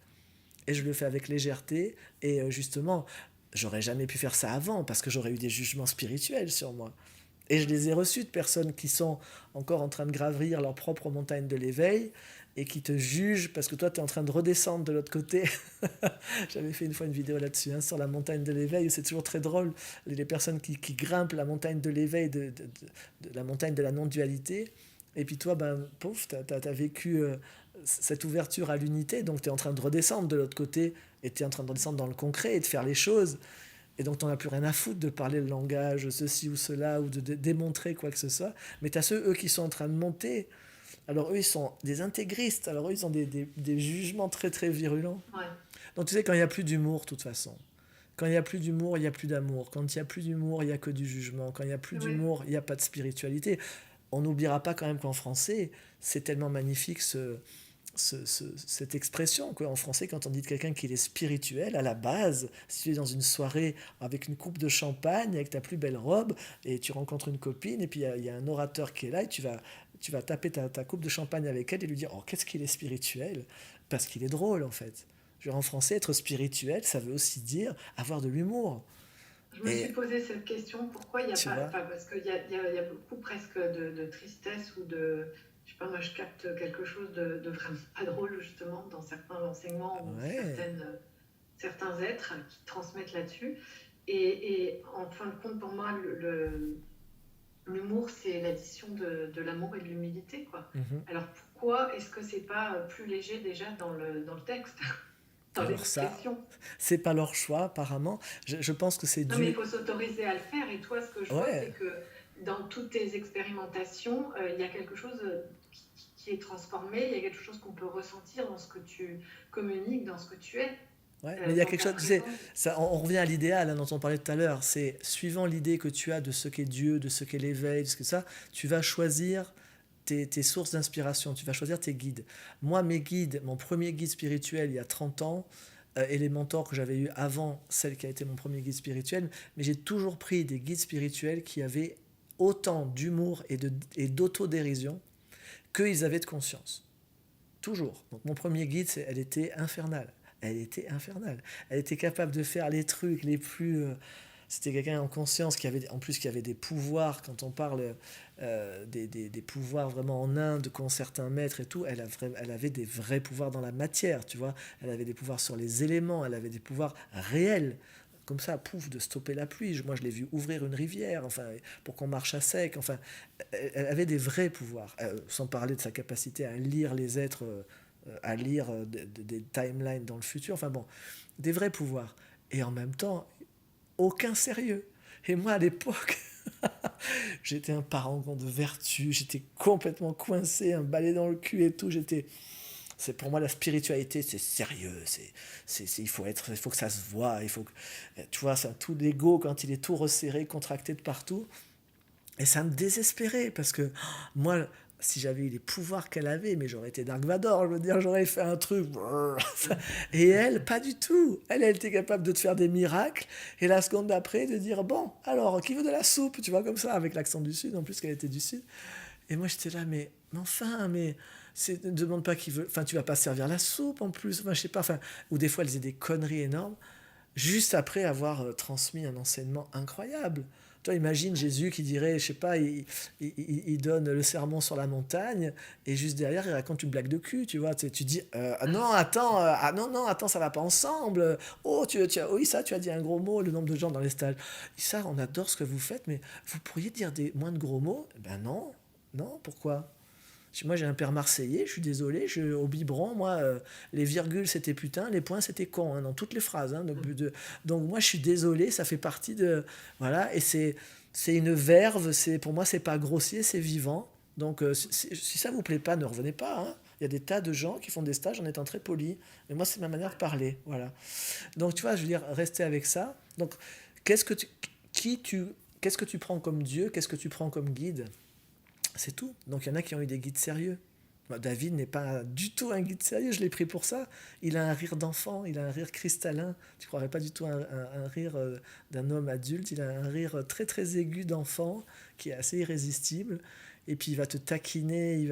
Et je le fais avec légèreté. Et justement, j'aurais jamais pu faire ça avant parce que j'aurais eu des jugements spirituels sur moi. Et je les ai reçus de personnes qui sont encore en train de gravir leur propre montagne de l'éveil et qui te jugent parce que toi, tu es en train de redescendre de l'autre côté. J'avais fait une fois une vidéo là-dessus, hein, sur la montagne de l'éveil. C'est toujours très drôle, les personnes qui grimpent la montagne de l'éveil, de la montagne de la non-dualité. Et puis toi, ben, pouf, tu as vécu cette ouverture à l'unité, donc tu es en train de redescendre de l'autre côté, et tu es en train de redescendre dans le concret et de faire les choses. Et donc, tu n'en as plus rien à foutre de parler le langage, ceci ou cela, ou de démontrer quoi que ce soit. Mais tu as ceux, eux, qui sont en train de monter. Alors, eux, ils sont des intégristes. Alors, eux, ils ont des jugements très, très virulents. Ouais. Donc, tu sais, quand il n'y a plus d'humour, de toute façon. Quand il n'y a plus d'humour, il n'y a plus d'amour. Quand il n'y a plus d'humour, il n'y a que du jugement. Quand il n'y a plus Oui. d'humour, il n'y a pas de spiritualité. On n'oubliera pas quand même qu'en français, c'est tellement magnifique cette expression, quoi. En français, quand on dit de quelqu'un qu'il est spirituel, à la base, si tu es dans une soirée avec une coupe de champagne, avec ta plus belle robe, et tu rencontres une copine, et puis il y a un orateur qui est là, et tu vas taper ta coupe de champagne avec elle et lui dire, oh, qu'est-ce qu'il est spirituel? Parce qu'il est drôle, en fait. Je veux dire, en français, être spirituel, ça veut aussi dire avoir de l'humour. Je me suis Et posé cette question, pourquoi il n'y a tu pas, vois, enfin, parce il y a beaucoup presque de tristesse ou de, je sais pas, moi je capte quelque chose de vraiment pas drôle justement dans certains enseignements ou ouais. certains êtres qui transmettent là-dessus. Et en fin de compte, pour moi, l'humour, c'est l'addition de l'amour et de l'humilité, quoi. Mhm. Alors pourquoi est-ce que c'est pas plus léger déjà dans le texte, dans Alors ça, l'expression? c'est pas leur choix, apparemment. Je pense que c'est Non, mais il dû. faut s'autoriser à le faire. Et toi, ce que je vois, Ouais, c'est que dans toutes tes expérimentations, il y a quelque chose qui est transformé, il y a quelque chose qu'on peut ressentir dans ce que tu communiques, dans ce que tu es, ouais. Mais il y a dans quelque ta chose, tu sais, présence. ça, on revient à l'idéal, hein, dont on parlait tout à l'heure. C'est suivant l'idée que tu as de ce qu'est Dieu, de ce qu'est l'éveil, de ce que ça, tu vas choisir tes sources d'inspiration, tu vas choisir tes guides. Moi, mes guides, mon premier guide spirituel il y a 30 ans, et les mentors que j'avais eus avant celle qui a été mon premier guide spirituel, mais j'ai toujours pris des guides spirituels qui avaient autant d'humour et d'autodérision qu'ils avaient de conscience. Toujours. Donc mon premier guide, elle était infernale. Elle était infernale. Elle était capable de faire les trucs les plus... c'était quelqu'un en conscience qui avait, en plus, qui avait des pouvoirs. Quand on parle des pouvoirs vraiment en Inde, qu'ont certains maîtres et tout, elle avait des vrais pouvoirs dans la matière, tu vois. Elle avait des pouvoirs sur les éléments, elle avait des pouvoirs réels. Comme ça, pouf, de stopper la pluie. Moi, je l'ai vu ouvrir une rivière, enfin, pour qu'on marche à sec. Enfin, elle avait des vrais pouvoirs, sans parler de sa capacité à lire les êtres, à lire des timelines dans le futur. Enfin bon, des vrais pouvoirs. Et en même temps, aucun sérieux. Et moi, à l'époque, j'étais un parangon de vertu, j'étais complètement coincé, un balai dans le cul et tout. C'est pour moi la spiritualité, c'est sérieux, il faut que ça se voit, il faut que, tu vois, ça, tout l'ego quand il est tout resserré, contracté de partout. Et ça me désespérait parce que moi, si j'avais eu les pouvoirs qu'elle avait, mais j'aurais été Dark Vador, je veux dire, j'aurais fait un truc. Et elle, pas du tout. Elle était capable de te faire des miracles et la seconde d'après de dire bon, alors, qui veut de la soupe, tu vois, comme ça, avec l'accent du Sud, en plus qu'elle était du Sud. Et moi, j'étais là, mais enfin, mais ne demande pas qui veut. Enfin, tu vas pas servir la soupe en plus. Enfin, je sais pas. Enfin, ou des fois, elle faisait des conneries énormes juste après avoir transmis un enseignement incroyable. Toi, imagine Jésus qui dirait, je sais pas, il donne le sermon sur la montagne et juste derrière, il raconte une blague de cul, tu vois. Tu dis, ah non, attends, ah non, non, attends, ça va pas ensemble. Oh, oui, ça, tu as dit un gros mot, le nombre de gens dans les stages. Ça, on adore ce que vous faites, mais vous pourriez dire moins de gros mots? Ben non, non, pourquoi? Moi, j'ai un père marseillais, je suis désolé, au biberon, moi, les virgules, c'était putain, les points, c'était con, hein, dans toutes les phrases. Hein, donc, moi, je suis désolé, ça fait partie de... Voilà, et c'est une verve, pour moi, c'est pas grossier, c'est vivant. Donc, si ça vous plaît pas, ne revenez pas. Hein. Il y a des tas de gens qui font des stages en étant très polis. Mais moi, c'est ma manière de parler. Voilà. Donc, tu vois, je veux dire, rester avec ça. Donc, qu'est-ce que tu, qui tu, qu'est-ce que tu prends comme Dieu? Qu'est-ce que tu prends comme guide? C'est tout. Donc il y en a qui ont eu des guides sérieux. Moi, David n'est pas du tout un guide sérieux, je l'ai pris pour ça. Il a un rire d'enfant, il a un rire cristallin. Tu ne croirais pas du tout un rire d'un homme adulte. Il a un rire très très aigu d'enfant qui est assez irrésistible. Et puis il va te taquiner, il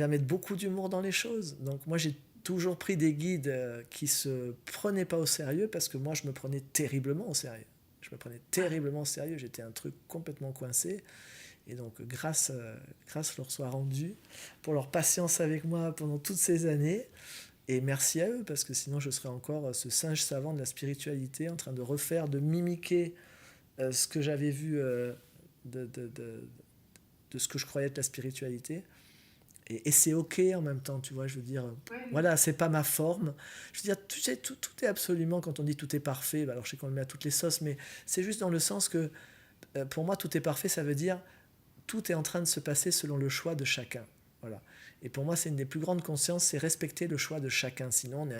va mettre beaucoup d'humour dans les choses. Donc moi j'ai toujours pris des guides qui se prenaient pas au sérieux parce que moi je me prenais terriblement au sérieux. Je me prenais terriblement au sérieux, j'étais un truc complètement coincé. Et donc, grâce leur soit rendue pour leur patience avec moi pendant toutes ces années. Et merci à eux, parce que sinon je serais encore ce singe savant de la spiritualité, en train de refaire, de mimiquer ce que j'avais vu de, de, de, de ce que je croyais être la spiritualité. Et c'est ok en même temps, tu vois, je veux dire, Ouais. voilà, c'est pas ma forme. Je veux dire, tu sais, tout est absolument, quand on dit tout est parfait, bah alors je sais qu'on le met à toutes les sauces, mais c'est juste dans le sens que, pour moi, tout est parfait, ça veut dire tout est en train de se passer selon le choix de chacun. Voilà. Et pour moi, c'est une des plus grandes consciences, c'est respecter le choix de chacun. Sinon, on est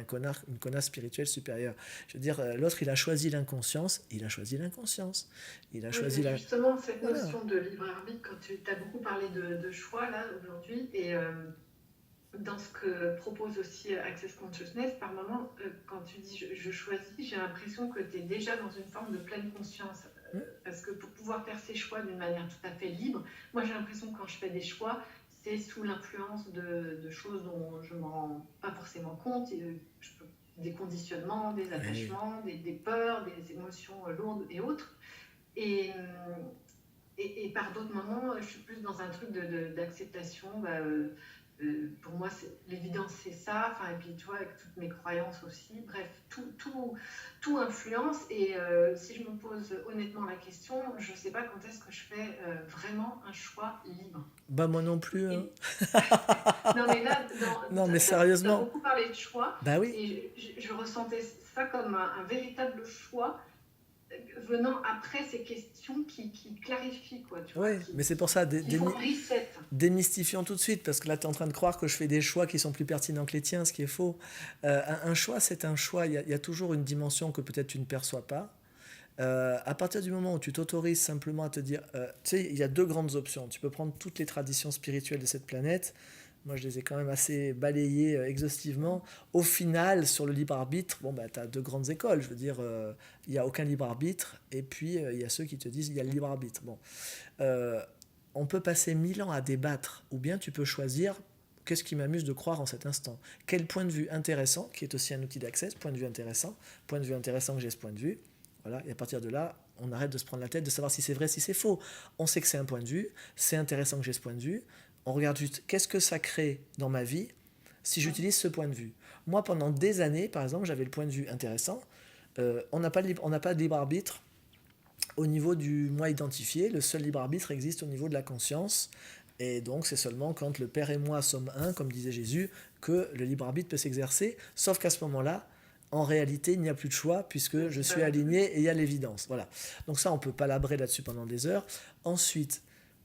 une connasse spirituelle supérieure. Je veux dire, l'autre, il a choisi l'inconscience, il a choisi l'inconscience. Il a Oui, choisi mais la... justement, cette Voilà. notion de libre arbitre, quand tu as beaucoup parlé de choix là aujourd'hui, et dans ce que propose aussi Access Consciousness, par moment, quand tu dis je choisis, j'ai l'impression que tu es déjà dans une forme de pleine conscience. Hmm. Parce que pour pouvoir faire ses choix d'une manière tout à fait libre, moi j'ai l'impression que quand je fais des choix, c'est sous l'influence de choses dont je ne me rends pas forcément compte. Des conditionnements, des Oui. attachements, des peurs, des émotions lourdes et autres. Et, et par d'autres moments, je suis plus dans un truc d'acceptation. Pour moi, l'évidence, c'est ça. Enfin, et puis, tu vois, avec toutes mes croyances aussi. Bref, tout influence. Et si je me pose honnêtement la question, je ne sais pas quand est-ce que je fais vraiment un choix libre. Bah moi non plus, hein. Et, non, mais là, Non, mais tu as sérieusement. beaucoup parlé de choix. Bah oui. Et je ressentais ça comme un véritable choix venant après ces questions qui clarifient, quoi, tu vois, Ouais, mais c'est pour ça, qui font reset. démystifions tout de suite, parce que là, tu es en train de croire que je fais des choix qui sont plus pertinents que les tiens, ce qui est faux. Un choix, c'est un choix. Il y a toujours une dimension que peut-être tu ne perçois pas. À partir du moment où tu t'autorises simplement à te dire, tu sais, il y a deux grandes options. Tu peux prendre toutes les traditions spirituelles de cette planète. Moi, je les ai quand même assez balayées exhaustivement. Au final, sur le libre arbitre, bon, bah, tu as deux grandes écoles. Je veux dire, il n'y a aucun libre arbitre. Et puis, il y a ceux qui te disent, il y a le libre arbitre. Bon, euh, on peut passer 1000 ans à débattre, ou bien tu peux choisir qu'est-ce qui m'amuse de croire en cet instant. Quel point de vue intéressant, qui est aussi un outil d'accès, point de vue intéressant que j'ai ce point de vue. Voilà, et à partir de là, on arrête de se prendre la tête de savoir si c'est vrai, si c'est faux. On sait que c'est un point de vue, c'est intéressant que j'ai ce point de vue. On regarde juste qu'est-ce que ça crée dans ma vie si j'utilise ce point de vue. Moi, pendant des années, par exemple, j'avais le point de vue intéressant. On n'a pas de libre arbitre au niveau du moi identifié. Le seul libre arbitre existe au niveau de la conscience. Et donc, c'est seulement quand le Père et moi sommes un, comme disait Jésus, que le libre arbitre peut s'exercer. Sauf qu'à ce moment-là, en réalité, il n'y a plus de choix puisque je suis aligné et il y a l'évidence. Voilà. Donc ça, on peut palabrer là-dessus pendant des heures. Ensuite,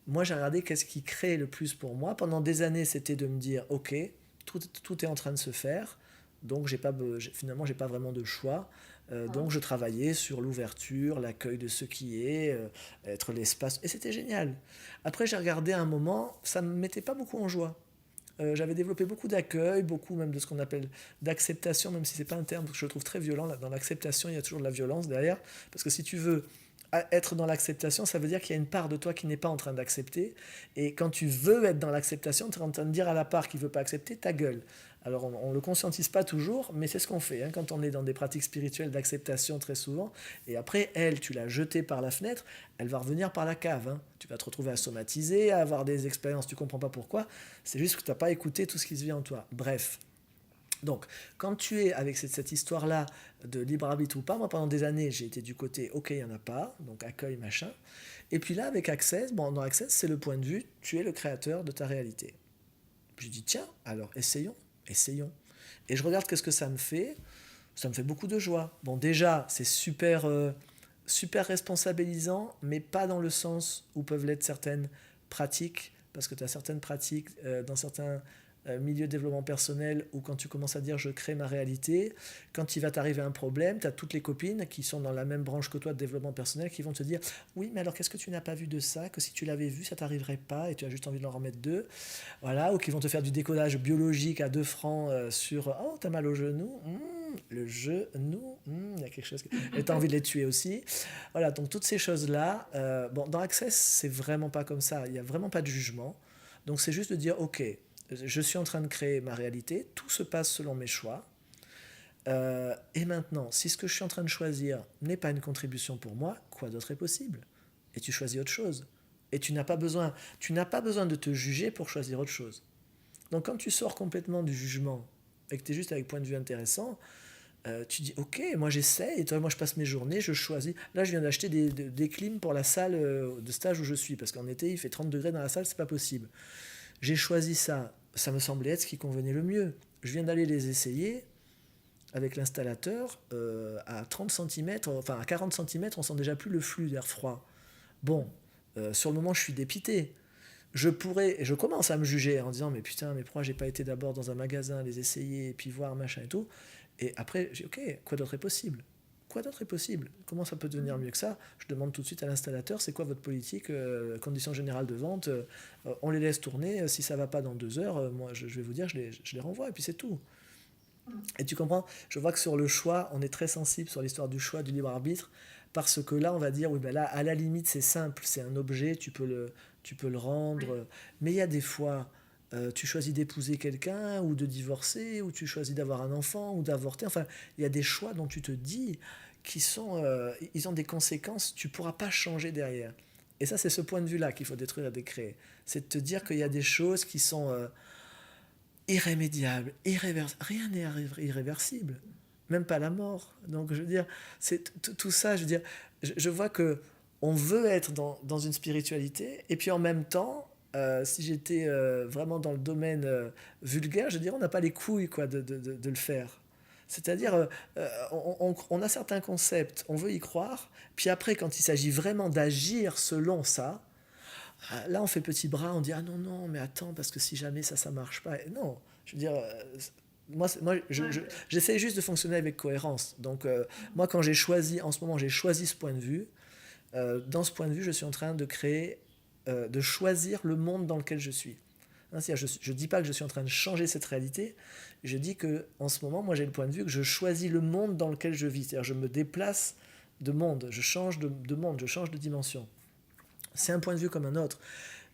moi, j'ai regardé qu'est-ce qui crée le plus pour moi. Pendant des années, c'était de me dire, ok, tout est en train de se faire. Donc, finalement, j'ai pas vraiment de choix. Donc, je travaillais sur l'ouverture, l'accueil de ce qui est, être l'espace. Et c'était génial. Après, j'ai regardé un moment, ça ne me mettait pas beaucoup en joie. J'avais développé beaucoup d'accueil, beaucoup même de ce qu'on appelle d'acceptation, même si c'est pas un terme que je trouve très violent. Dans l'acceptation, il y a toujours de la violence derrière. Parce que si tu veux être dans l'acceptation, ça veut dire qu'il y a une part de toi qui n'est pas en train d'accepter. Et quand tu veux être dans l'acceptation, tu es en train de dire à la part qui ne veut pas accepter, ta gueule. Alors on ne le conscientise pas toujours, mais c'est ce qu'on fait quand on est dans des pratiques spirituelles d'acceptation très souvent. Et après, elle, tu l'as jetée par la fenêtre, elle va revenir par la cave. Tu vas te retrouver à somatiser, à avoir des expériences, tu ne comprends pas pourquoi. C'est juste que tu n'as pas écouté tout ce qui se vit en toi. Bref. Donc, quand tu es avec cette histoire-là de libre arbitre ou pas, moi pendant des années, j'ai été du côté ok, il n'y en a pas, donc accueil, machin. Et puis là, avec Access, bon, dans Access, c'est le point de vue, tu es le créateur de ta réalité. Puis je dis, tiens, alors essayons. Et je regarde qu'est-ce que ça me fait beaucoup de joie. Bon, déjà, c'est super responsabilisant, mais pas dans le sens où peuvent l'être certaines pratiques, parce que tu as certaines pratiques dans certains milieu de développement personnel où quand tu commences à dire je crée ma réalité, quand il va t'arriver un problème, tu as toutes les copines qui sont dans la même branche que toi de développement personnel qui vont te dire oui mais alors qu'est-ce que tu n'as pas vu de ça, que si tu l'avais vu ça t'arriverait pas et tu as juste envie de leur en mettre deux, voilà, ou qui vont te faire du décodage biologique à 2 francs sur oh t'as mal au genou, le genou, il y a quelque chose et t'as envie de les tuer aussi, voilà, donc toutes ces choses là, bon dans Access c'est vraiment pas comme ça, il n'y a vraiment pas de jugement, donc c'est juste de dire ok, je suis en train de créer ma réalité, tout se passe selon mes choix. Et maintenant, si ce que je suis en train de choisir n'est pas une contribution pour moi, quoi d'autre est possible? Et tu choisis autre chose. Et tu n'as pas besoin de te juger pour choisir autre chose. Donc quand tu sors complètement du jugement et que tu es juste avec point de vue intéressant, tu dis ok, moi j'essaie, et toi moi je passe mes journées, je choisis. Là je viens d'acheter des clims pour la salle de stage où je suis, parce qu'en été il fait 30 degrés dans la salle, c'est pas possible. J'ai choisi ça, ça me semblait être ce qui convenait le mieux. Je viens d'aller les essayer avec l'installateur à 30 cm, enfin à 40 cm, on sent déjà plus le flux d'air froid. Bon, sur le moment, je suis dépité. Et je commence à me juger en disant mais putain, mais pourquoi j'ai pas été d'abord dans un magasin les essayer et puis voir machin et tout. Et après, j'ai ok, quoi d'autre est possible? quoi d'autre est possible? Comment ça peut devenir mieux que ça? Je demande tout de suite à l'installateur, c'est quoi votre politique, conditions générales de vente, on les laisse tourner, si ça va pas dans 2 heures, moi je vais vous dire, je les renvoie, et puis c'est tout. Et tu comprends? Je vois que sur le choix, on est très sensible sur l'histoire du choix, du libre arbitre, parce que là, on va dire, oui, ben là, à la limite, c'est simple, c'est un objet, tu peux le rendre. Mais il y a des fois, tu choisis d'épouser quelqu'un, ou de divorcer, ou tu choisis d'avoir un enfant, ou d'avorter. Enfin, il y a des choix dont tu te dis ils ont des conséquences, tu ne pourras pas changer derrière. Et ça, c'est ce point de vue-là qu'il faut détruire et décréer. C'est de te dire qu'il y a des choses qui sont irrémédiable, irréversible. Rien n'est irréversible, même pas la mort. Donc, je veux dire, c'est tout ça. Je veux dire, je vois que on veut être dans une spiritualité, et puis en même temps, si j'étais vraiment dans le domaine vulgaire, je dirais, on n'a pas les couilles quoi de le faire. C'est-à-dire, on a certains concepts, on veut y croire, puis après, quand il s'agit vraiment d'agir selon ça, là, on fait petit bras, on dit ah non, non, mais attends, parce que si jamais ça marche pas. Et non, je veux dire, moi j'essaie juste de fonctionner avec cohérence. Donc, moi, quand j'ai choisi, en ce moment, j'ai choisi ce point de vue, dans ce point de vue, je suis en train de créer, de choisir le monde dans lequel je suis. Hein, je ne dis pas que je suis en train de changer cette réalité, je dis que en ce moment, moi, j'ai le point de vue que je choisis le monde dans lequel je vis. C'est-à-dire, je me déplace de monde, je change de monde, je change de dimension. C'est un point de vue comme un autre.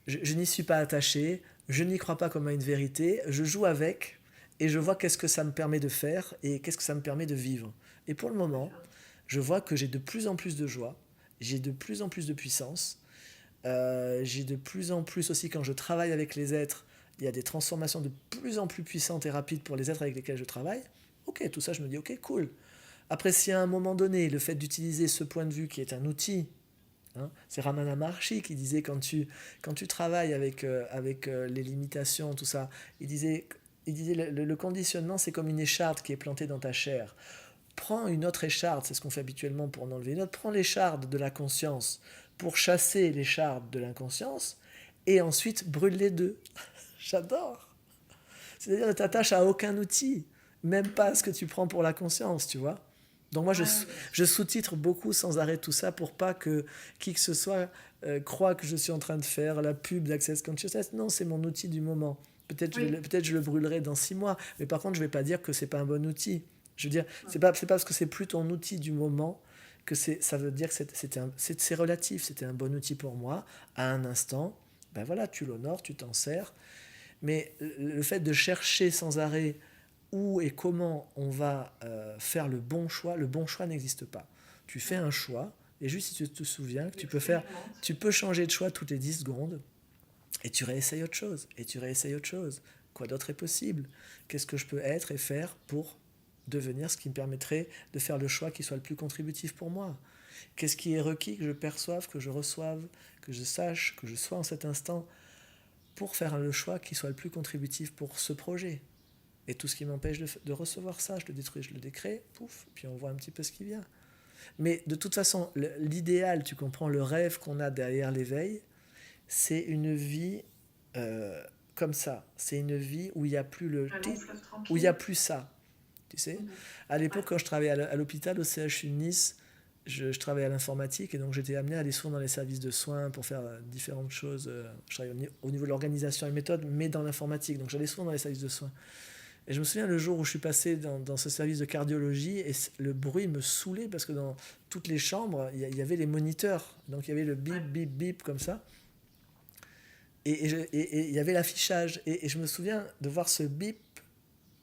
Je n'y suis pas attaché, je n'y crois pas comme à une vérité, je joue avec et je vois qu'est-ce que ça me permet de faire et qu'est-ce que ça me permet de vivre. Et pour le moment, je vois que j'ai de plus en plus de joie, j'ai de plus en plus de puissance, j'ai de plus en plus aussi quand je travaille avec les êtres, il y a des transformations de plus en plus puissantes et rapides pour les êtres avec lesquels je travaille. Ok, tout ça je me dis ok, cool. Après, si à un moment donné, le fait d'utiliser ce point de vue qui est un outil. Hein, c'est Ramana Maharshi qui disait quand tu travailles avec les limitations, tout ça, il disait le conditionnement c'est comme une écharde qui est plantée dans ta chair. Prends une autre écharde, c'est ce qu'on fait habituellement pour en enlever une autre, prends l'écharde de la conscience pour chasser l'écharde de l'inconscience et ensuite brûle les deux. J'adore. C'est-à-dire ne t'attache à aucun outil, même pas à ce que tu prends pour la conscience, tu vois. Donc moi, je sous-titre beaucoup sans arrêt tout ça pour pas que qui que ce soit croit que je suis en train de faire la pub d'Access Consciousness. Non, c'est mon outil du moment. Peut-être je le brûlerai dans 6 mois, mais par contre, je vais pas dire que c'est pas un bon outil. Je veux dire, c'est pas parce que c'est plus ton outil du moment que ça veut dire que c'est relatif. C'était un bon outil pour moi à un instant. Ben voilà, tu l'honores, tu t'en sers. Mais le fait de chercher sans arrêt où et comment on va faire le bon choix n'existe pas. Tu fais un choix, et juste si tu te souviens que tu peux changer de choix toutes les 10 secondes, et tu réessayes autre chose, et tu réessayes autre chose. Quoi d'autre est possible? Qu'est-ce que je peux être et faire pour devenir ce qui me permettrait de faire le choix qui soit le plus contributif pour moi? Qu'est-ce qui est requis que je perçoive, que je reçoive, que je sache, que je sois en cet instant pour faire le choix qui soit le plus contributif pour ce projet? Et tout ce qui m'empêche de recevoir ça, je le détruis, je le décrée, pouf, puis on voit un petit peu ce qui vient. Mais de toute façon, l'idéal, tu comprends, le rêve qu'on a derrière l'éveil, c'est une vie comme ça. C'est une vie où il n'y a plus où il n'y a plus ça. Tu sais, à l'époque, quand je travaillais à l'hôpital, au CHU de Nice, je travaillais à l'informatique et donc j'étais amené à aller souvent dans les services de soins pour faire différentes choses. Je travaillais au niveau de l'organisation et méthode, mais dans l'informatique. Donc j'allais souvent dans les services de soins. Et je me souviens le jour où je suis passé dans ce service de cardiologie et le bruit me saoulait parce que dans toutes les chambres, il y avait les moniteurs. Donc il y avait le bip, bip, bip comme ça. Et il y avait l'affichage. Et je me souviens de voir ce bip,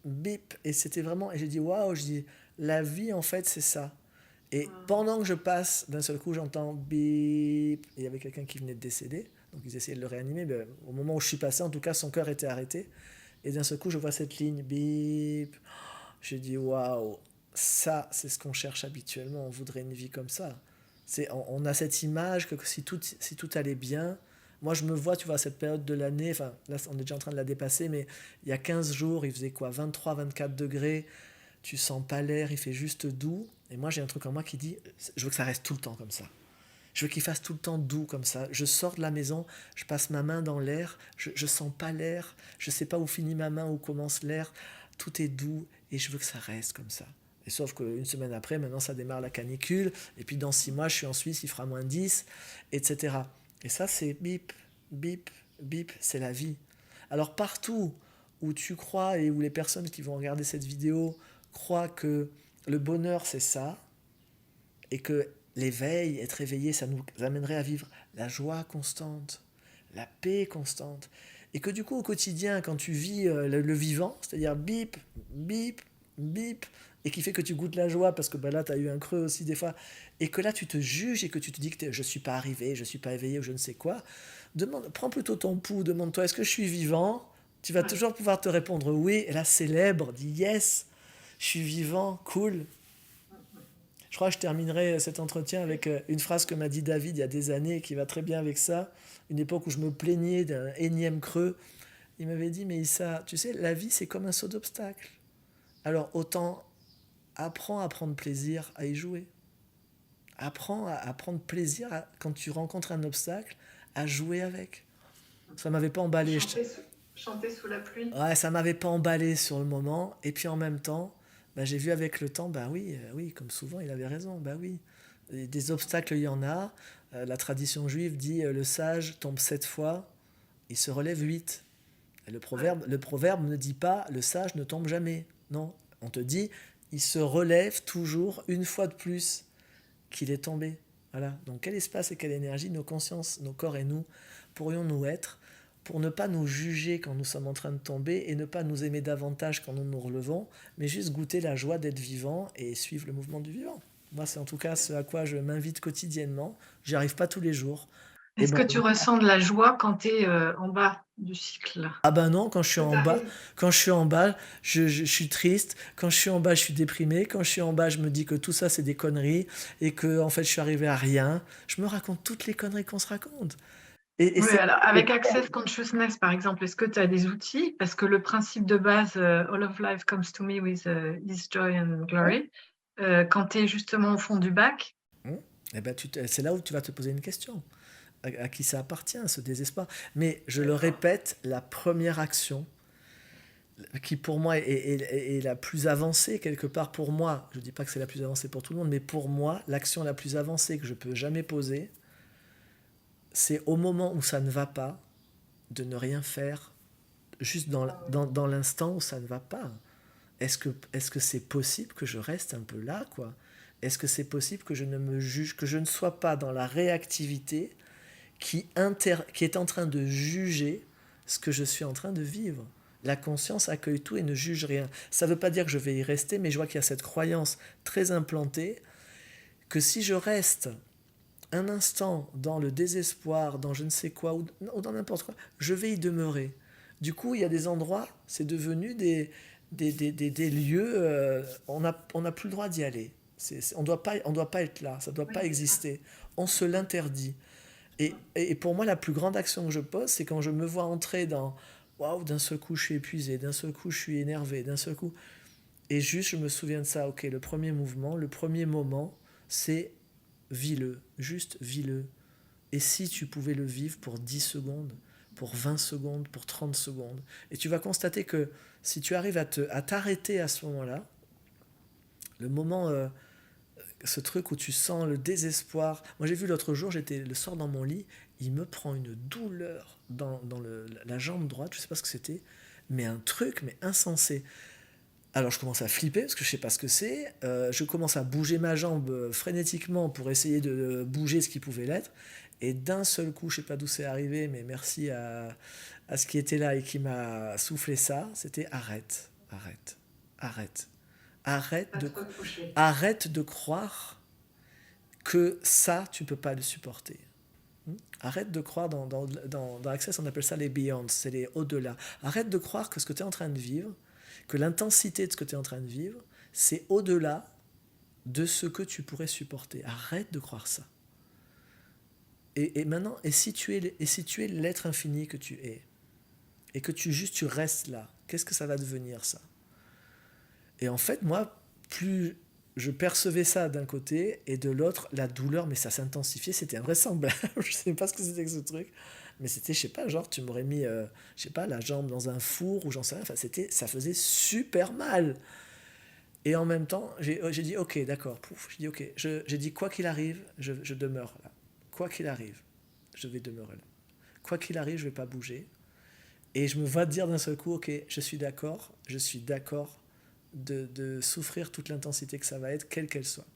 bip. Et c'était vraiment. Et j'ai dit waouh, je dis la vie en fait c'est ça. Et pendant que je passe, d'un seul coup j'entends bip. Et il y avait quelqu'un qui venait de décéder. Donc ils essayaient de le réanimer. Mais au moment où je suis passé, en tout cas, son cœur était arrêté. Et d'un seul coup, je vois cette ligne, bip. Je dis, waouh, ça, c'est ce qu'on cherche habituellement. On voudrait une vie comme ça. On a cette image que si tout allait bien, moi je me vois, tu vois, à cette période de l'année, enfin là on est déjà en train de la dépasser, mais il y a 15 jours, il faisait quoi, 23, 24 degrés, tu sens pas l'air, il fait juste doux. Et moi j'ai un truc en moi qui dit, je veux que ça reste tout le temps comme ça. Je veux qu'il fasse tout le temps doux comme ça. Je sors de la maison, je passe ma main dans l'air, je sens pas l'air, je sais pas où finit ma main, où commence l'air. Tout est doux et je veux que ça reste comme ça. Et sauf qu'une semaine après, maintenant, ça démarre la canicule. Et puis dans 6 mois, je suis en Suisse, il fera -10, etc. Et ça, c'est bip, bip, bip, c'est la vie. Alors partout où tu crois et où les personnes qui vont regarder cette vidéo croient que le bonheur, c'est ça, et que l'éveil, être éveillé, ça nous amènerait à vivre la joie constante, la paix constante. Et que du coup, au quotidien, quand tu vis le vivant, c'est-à-dire bip, bip, bip, et qui fait que tu goûtes la joie, parce que bah, là, tu as eu un creux aussi des fois, et que là, tu te juges et que tu te dis que je ne suis pas arrivé, je ne suis pas éveillé ou je ne sais quoi, prends plutôt ton pouls, demande-toi, est-ce que je suis vivant? Tu vas Ouais. toujours pouvoir te répondre oui, et là, célèbre, dis yes, je suis vivant, cool. Je crois que je terminerai cet entretien avec une phrase que m'a dit David il y a des années, qui va très bien avec ça. Une époque où je me plaignais d'un énième creux. Il m'avait dit, mais Issa, tu sais, la vie, c'est comme un saut d'obstacle. Alors autant apprends à prendre plaisir à y jouer. Apprends à prendre plaisir quand tu rencontres un obstacle, à jouer avec. Ça m'avait pas emballé. Chanter sous la pluie. Ouais, ça m'avait pas emballé sur le moment. Et puis en même temps, bah, j'ai vu avec le temps, bah oui, oui, comme souvent, il avait raison. Bah oui, et des obstacles, il y en a. La tradition juive dit le sage tombe 7 fois, il se relève 8. Et Ouais. le proverbe ne dit pas le sage ne tombe jamais. Non, on te dit il se relève toujours une fois de plus qu'il est tombé. Voilà. Donc quel espace et quelle énergie nos consciences, nos corps et nous pourrions-nous être pour ne pas nous juger quand nous sommes en train de tomber et ne pas nous aimer davantage quand nous nous relevons, mais juste goûter la joie d'être vivant et suivre le mouvement du vivant. Moi, c'est en tout cas ce à quoi je m'invite quotidiennement. J'y arrive pas tous les jours. Et Est-ce bon, que tu ressens de la joie quand tu es en bas du cycle? ah ben non, quand je suis Que tu en bas, arrives. je suis triste. Quand je suis en bas, je suis déprimé. Quand je suis en bas, je me dis que tout ça, c'est des conneries et que en fait, je suis arrivé à rien. Je me raconte toutes les conneries qu'on se raconte. Et Oui, c'est alors avec Access Consciousness, par exemple, est-ce que tu as des outils? Parce que le principe de base, All of life comes to me with His joy and glory, quand tu es justement au fond du bac, Hum, eh ben, c'est là où tu vas te poser une question. À qui ça appartient, ce désespoir? Mais je le d'accord. répète, la première action qui pour moi est la plus avancée quelque part pour moi, je ne dis pas que c'est la plus avancée pour tout le monde, mais pour moi, l'action la plus avancée que je peux jamais poser, c'est au moment où ça ne va pas, de ne rien faire, juste Ah oui. dans l'instant où ça ne va pas. Est-ce que c'est possible que je reste un peu là, quoi? Est-ce que c'est possible que je ne me juge, que je ne sois pas dans la réactivité qui est en train de juger ce que je suis en train de vivre? La conscience accueille tout et ne juge rien. Ça ne veut pas dire que je vais y rester, mais je vois qu'il y a cette croyance très implantée que si je reste un instant dans le désespoir, dans je ne sais quoi, ou dans n'importe quoi, je vais y demeurer. Du coup, il y a des endroits, c'est devenu des lieux, on n'a plus le droit d'y aller. On doit pas être là, ça ne doit Oui, pas c'est ça. exister. On se l'interdit. Et pour moi, la plus grande action que je pose, c'est quand je me vois entrer dans waouh, d'un seul coup je suis épuisé, d'un seul coup je suis énervé, d'un seul coup. Et juste, je me souviens de ça, ok, le premier mouvement, le premier moment, c'est vis-le, juste vis-le. Et si tu pouvais le vivre pour 10 secondes, pour 20 secondes, pour 30 secondes, et tu vas constater que si tu arrives à t'arrêter à ce moment-là, le moment, ce truc où tu sens le désespoir. Moi j'ai vu l'autre jour, j'étais le soir dans mon lit, il me prend une douleur dans la jambe droite, je sais pas ce que c'était, mais un truc, mais insensé. Alors je commence à flipper parce que je sais pas ce que c'est. Je commence à bouger ma jambe frénétiquement pour essayer de bouger ce qui pouvait l'être. Et d'un seul coup, je sais pas d'où c'est arrivé, mais merci à ce qui était là et qui m'a soufflé ça, c'était arrête, arrête, arrête, arrête À de, te recoucher. arrête de croire que ça, tu peux pas le supporter. Arrête de croire dans Access, on appelle ça les beyonds, c'est les au-delà. Arrête de croire que ce que tu es en train de vivre, que l'intensité de ce que tu es en train de vivre, c'est au-delà de ce que tu pourrais supporter. Arrête de croire ça. Et maintenant, et si tu es l'être infini que tu es, et que tu restes là, qu'est-ce que ça va devenir ça? Et en fait, moi, plus je percevais ça d'un côté, et de l'autre, la douleur, mais ça s'intensifiait, c'était invraisemblable. Je sais pas ce que c'était que ce truc, mais c'était, je sais pas, genre, tu m'aurais mis, je sais pas, la jambe dans un four, ou j'en sais rien, enfin, ça faisait super mal. Et en même temps, j'ai dit, ok, d'accord, pouf, j'ai dit, ok, j'ai dit, quoi qu'il arrive, je demeure là. Quoi qu'il arrive, je vais demeurer là. Quoi qu'il arrive, je ne vais pas bouger. Et je me vois dire d'un seul coup, ok, je suis d'accord de souffrir toute l'intensité que ça va être, quelle qu'elle soit.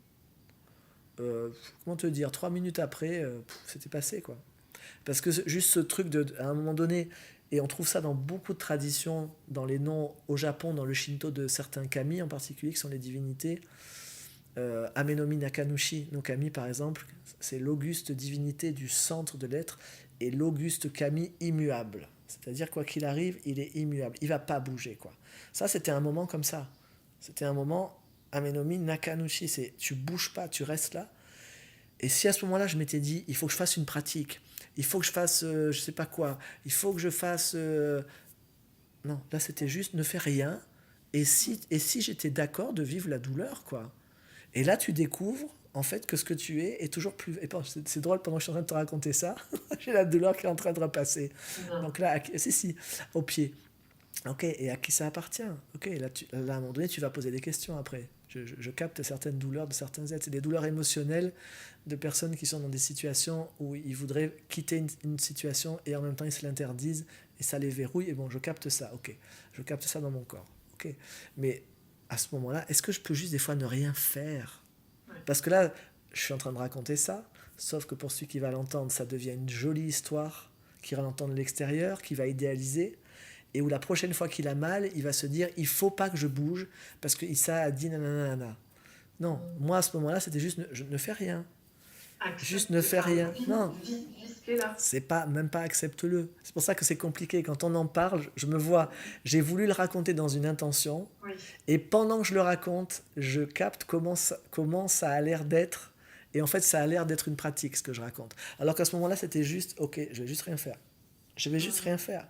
Comment te dire, 3 minutes après, c'était passé, quoi. Parce que juste ce truc à un moment donné, et on trouve ça dans beaucoup de traditions, dans les noms au Japon, dans le Shinto de certains kami en particulier, qui sont les divinités. Amenomi Nakanushi no Kami, par exemple, c'est l'auguste divinité du centre de l'être et l'auguste kami immuable. C'est-à-dire, quoi qu'il arrive, il est immuable. Il ne va pas bouger, quoi. Ça, c'était un moment comme ça. C'était un moment, Amenomi Nakanushi, c'est tu bouges pas, tu restes là. Et si à ce moment-là, je m'étais dit, il faut que je fasse une pratique, il faut que je fasse je sais pas quoi, il faut que je fasse. Non, là, c'était juste ne fais rien. Et si j'étais d'accord de vivre la douleur, quoi. Et là, tu découvres, en fait, que ce que tu es est toujours plus. Et c'est drôle, pendant que je suis en train de te raconter ça, j'ai la douleur qui est en train de repasser. Non. Donc là, si, au pied. Ok, et à qui ça appartient? Ok, là, à un moment donné, tu vas poser des questions après. Je capte certaines douleurs de certains êtres. C'est des douleurs émotionnelles de personnes qui sont dans des situations où ils voudraient quitter une situation et en même temps ils se l'interdisent et ça les verrouille. Et bon, je capte ça, ok. Je capte ça dans mon corps, ok. Mais à ce moment-là, est-ce que je peux juste des fois ne rien faire? Ouais. Parce que là, je suis en train de raconter ça, sauf que pour celui qui va l'entendre, ça devient une jolie histoire qui va l'entendre de l'extérieur, qui va idéaliser et où la prochaine fois qu'il a mal, il va se dire il faut pas que je bouge parce que Issa a dit nanana. Non, moi à ce moment-là, c'était juste je ne fais rien. Juste ne Accepte, fais enfin, rien. Non, vis ce qui est là. c'est pas même pas accepte-le. C'est pour ça que c'est compliqué quand on en parle, je me vois, j'ai voulu le raconter dans une intention Oui. et pendant que je le raconte, je capte comment ça a l'air d'être et en fait, ça a l'air d'être une pratique ce que je raconte. Alors qu'à ce moment-là, c'était juste OK, je vais juste rien faire. Je vais juste rien faire.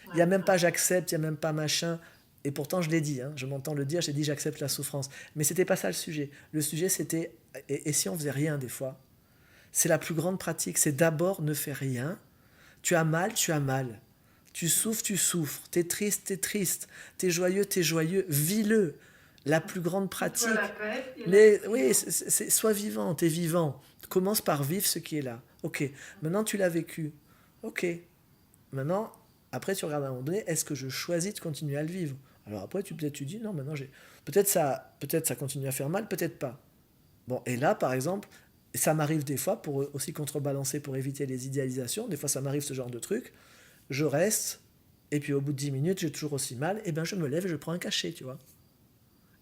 Il n'y a Ouais, même ouais. pas j'accepte, il n'y a même pas machin. Et pourtant, je l'ai dit, hein, je m'entends le dire, j'ai dit j'accepte la souffrance. Mais c'était pas ça le sujet. Le sujet, c'était, et si on faisait rien des fois? C'est la plus grande pratique, c'est d'abord ne faire rien. Tu as mal, tu as mal. Tu souffres, tu souffres. T'es triste, t'es triste. T'es joyeux, t'es joyeux. Vis-le. La plus grande Fais-toi la pratique. paix et laisse Mais oui, vivre. sois vivant, t'es vivant. Commence par vivre ce qui est là. Ok, maintenant tu l'as vécu. Ok, maintenant, après, tu regardes à un moment donné, est-ce que je choisis de continuer à le vivre? Alors après, peut-être tu dis, non, maintenant j'ai. Peut-être ça continue à faire mal, peut-être pas. Bon, et là, par exemple, ça m'arrive des fois, pour aussi contrebalancer, pour éviter les idéalisations, des fois ça m'arrive ce genre de truc, je reste, et puis au bout de 10 minutes, j'ai toujours aussi mal, et bien je me lève et je prends un cachet, tu vois.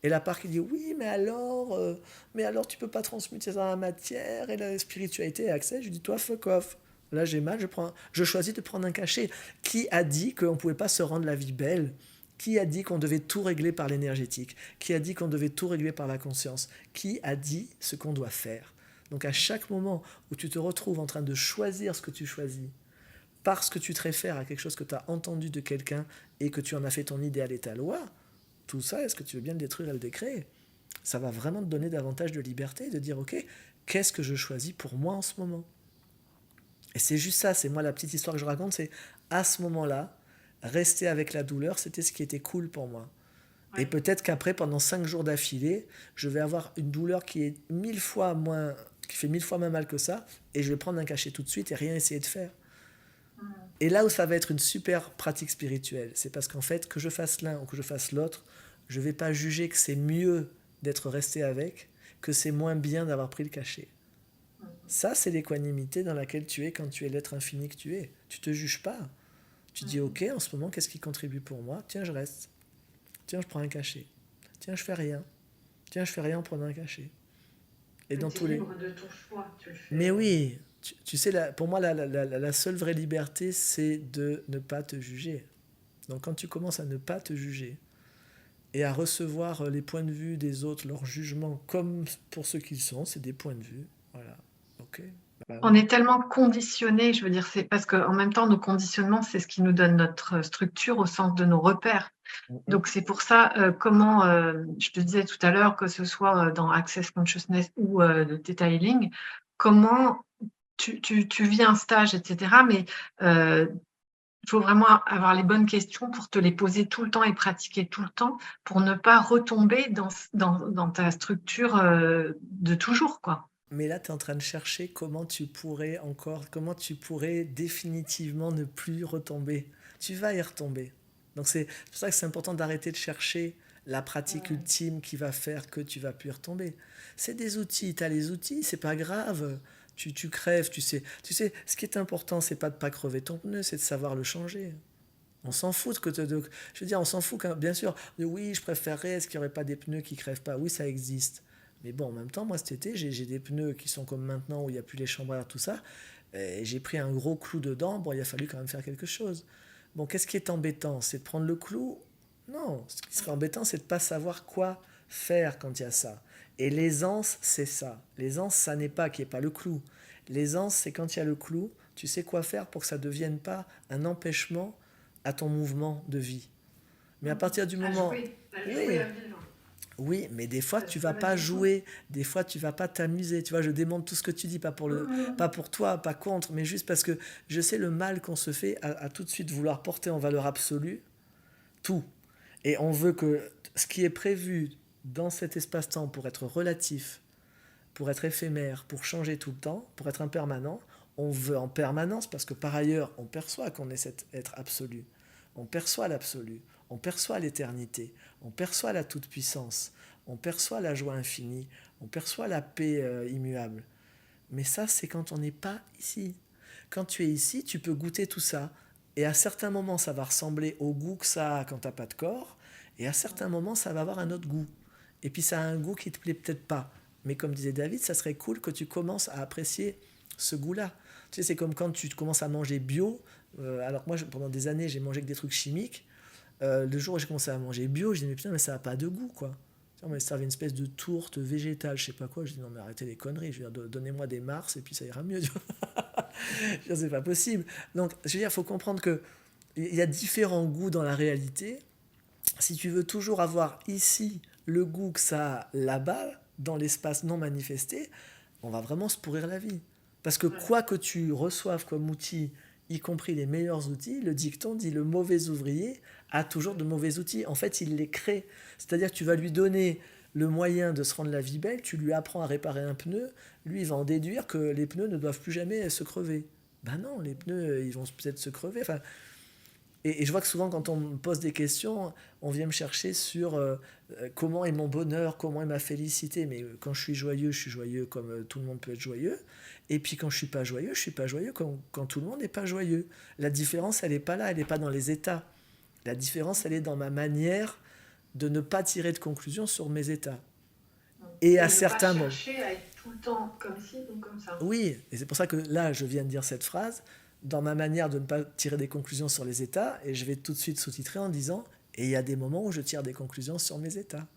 Et la part qui dit, oui, mais alors tu peux pas transmuter ça dans la matière, et la spiritualité et accès, je dis, toi, fuck off. Là, j'ai mal, je choisis de prendre un cachet. Qui a dit qu'on ne pouvait pas se rendre la vie belle? Qui a dit qu'on devait tout régler par l'énergétique? Qui a dit qu'on devait tout régler par la conscience? Qui a dit ce qu'on doit faire? Donc à chaque moment où tu te retrouves en train de choisir ce que tu choisis, parce que tu te réfères à quelque chose que tu as entendu de quelqu'un et que tu en as fait ton idéal et ta loi, tout ça, est-ce que tu veux bien le détruire et le décréer? Ça va vraiment te donner davantage de liberté, de dire, ok, qu'est-ce que je choisis pour moi en ce moment? Et c'est juste ça, c'est moi la petite histoire que je raconte, c'est à ce moment-là, rester avec la douleur, c'était ce qui était cool pour moi. Et Ouais. peut-être qu'après, pendant 5 jours d'affilée, je vais avoir une douleur qui est 1000 fois moins, qui fait 1000 fois moins mal que ça, et je vais prendre un cachet tout de suite et rien essayer de faire. Mm. Et là où ça va être une super pratique spirituelle, c'est parce qu'en fait, que je fasse l'un ou que je fasse l'autre, je ne vais pas juger que c'est mieux d'être resté avec, que c'est moins bien d'avoir pris le cachet. Ça, c'est l'équanimité dans laquelle tu es quand tu es l'être infini que tu es. Tu ne te juges pas. Tu dis, ok, en ce moment, qu'est-ce qui contribue pour moi? Tiens, je reste. Tiens, je prends un cachet. Tiens, je fais rien. Tiens, je fais rien en prenant un cachet. Et Mais dans tu es tous les... libre de ton choix, tu le Mais fais. oui, tu sais, pour moi, la seule vraie liberté, c'est de ne pas te juger. Donc quand tu commences à ne pas te juger et à recevoir les points de vue des autres, leurs jugements comme pour ce qu'ils sont, c'est des points de vue. Voilà. Ok. Bah On oui. est tellement conditionnés, je veux dire, c'est parce qu'en même temps, nos conditionnements, c'est ce qui nous donne notre structure au sens de nos repères. Mhm. Donc, c'est pour ça, je te disais tout à l'heure, que ce soit dans Access Consciousness ou le Theta Healing, comment tu vis un stage, etc., mais Il faut vraiment avoir les bonnes questions pour te les poser tout le temps et pratiquer tout le temps pour ne pas retomber dans ta structure de toujours, quoi. Mais là, tu es en train de chercher comment tu pourrais définitivement ne plus retomber. Tu vas y retomber. Donc c'est pour ça que c'est important d'arrêter de chercher la pratique ultime qui va faire que tu vas plus y retomber. C'est des outils, tu as les outils, c'est pas grave. Tu crèves, ce qui est important, c'est pas de pas crever ton pneu, c'est de savoir le changer. On s'en fout je veux dire, on s'en fout bien sûr. Oui, je préférerais, est-ce qu'il n'y aurait pas des pneus qui crèvent pas? Oui, ça existe. Mais bon, en même temps, moi cet été, j'ai des pneus qui sont comme maintenant où il n'y a plus les chambres à air, tout ça. Et j'ai pris un gros clou dedans. Bon, il a fallu quand même faire quelque chose. Bon, qu'est-ce qui est embêtant? C'est de prendre le clou? Non, ce qui serait embêtant, c'est de ne pas savoir quoi faire quand il y a ça. Et l'aisance, c'est ça. L'aisance, ça n'est pas qu'il n'y ait pas le clou. L'aisance, c'est quand il y a le clou, tu sais quoi faire pour que ça ne devienne pas un empêchement à ton mouvement de vie. Mais à partir du moment... À jouer, Oui, à vivre. oui, mais des fois tu vas pas jouer, des fois tu vas pas t'amuser. Tu vois, je démonte tout ce que tu dis, pas pour toi, pas contre, mais juste parce que je sais le mal qu'on se fait à tout de suite vouloir porter en valeur absolue tout. Et on veut que ce qui est prévu dans cet espace-temps pour être relatif, pour être éphémère, pour changer tout le temps, pour être impermanent, on veut en permanence parce que par ailleurs on perçoit qu'on est cet être absolu. On perçoit l'absolu, on perçoit l'éternité, on perçoit la toute-puissance, on perçoit la joie infinie, on perçoit la paix immuable. Mais ça, c'est quand on n'est pas ici. Quand tu es ici, tu peux goûter tout ça. Et à certains moments, ça va ressembler au goût que ça a quand tu n'as pas de corps. Et à certains moments, ça va avoir un autre goût. Et puis ça a un goût qui ne te plaît peut-être pas. Mais comme disait David, ça serait cool que tu commences à apprécier ce goût-là. Tu sais, c'est comme quand tu commences à manger bio. Alors que moi, pendant des années, j'ai mangé que des trucs chimiques. Le jour où j'ai commencé à manger bio, je dis mais putain, mais ça n'a pas de goût, quoi. On m'a servi une espèce de tourte végétale, je sais pas quoi. Je dis non, mais arrêtez les conneries. Je veux dire, donnez-moi des Mars et puis ça ira mieux. Je veux dire, c'est pas possible. Donc, je veux dire, il faut comprendre que il y a différents goûts dans la réalité. Si tu veux toujours avoir ici le goût que ça a là-bas, dans l'espace non manifesté, on va vraiment se pourrir la vie. Parce que quoi que tu reçoives comme outil, y compris les meilleurs outils, le dicton dit le mauvais ouvrier a toujours de mauvais outils. En fait, il les crée. C'est-à-dire que tu vas lui donner le moyen de se rendre la vie belle, tu lui apprends à réparer un pneu, lui il va en déduire que les pneus ne doivent plus jamais se crever. Ben non, les pneus ils vont peut-être se crever. Enfin, et je vois que souvent, quand on me pose des questions, on vient me chercher sur comment est mon bonheur, comment est ma félicité. Mais quand je suis joyeux comme tout le monde peut être joyeux. Et puis quand je suis pas joyeux quand tout le monde n'est pas joyeux. La différence, elle n'est pas là, elle n'est pas dans les états. La différence, elle est dans ma manière de ne pas tirer de conclusion sur mes états. Et à Et ne pas certains moments. chercher à être tout le temps comme ci ou comme ça. Oui, et c'est pour ça que là, je viens de dire cette phrase, dans ma manière de ne pas tirer des conclusions sur les états, et je vais tout de suite sous-titrer en disant, et il y a des moments où je tire des conclusions sur mes états.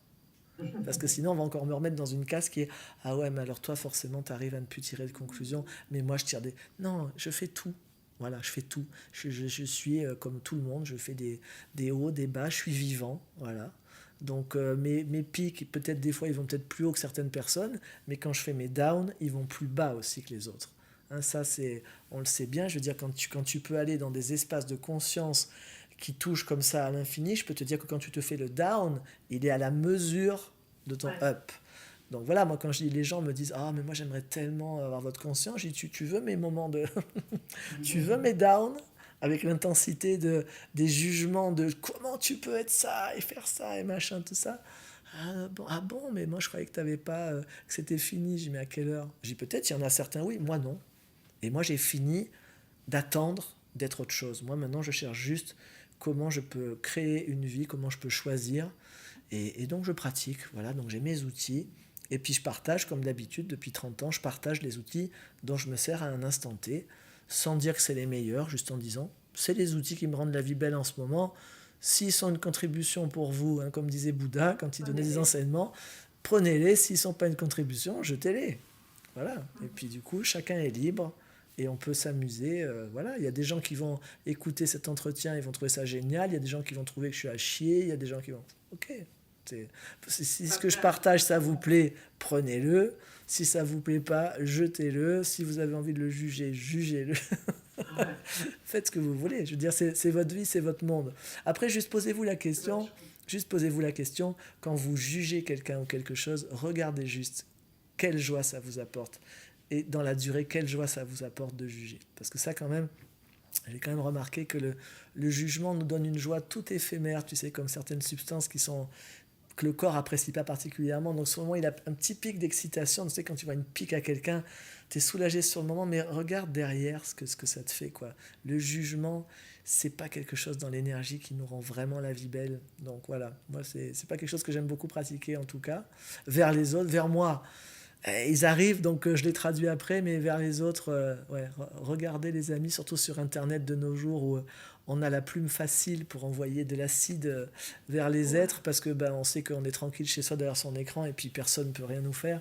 Parce que sinon, on va encore me remettre dans une case qui est, ah ouais, mais alors toi, forcément, tu arrives à ne plus tirer de conclusions, mais moi, je tire des... Non, je fais tout. Voilà, je fais tout. Je suis comme tout le monde, je fais des hauts, des bas, je suis vivant, voilà. Donc mes pics, peut-être des fois, ils vont peut-être plus haut que certaines personnes, mais quand je fais mes downs, ils vont plus bas aussi que les autres. Hein, ça, on le sait bien, je veux dire, quand tu peux aller dans des espaces de conscience qui touchent comme ça à l'infini, je peux te dire que quand tu te fais le down, il est à la mesure de ton up. Donc voilà, moi quand je dis, les gens me disent, ah mais moi j'aimerais tellement avoir votre conscience, je dis, tu veux mes moments de... tu veux mes downs avec l'intensité des jugements de comment tu peux être ça et faire ça et machin, tout ça. Ah bon, mais moi je croyais que t'avais pas, que c'était fini. J'ai dit, mais à quelle heure? J'ai dit, peut-être, il y en a certains, oui, moi non. Et moi j'ai fini d'attendre d'être autre chose. Moi maintenant je cherche juste comment je peux créer une vie, comment je peux choisir. Et donc je pratique, voilà, donc j'ai mes outils. Et puis je partage, comme d'habitude, depuis 30 ans, je partage les outils dont je me sers à un instant T, sans dire que c'est les meilleurs, juste en disant, c'est les outils qui me rendent la vie belle en ce moment. S'ils sont une contribution pour vous, hein, comme disait Bouddha quand il donnait des enseignements, prenez-les. S'ils ne sont pas une contribution, jetez-les. Voilà. Et puis du coup, chacun est libre et on peut s'amuser. Voilà. Il y a des gens qui vont écouter cet entretien, ils vont trouver ça génial. Il y a des gens qui vont trouver que je suis à chier. Il y a des gens qui vont... Ok. Si ce que je partage, ça vous plaît, prenez-le. Si ça vous plaît pas, jetez-le. Si vous avez envie de le juger, jugez-le. Ouais. Faites ce que vous voulez. Je veux dire, c'est votre vie, c'est votre monde. Après, juste posez-vous la question, quand vous jugez quelqu'un ou quelque chose, regardez juste quelle joie ça vous apporte. Et dans la durée, quelle joie ça vous apporte de juger. Parce que ça, quand même, j'ai quand même remarqué que le jugement nous donne une joie toute éphémère, tu sais, comme certaines substances que le corps apprécie pas particulièrement. Donc, sur le moment, il a un petit pic d'excitation. Tu sais, quand tu vois une pique à quelqu'un, tu es soulagé sur le moment, mais regarde derrière ce que ça te fait, quoi. Le jugement, c'est pas quelque chose dans l'énergie qui nous rend vraiment la vie belle. Donc voilà, moi, c'est pas quelque chose que j'aime beaucoup pratiquer, en tout cas. Vers les autres, vers moi, ils arrivent, donc je les traduis après, mais vers les autres, ouais, regardez les amis, surtout sur Internet de nos jours où on a la plume facile pour envoyer de l'acide vers les Ouais. êtres parce que ben, on sait qu'on est tranquille chez soi derrière son écran et puis personne ne peut rien nous faire.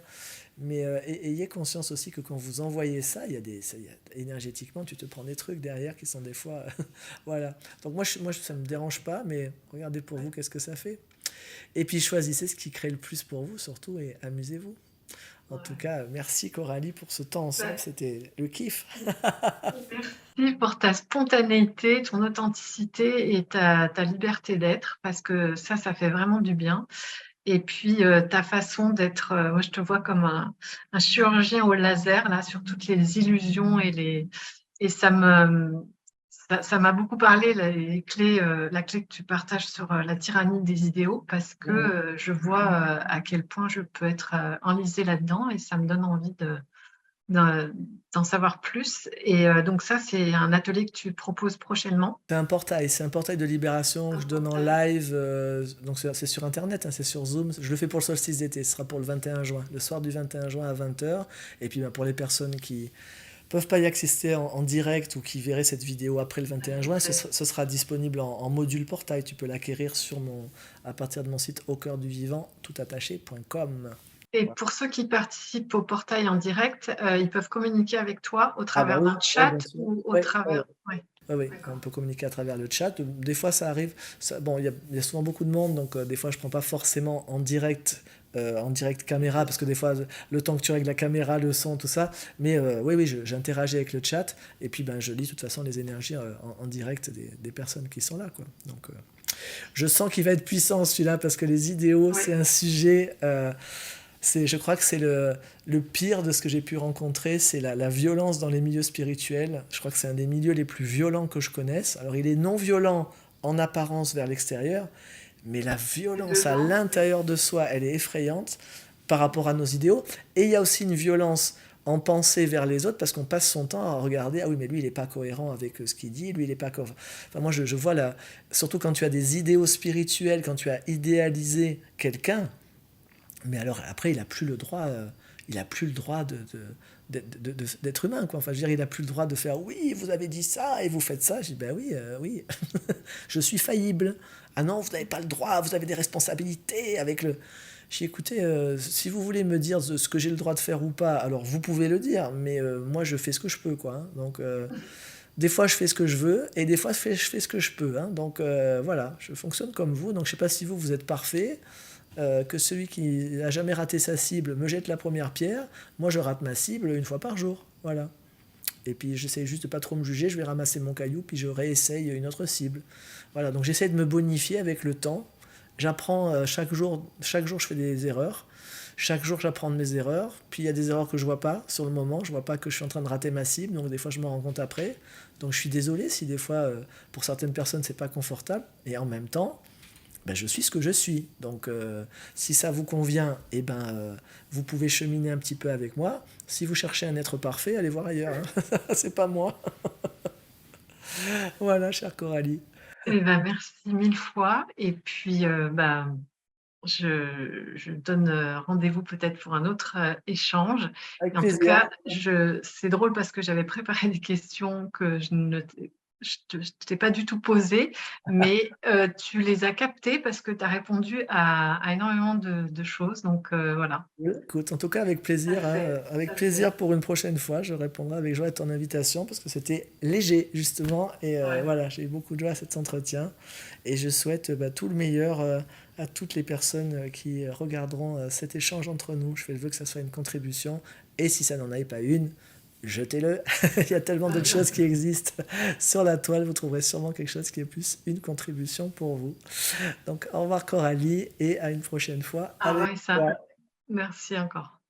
Mais ayez conscience aussi que quand vous envoyez ça, énergétiquement, tu te prends des trucs derrière qui sont des fois. Voilà. Donc moi, ça ne me dérange pas, mais regardez pour vous qu'est-ce que ça fait. Et puis choisissez ce qui crée le plus pour vous surtout et amusez-vous. En tout Ouais. cas, merci Coralie pour ce temps ensemble, Bah, c'était le kiff. merci pour ta spontanéité, ton authenticité et ta liberté d'être, parce que ça fait vraiment du bien. Et puis, ta façon d'être, moi je te vois comme un chirurgien au laser, là, sur toutes les illusions et ça m'a beaucoup parlé, les clés, la clé que tu partages sur la tyrannie des idéaux, parce que Mhm. je vois à quel point je peux être enlisée là-dedans et ça me donne envie d'en d'en savoir plus. Et donc ça, c'est un atelier que tu proposes prochainement. C'est un portail de libération que Un je donne en portail. live, donc c'est sur internet, hein, c'est sur Zoom. Je le fais pour le solstice d'été, ce sera pour le 21 juin, le soir du 21 juin à 20 h. Et puis bah, pour les personnes qui peuvent pas y assister en direct ou qui verraient cette vidéo après le 21 juin, ce sera disponible en module portail. Tu peux l'acquérir à partir de mon site au cœur du vivant, toutattaché.com. Et pour ceux qui participent au portail en direct, ils peuvent communiquer avec toi au Ah bah travers oui, d'un ouais, bien chat sûr. ou au Ouais, ouais, travers. Oui, oui, oui, on d'accord. peut communiquer à travers le chat. Des fois, ça arrive. Bon, il y a souvent beaucoup de monde, donc des fois, je prends pas forcément en direct caméra, parce que des fois, le temps que tu règles la caméra, le son, tout ça. Mais oui, oui, j'interagis avec le chat, et puis ben, je lis de toute façon les énergies en direct des personnes qui sont là, quoi. Donc, je sens qu'il va être puissant celui-là, parce que les idéaux, Oui, c'est un sujet. Je crois que c'est le pire de ce que j'ai pu rencontrer, c'est la violence dans les milieux spirituels. Je crois que c'est un des milieux les plus violents que je connaisse. Alors il est non violent en apparence vers l'extérieur, mais la mais violence à dedans, oui. l'intérieur de soi, elle est effrayante par rapport à nos idéaux. Et il y a aussi une violence en pensée vers les autres parce qu'on passe son temps à regarder, ah oui mais lui il n'est pas cohérent avec ce qu'il dit, lui il n'est pas cohérent. Enfin moi je vois là, surtout quand tu as des idéaux spirituels, quand tu as idéalisé quelqu'un, mais alors après, il a plus le droit d'être humain, quoi. Enfin, je veux dire, il a plus le droit de faire, oui, vous avez dit ça et vous faites ça. Je dis, ben oui, oui, je suis faillible. Ah non, vous n'avez pas le droit, vous avez des responsabilités avec le. J'ai écouté, si vous voulez me dire ce que j'ai le droit de faire ou pas, alors vous pouvez le dire, mais moi je fais ce que je peux, quoi, hein. Donc, des fois je fais ce que je veux et des fois je fais ce que je peux, hein. Donc voilà, je fonctionne comme vous. Donc je sais pas si vous êtes parfait, que celui qui n'a jamais raté sa cible me jette la première pierre. Moi, je rate ma cible une fois par jour. Voilà. Et puis, j'essaie juste de pas trop me juger. Je vais ramasser mon caillou, puis je réessaye une autre cible. Voilà. Donc, j'essaie de me bonifier avec le temps. J'apprends chaque jour. Chaque jour, je fais des erreurs. Chaque jour, j'apprends de mes erreurs. Puis, il y a des erreurs que je vois pas sur le moment. Je vois pas que je suis en train de rater ma cible. Donc, des fois, je me rends compte après. Donc, je suis désolé si des fois, pour certaines personnes, c'est pas confortable. Et en même temps, ben, je suis ce que je suis. Donc, si ça vous convient, eh ben, vous pouvez cheminer un petit peu avec moi. Si vous cherchez un être parfait, allez voir ailleurs, hein. C'est pas moi. Voilà, chère Coralie. Eh ben, merci mille fois. Et puis, bah, je donne rendez-vous peut-être pour un autre échange. Avec Et en tout plaisir. cas, c'est drôle parce que j'avais préparé des questions que je t'ai pas du tout posées, mais tu les as captées parce que tu as répondu à énormément de choses. Donc voilà, Oui, écoute, en tout cas, avec ça plaisir, hein, fait, avec ça fait. plaisir pour une prochaine fois. Je répondrai avec joie à ton invitation parce que c'était léger, justement. Et Ouais. voilà, j'ai eu beaucoup de joie à cet entretien. Et je souhaite bah, tout le meilleur à toutes les personnes qui regarderont cet échange entre nous. Je fais le vœu que ça soit une contribution. Et si ça n'en est pas jetez-le. Il y a tellement d'autres choses qui existent sur la toile, vous trouverez sûrement quelque chose qui est plus une contribution pour vous. Donc au revoir Coralie et à une prochaine fois Au avec revoir Issa. toi. Merci encore.